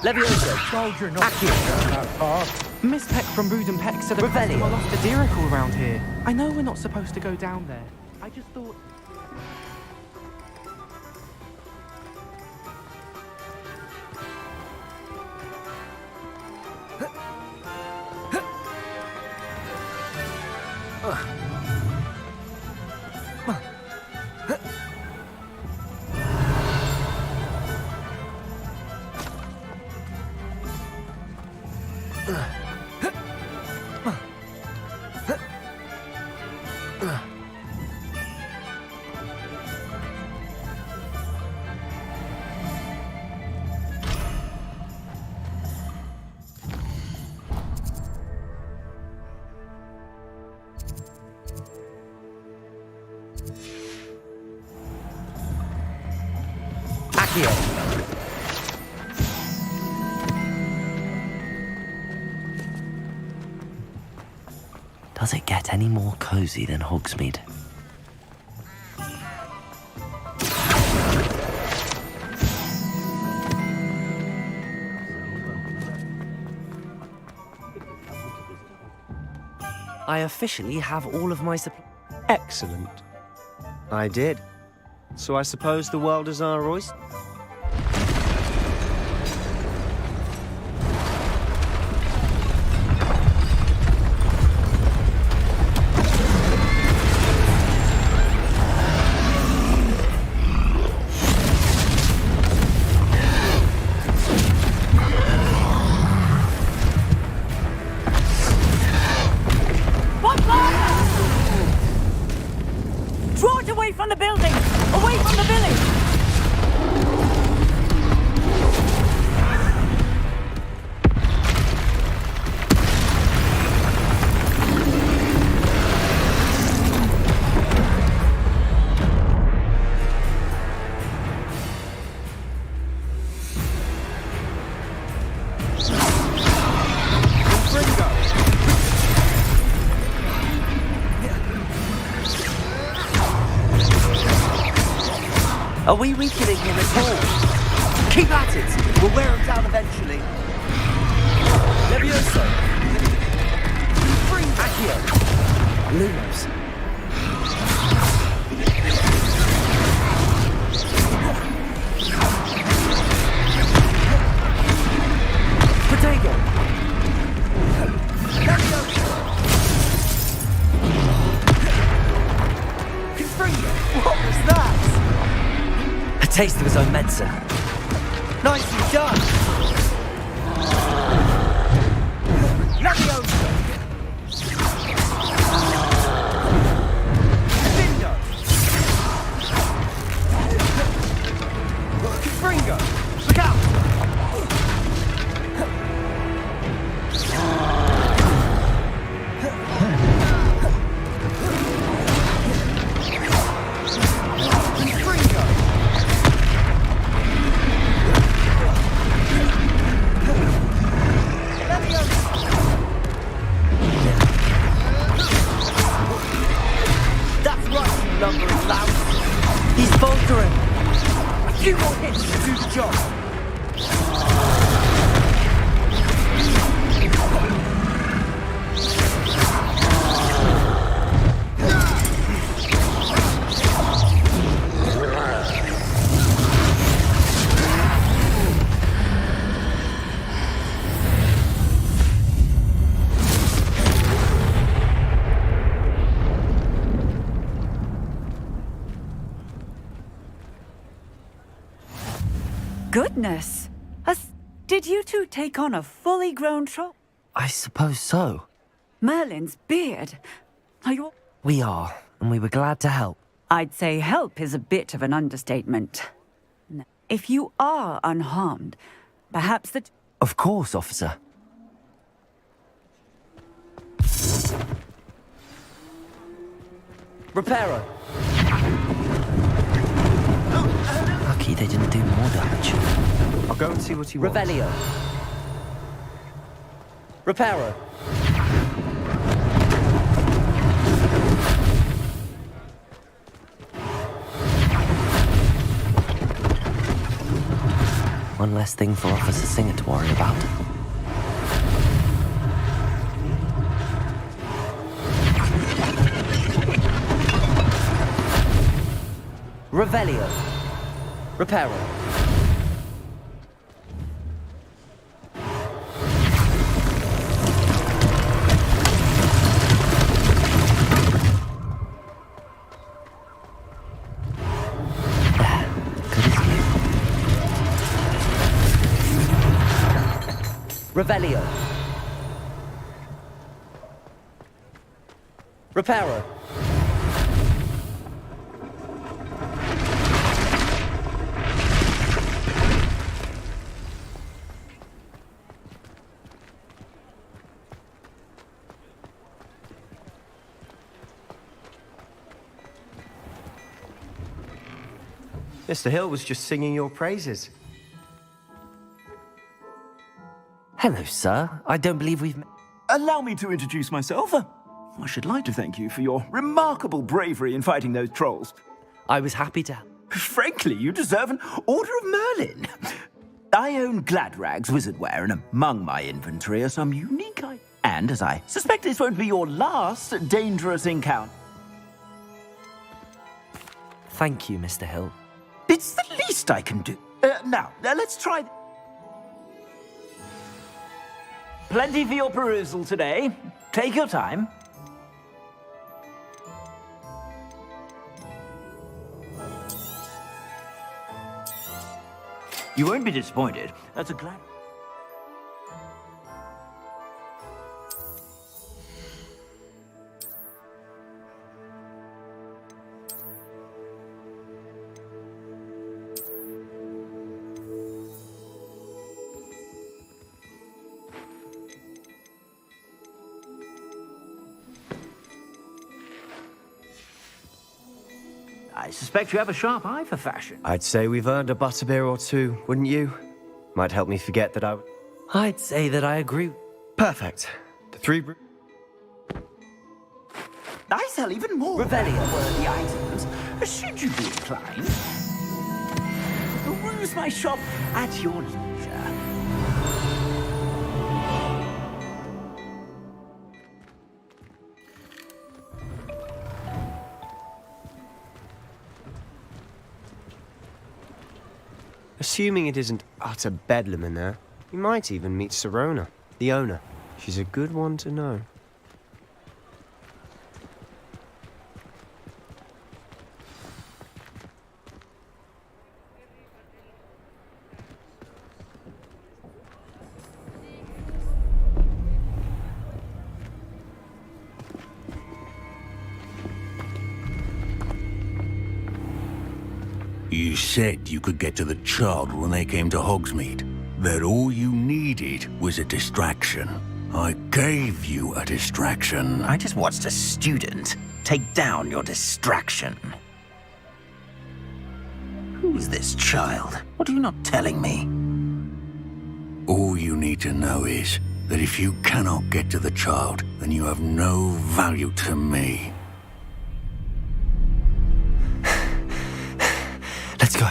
Levioso. Soldier not Miss Peck from Brood and Peck said a customer lost a diricle around here. I know we're not supposed to go down there. I just thought... Does it get any more cozy than Hogsmeade? I officially have all of my supplies. Excellent. I did. So I suppose the world is our oyster? Draw it away from the building! Away from the village! Are we weakening him at all? Keep at it! We'll wear him down eventually. Levioso! Accio! Lumos! taste of his own medicine. Nicely done! Leviosa! Bingo! Fringo! Look out! That's right, you lumbering louse! He's faltering! A few more hits to do the job! Goodness! Did you two take on a fully grown troll? I suppose so. Merlin's beard. Are you... We are, and we were glad to help. I'd say help is a bit of an understatement. If you are unharmed, perhaps that... Of course, officer. Reparo! Lucky they didn't do more damage. I'll go and see what he wants. Revelio! Reparo! One less thing for Officer Singer to worry about. Revelio! Reparo! Revelio! Reparo! Mr. Hill was just singing your praises. Hello, sir. I don't believe we've met. Allow me to introduce myself. I should like to thank you for your remarkable bravery in fighting those trolls. I was happy to... Frankly, you deserve an Order of Merlin. I own Gladrag's wizardware, and among my inventory are some unique items. And, as I suspect this won't be your last dangerous encounter... Thank you, Mr. Hill. It's the least I can do. Now, let's try... Plenty for your perusal today. Take your time. You won't be disappointed. That's a glad... I suspect you have a sharp eye for fashion. I'd say we've earned a butterbeer or two, wouldn't you? Might help me forget that I'd say that I agree. Perfect. The three... I sell even more Revelio-worthy items, should you be inclined. Peruse my shop at your leisure. Assuming it isn't utter bedlam in there, you might even meet Serona, the owner. She's a good one to know. You said you could get to the child when they came to Hogsmeade. That all you needed was a distraction. I gave you a distraction. I just watched a student take down your distraction. Who's this child? What are you not telling me? All you need to know is that if you cannot get to the child, then you have no value to me. Let's go.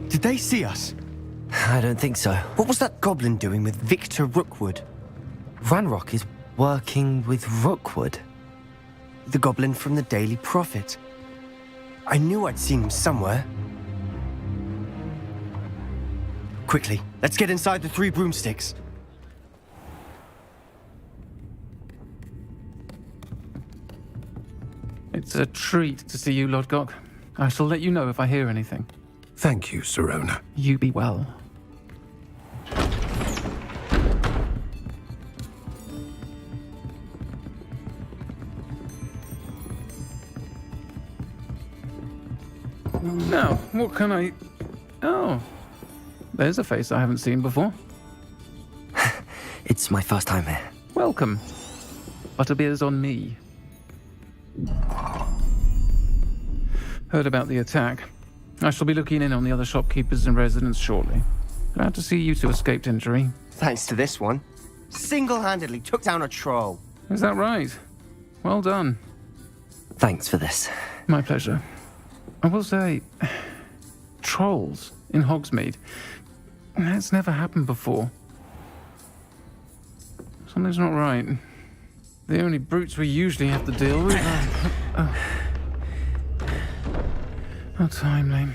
Did they see us? I don't think so. What was that goblin doing with Victor Rookwood? Ranrock is working with Rookwood. The goblin from the Daily Prophet. I knew I'd seen him somewhere. Quickly, let's get inside the 3 broomsticks. It's a treat to see you, Lodgok. I shall let you know if I hear anything. Thank you, Sirona. You be well. Now, what can I... Oh, there's a face I haven't seen before. It's my first time here. Welcome. Butterbeer's on me. Heard about the attack. I shall be looking in on the other shopkeepers and residents shortly. Glad to see you two escaped injury. Thanks to this one. Single-handedly took down a troll. Is that right? Well done. Thanks for this. My pleasure. I will say, trolls in Hogsmeade. That's never happened before. Something's not right. The only brutes we usually have to deal with are... How timely.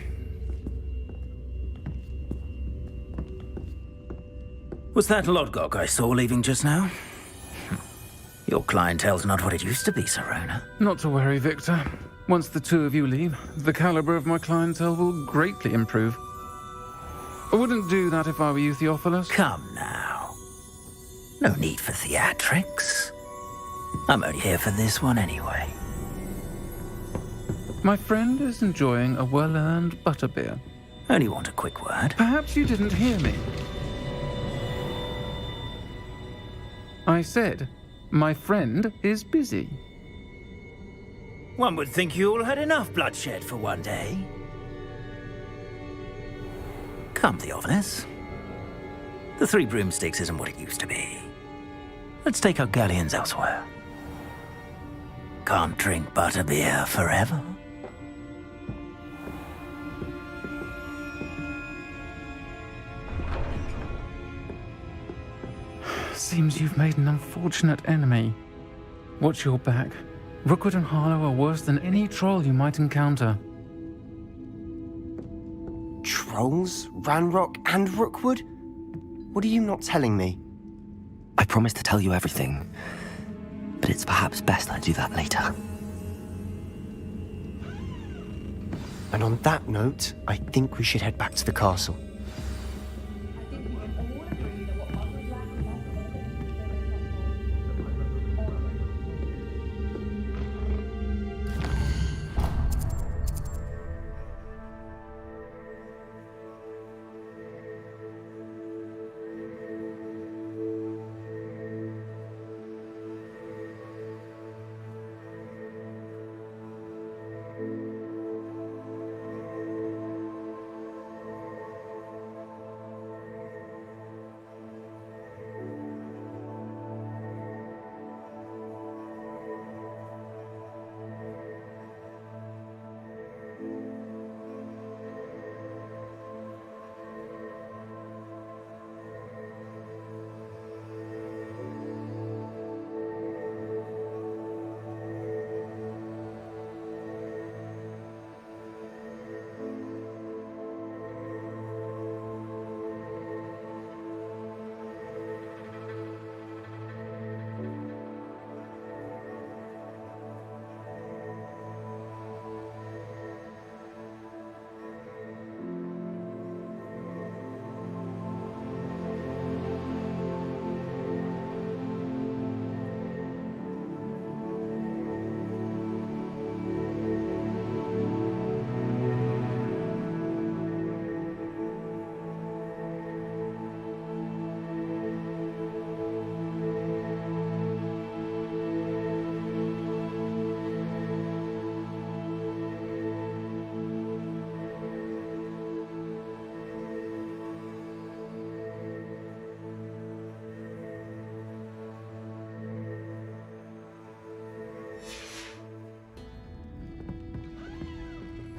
Was that Lodgok I saw leaving just now? Your clientele's not what it used to be, Sirona. Not to worry, Victor. Once the two of you leave, the caliber of my clientele will greatly improve. I wouldn't do that if I were you, Theophilus. Come now. No need for theatrics. I'm only here for this one anyway. My friend is enjoying a well-earned butterbeer. Only want a quick word. Perhaps you didn't hear me. I said, my friend is busy. One would think you all had enough bloodshed for one day. Come, Theophilus. The 3 broomsticks isn't what it used to be. Let's take our galleons elsewhere. Can't drink butterbeer forever. Seems you've made an unfortunate enemy. Watch your back. Rookwood and Harlow are worse than any troll you might encounter. Trolls? Ranrock and Rookwood? What are you not telling me? I promised to tell you everything, but it's perhaps best I do that later. And on that note, I think we should head back to the castle.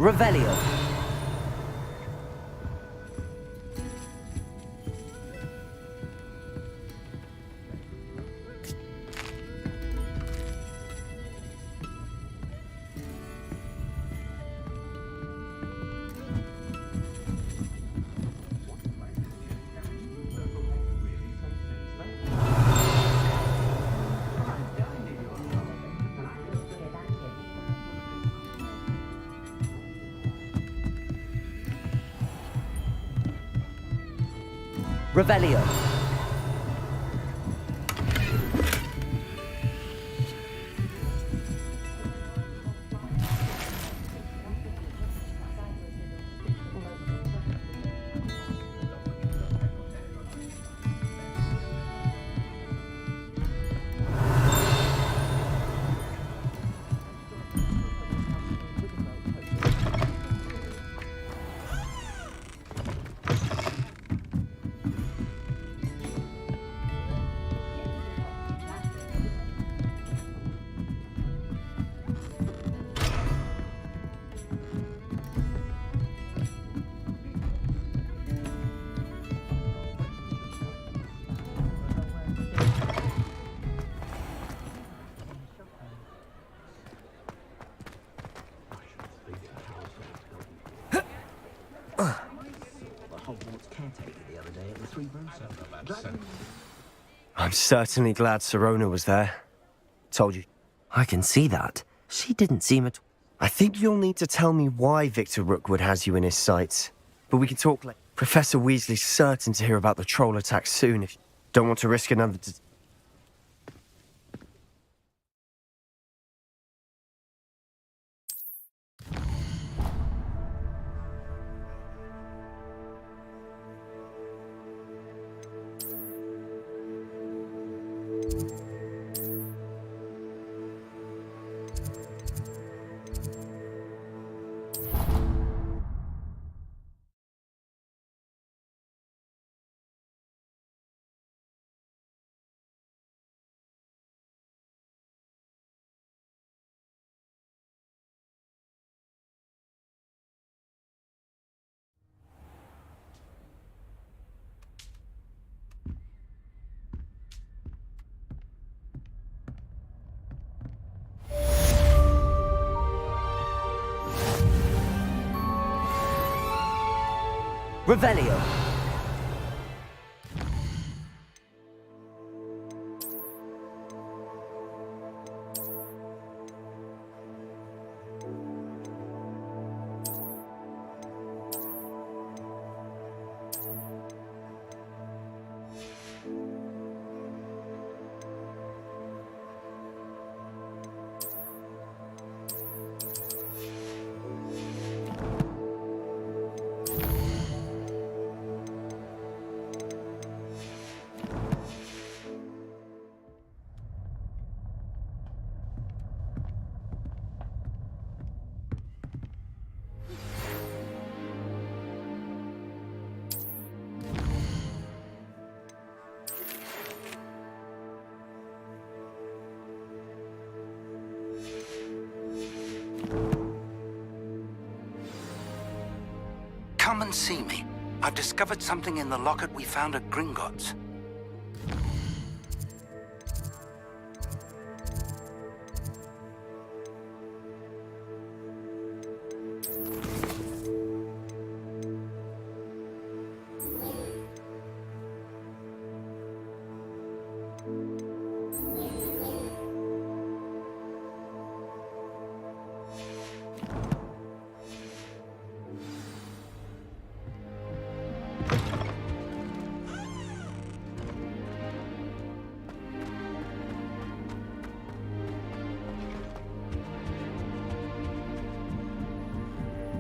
Revelio. Revelio. I'm certainly glad Sirona was there. Told you. I can see that. She didn't seem at... I think you'll need to tell me why Victor Rookwood has you in his sights. But we can talk later. Professor Weasley's certain to hear about the troll attack soon if you don't want to risk another... Revelio. Come and see me. I've discovered something in the locket we found at Gringotts.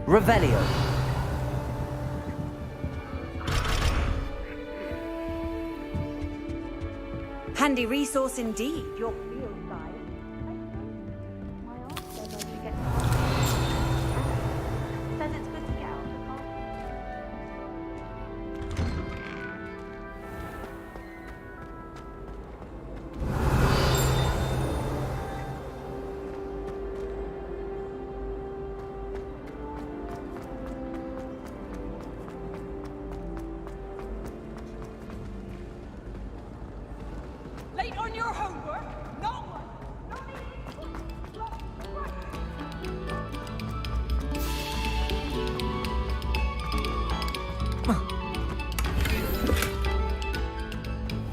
Revelio. Handy resource indeed, your field guide. My aunt says I should get says it's good to get out of the car. done your homework? Not one.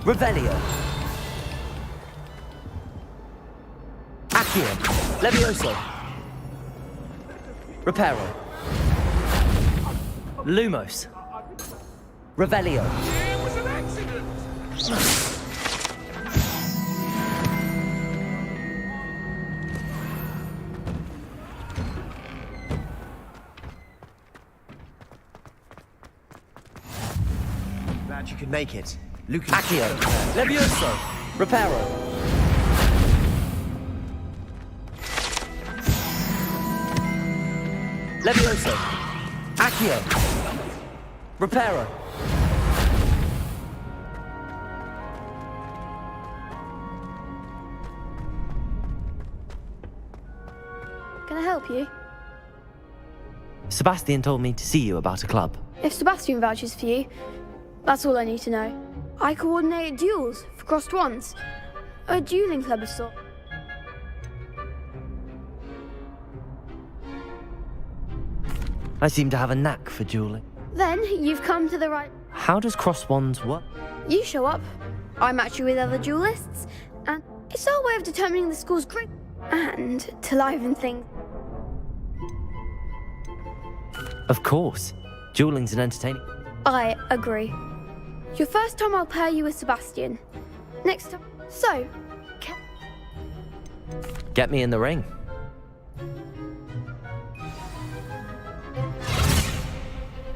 Revelio. Accio. Levioso. Reparo. Lumos. Revelio. It was an accident! Glad you could make it. Lucas. Accio. Levioso. Reparo. Levioso. Accio. Reparo. Can I help you? Sebastian told me to see you about a club. If Sebastian vouches for you, that's all I need to know. I coordinate duels for crossed wands. A dueling club of sorts. I seem to have a knack for dueling. Then you've come to the right. How does cross wands work? You show up, I match you with other duelists, and it's our way of determining the school's grade. And to liven things. Of course. Dueling's an entertaining. I agree. Your first time I'll pair you with Sebastian. Next time. So, Get me in the ring.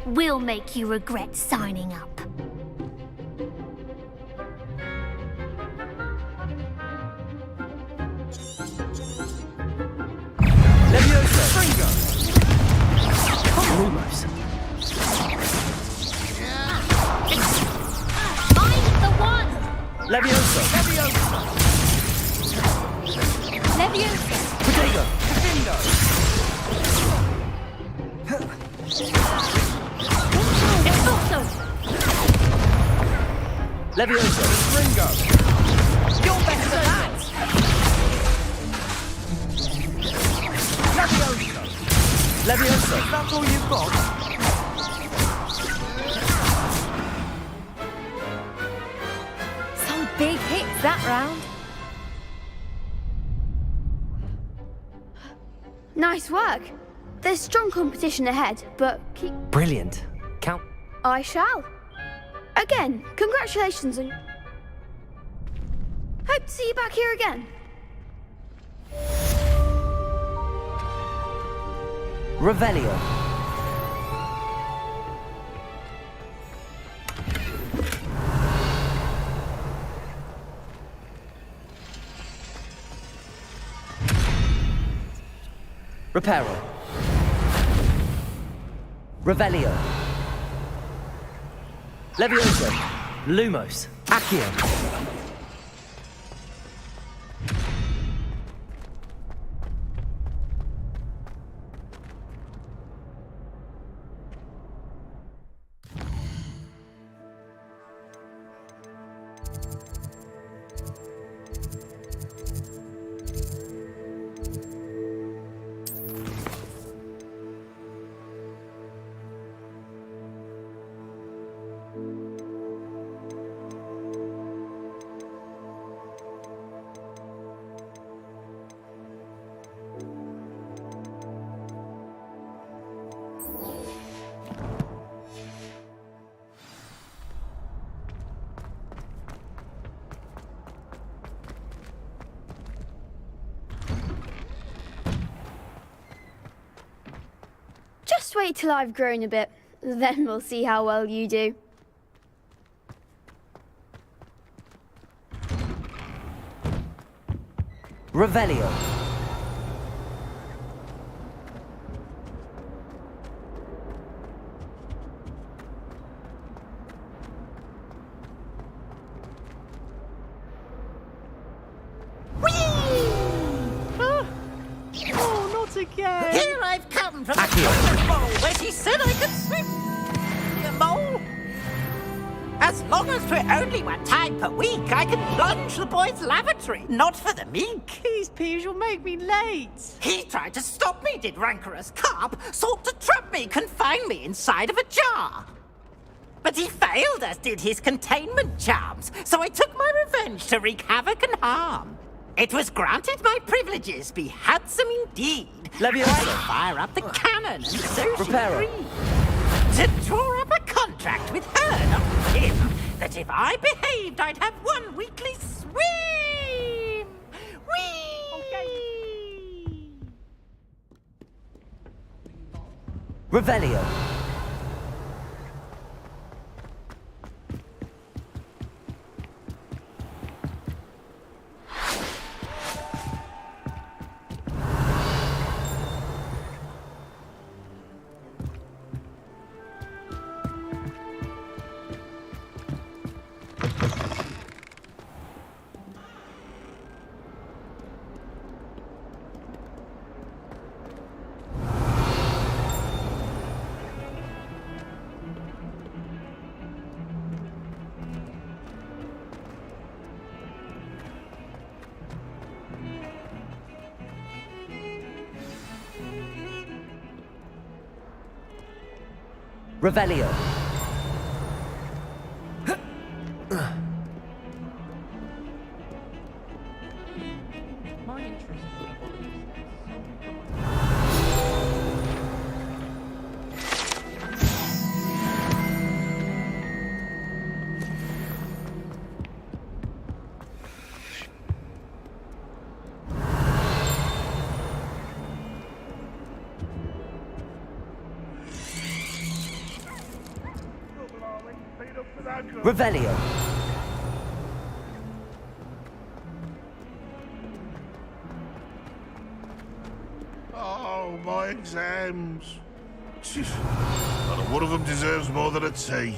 we'll make you regret signing up. Levioso. Lumos. Find the one! Levioso. Leviosa! Protego. Expulso! Levioso. Ringo. You're better than that! Levioso. That's all you've got? Some big hits that round. Nice work. There's strong competition ahead, but keep... Brilliant. Count. I shall. Again, congratulations on... Hope to see you back here again. Revelio. Reparo. Revelio. Levioso. Lumos. Accio. Just wait till I've grown a bit, then we'll see how well you do. Revelio. Oh, not again! Here I've come from Accio. the toilet bowl where she said I could swim. Mole. As long as for only 1 time per week, I can plunge the boy's lavatory. Not for the meek. Please, Peeves, you'll make me late. He tried to stop me, did rancorous carp. Sought to trap me, confine me inside of a jar. But he failed, as did his containment charms. So I took my revenge to wreak havoc and harm. It was granted my privileges be handsome indeed. Leviosa! Fire up the cannon, and so she Reparo. agreed. To draw up a contract with her, not with him, that if I behaved, I'd have 1 weekly swim! Whee! Okay. Revelio. Revelio. Revelio. Oh, my exams. Not one of them deserves more than a T.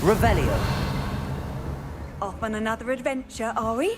Revelio. Off on another adventure, are we?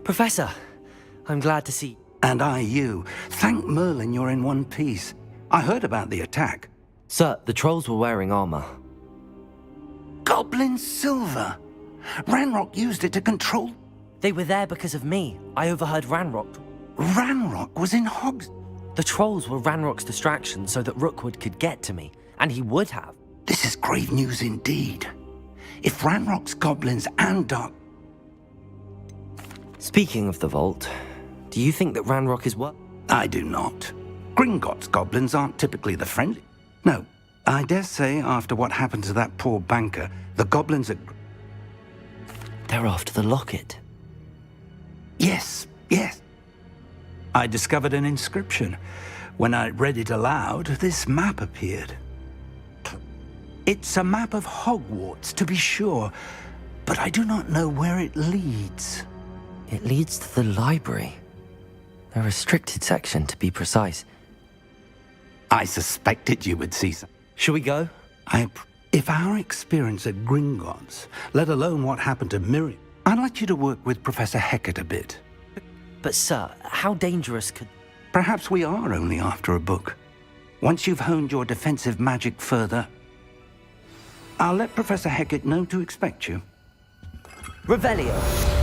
Professor, I'm glad to see... And I you. Thank Merlin you're in one piece. I heard about the attack. Sir, the trolls were wearing armor. Goblin silver! Ranrock used it to control... They were there because of me. I overheard Ranrock. Ranrock was in Hogs... The trolls were Ranrock's distraction so that Rookwood could get to me, and he would have. This is grave news indeed. If Ranrock's goblins and dark... Speaking of the vault, do you think that Ranrock is what? I do not. Gringotts goblins aren't typically the friendly. No, I dare say after what happened to that poor banker, the goblins are... They're after the locket. Yes, yes. I discovered an inscription. When I read it aloud, this map appeared. It's a map of Hogwarts, to be sure, but I do not know where it leads. It leads to the library. A restricted section, to be precise. I suspected you would see some. Shall we go? If our experience at Gringotts, let alone what happened to Miriam, I'd like you to work with Professor Hecat a bit. But sir, how dangerous could... Perhaps we are only after a book. Once you've honed your defensive magic further, I'll let Professor Hecat know to expect you. Revelio.